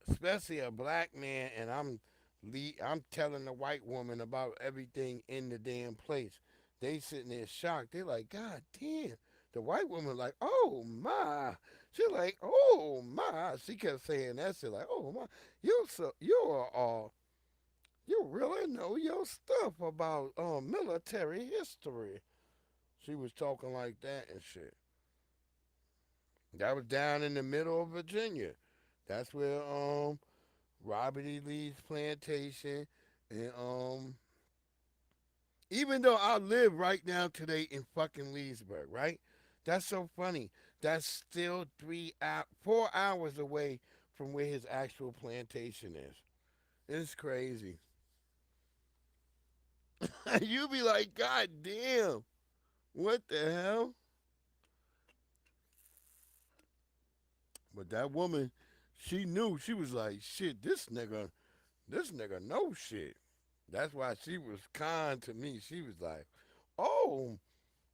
especially a black man, and I'm telling the white woman about everything in the damn place. They sitting there shocked. They like, God damn. The white woman like, oh my. She like, oh my. She kept saying that shit like, oh my. You really know your stuff about military history. She was talking like that and shit. That was down in the middle of Virginia. That's where Robert E. Lee's plantation and even though I live right now today in fucking Leesburg, right? That's so funny. That's still 4 hours away from where his actual plantation is. It's crazy. You be like, God damn, what the hell? But that woman, she knew. She was like, shit, this nigga knows shit. That's why she was kind to me. She was like, oh,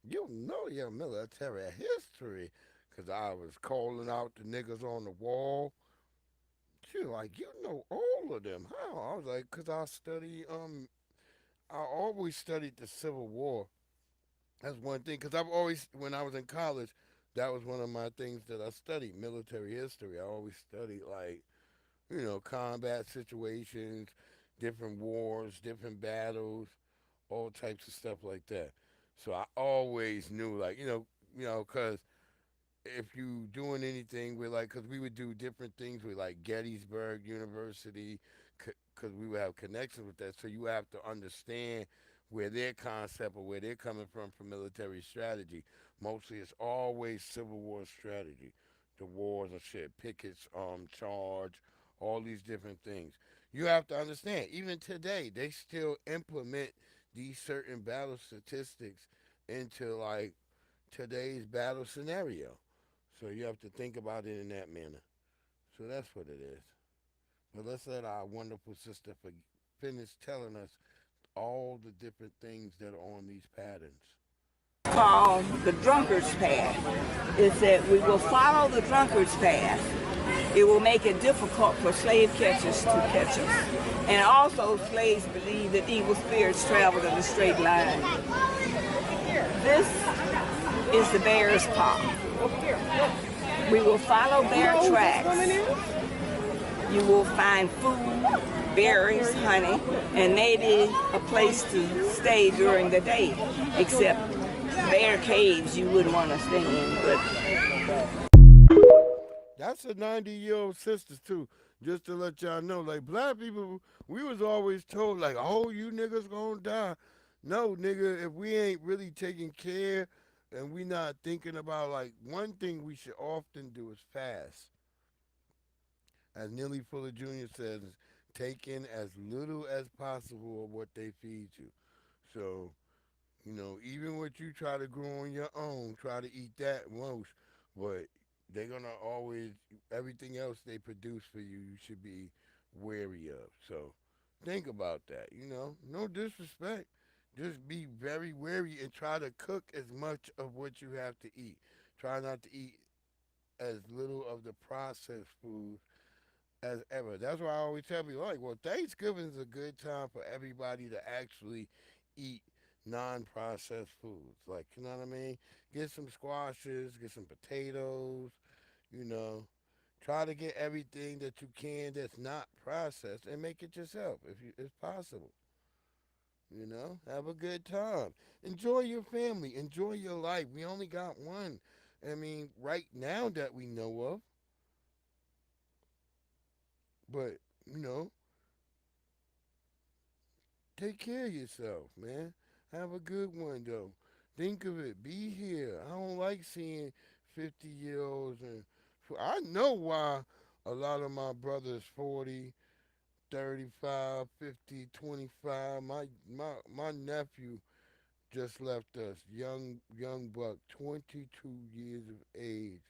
you know your military history. Because I was calling out the niggas on the wall. She was like, you know all of them. How? I was like, because I always studied the Civil War. That's one thing. Because when I was in college, that was one of my things that I studied, military history. I always studied, like, combat situations, different wars, different battles, all types of stuff like that. So I always knew, like, because if you doing anything with, like, because we would do different things with, like, Gettysburg University, because we would have connections with that. So you have to understand where their concept or where they're coming from military strategy. Mostly it's always Civil War strategy. The wars and shit, Pickett's charge, all these different things. You have to understand, even today, they still implement these certain battle statistics into, like, today's battle scenario. So you have to think about it in that manner. So that's what it is. But let's let our wonderful sister finish telling us all the different things that are on these patterns. Called the drunkard's path. It said we will follow the drunkard's path. It will make it difficult for slave catchers to catch us. And also slaves believe that evil spirits travel in a straight line. This is the bear's paw. We will follow bear tracks. You will find food, berries, honey, and maybe a place to stay during the day, except bear caves you wouldn't want to stay in. But that's a 90-year-old sister too. Just to let y'all know, like, black people, we was always told, like, oh, you niggas gonna die. No, nigga, if we ain't really taking care and we not thinking about, like, one thing we should often do is fast. As Neely Fuller Jr. says, take in as little as possible of what they feed you. So, even what you try to grow on your own, try to eat that most, but they're going to always, everything else they produce for you, you should be wary of. So think about that, no disrespect. Just be very wary and try to cook as much of what you have to eat. Try not to eat as little of the processed food as ever. That's why I always tell people, like, well, Thanksgiving is a good time for everybody to actually eat non-processed foods. Like, you know what I mean? Get some squashes, get some potatoes, you know, Try to get everything that you can that's not processed and make it yourself if possible. You know, have a good time. Enjoy your family. Enjoy your life. We only got one. I mean, right now that we know of. But, you know, take care of yourself, man. Have a good one, though. Think of it. Be here. I don't like seeing 50-year-olds. And I know why a lot of my brothers 40, 35, 50, 25. My nephew just left us, young buck, 22 years of age.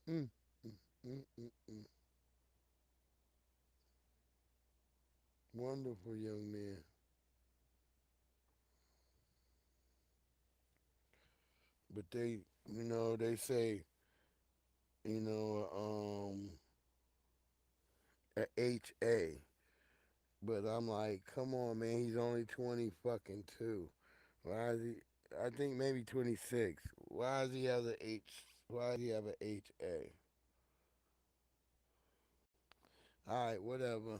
Mm, mm, mm, mm, mm. Wonderful young man. But they say, you know, a HA. But I'm like, come on, man, he's only 20 fucking 2. Why is he? I think maybe 26. Why does he have a H? Why does he have a HA? All right, whatever.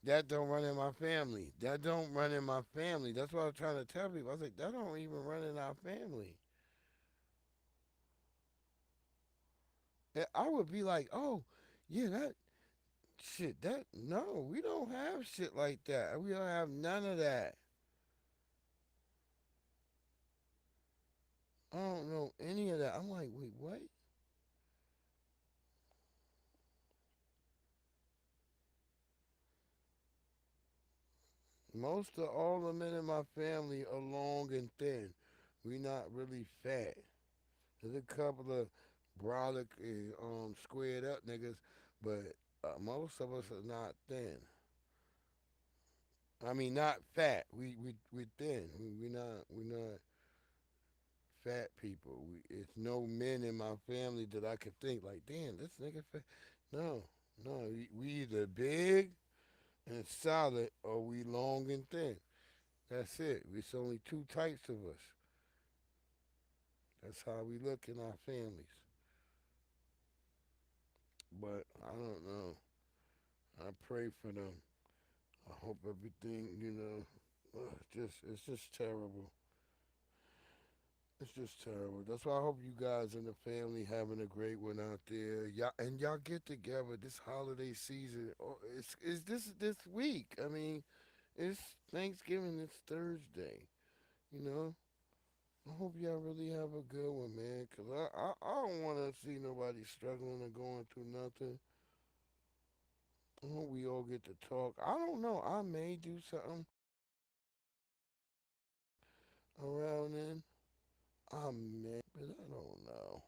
That don't run in my family. That don't run in my family. That's what I was trying to tell people. I was like, that don't even run in our family. And I would be like, oh, yeah, that shit. That no, we don't have shit like that. We don't have none of that. I don't know any of that. I'm like, wait, what? Most of all the men in my family are long and thin. We not really fat. There's a couple of brolic, squared up niggas, but most of us are not thin. I mean, not fat. We thin. We not fat people. It's no men in my family that I could think like, damn, this nigga fat. No, no. We either big and solid or we long and thin. That's it. It's only two types of us. That's how we look in our families. But I don't know. I pray for them. I hope everything, it's just terrible. It's just terrible. That's why I hope you guys and the family having a great one out there. Y'all get together this holiday season. Oh, it's this week. I mean, it's Thanksgiving. It's Thursday. You know. I hope y'all really have a good one, man. Cause I don't want to see nobody struggling or going through nothing. I hope we all get to talk. I don't know. I may do something around then. I may, but I don't know.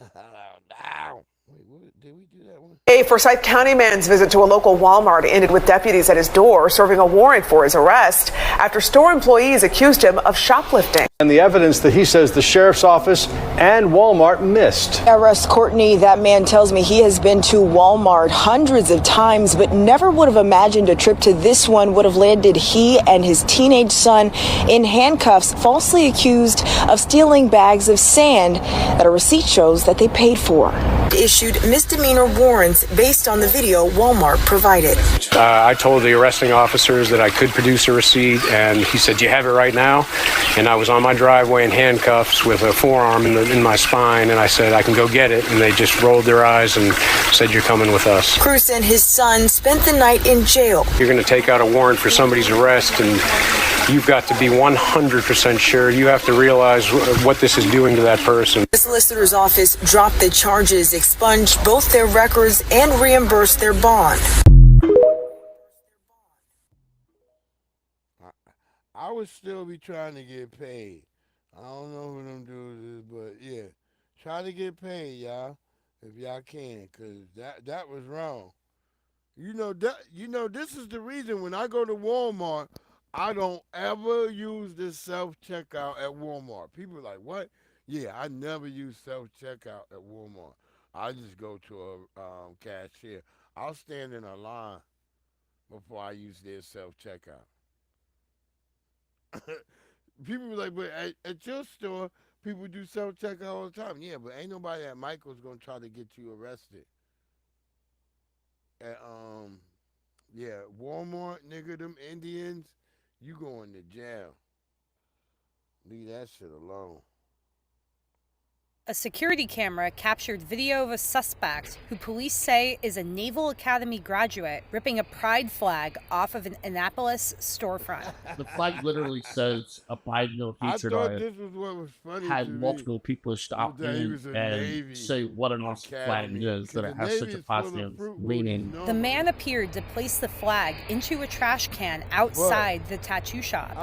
I don't know. Wait, what, did we do that one? A Forsyth County man's visit to a local Walmart ended with deputies at his door serving a warrant for his arrest after store employees accused him of shoplifting. And the evidence that he says the sheriff's office and Walmart missed. Arrest Courtney, that man tells me he has been to Walmart hundreds of times, but never would have imagined a trip to this one would have landed he and his teenage son in handcuffs, falsely accused of stealing bags of sand that a receipt shows that they paid for. Issued misdemeanor warrants based on the video Walmart provided. I told the arresting officers that I could produce a receipt, and he said, "You have it right now?" And I was on my driveway in handcuffs with a forearm in my spine, and I said, "I can go get it." And they just rolled their eyes and said, "You're coming with us." Cruz and his son spent the night in jail. You're going to take out a warrant for somebody's arrest, and you've got to be 100% sure. You have to realize what this is doing to that person. The solicitor's office dropped the charges, expunged both their records, and reimbursed their bond. I would still be trying to get paid. I don't know who them dudes is, but yeah, try to get paid, y'all, if y'all can, cause that was wrong. This is the reason when I go to Walmart, I don't ever use this self-checkout at Walmart. People are like, what? Yeah, I never use self-checkout at Walmart. I just go to a cashier. I'll stand in a line before I use their self-checkout. people be like, but at your store, people do self-checkout all the time. Yeah, but ain't nobody at Michael's gonna try to get you arrested. At yeah, Walmart, nigga, them Indians, you going to jail. Leave that shit alone. A security camera captured video of a suspect who police say is a Naval Academy graduate ripping a pride flag off of an Annapolis storefront. The flag literally says "Abide no hatred." I thought this was what was funny to Had me. multiple people stop that he in was a and Navy say what an awesome flag it is, that it has such a positive meaning. The man appeared to place the flag into a trash can outside the tattoo shop.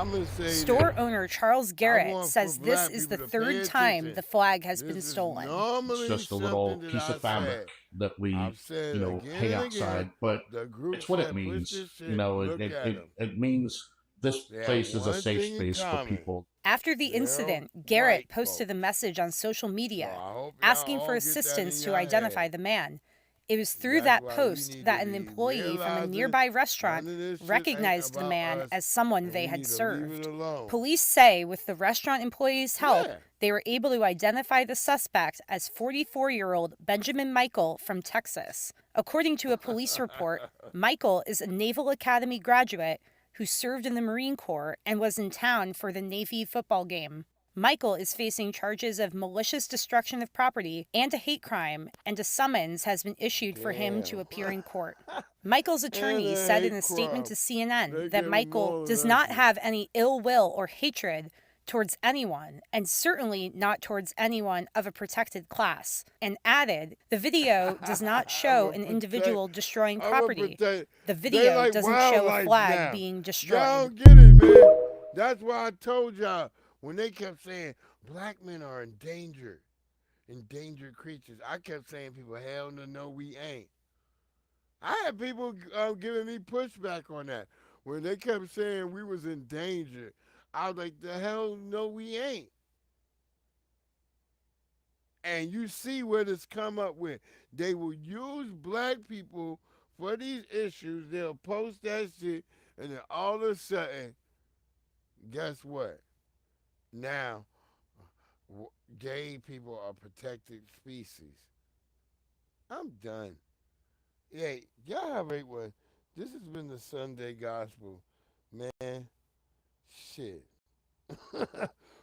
Store owner Charles Garrett says this is the third time the flag has been stolen. It's just a little piece of fabric that we, hang outside, but it's what it means. It means this place is a safe space for people. After the incident, Garrett posted a message on social media asking for assistance to identify the man. It was through that post that an employee from a nearby restaurant recognized the man as someone they had served. Police say with the restaurant employee's help, they were able to identify the suspect as 44-year-old Benjamin Michael from Texas. According to a police report, Michael is a Naval Academy graduate who served in the Marine Corps and was in town for the Navy football game. Michael is facing charges of malicious destruction of property and a hate crime, and a summons has been issued for him to appear in court. Michael's attorney said in a statement to CNN that Michael does not have any ill will or hatred towards anyone, and certainly not towards anyone of a protected class, and added, the video does not show an individual destroying property. The video doesn't show a flag being destroyed. Y'all don't get it, man. That's why I told y'all. When they kept saying black men are endangered creatures, I kept saying people, hell no, we ain't. I had people giving me pushback on that. When they kept saying we was endangered, I was like, the hell no, we ain't. And you see what it's come up with. They will use black people for these issues. They'll post that shit, and then all of a sudden, guess what? Now, gay people are protected species. I'm done. Yeah, y'all have a one. This has been the Sunday Gospel, man. Shit.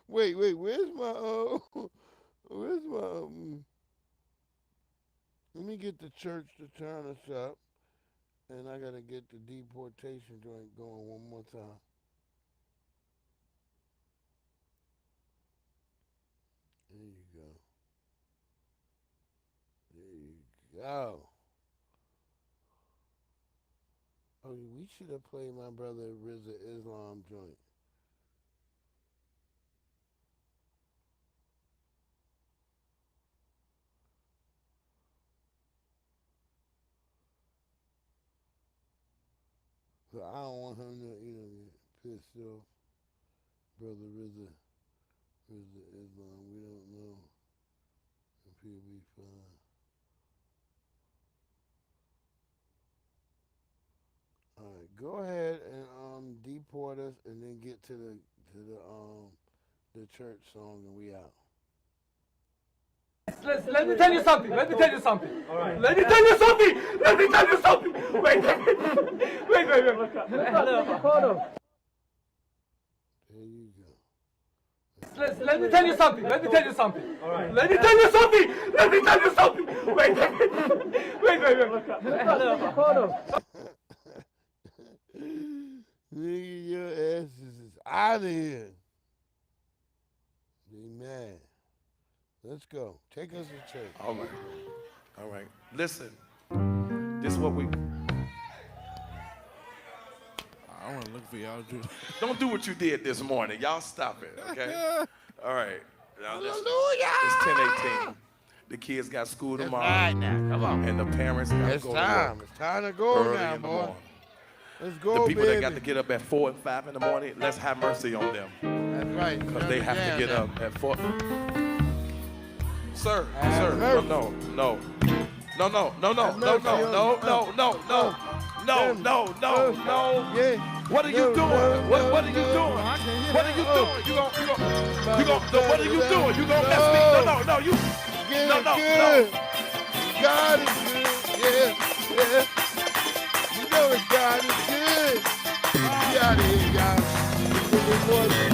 wait, where's my let me get the church to turn us up, and I gotta get the deportation joint going one more time. There you go. There you go. Oh, we should have played my brother RZA Islam joint. So I don't want him to, get pissed off. Brother RZA Islam, we don't know if he'll be fine. All right, go ahead and deport us, and then get to the church song, and we out. Let me tell you something. All right. Let me tell you something. Wait. There you go. Let me tell you something. All right. Let me tell you something. Wait. Nigga, your asses is out of here. Be mad. Let's go. Take us to church. All right. Listen, this is what we... I want to look for y'all to do. Don't do what you did this morning. Y'all stop it, okay? All right. Now, Hallelujah! It's 10:18. The kids got school tomorrow. Right now. Come on. And the parents got to go to work. It's time to go early now, in the boy. morning. Let's go, the people baby. that got to get up at 4 and 5 in the morning, let's have mercy on them. That's right. Because they have to get up at 4. Sir, mercy. no. Yeah. What are you doing? What are you doing? I can hear What are you doing? You gonna, what are you doing? You gonna mess me? No, you. No. God is good. Yeah. You know that God is good. Get out of here, y'all.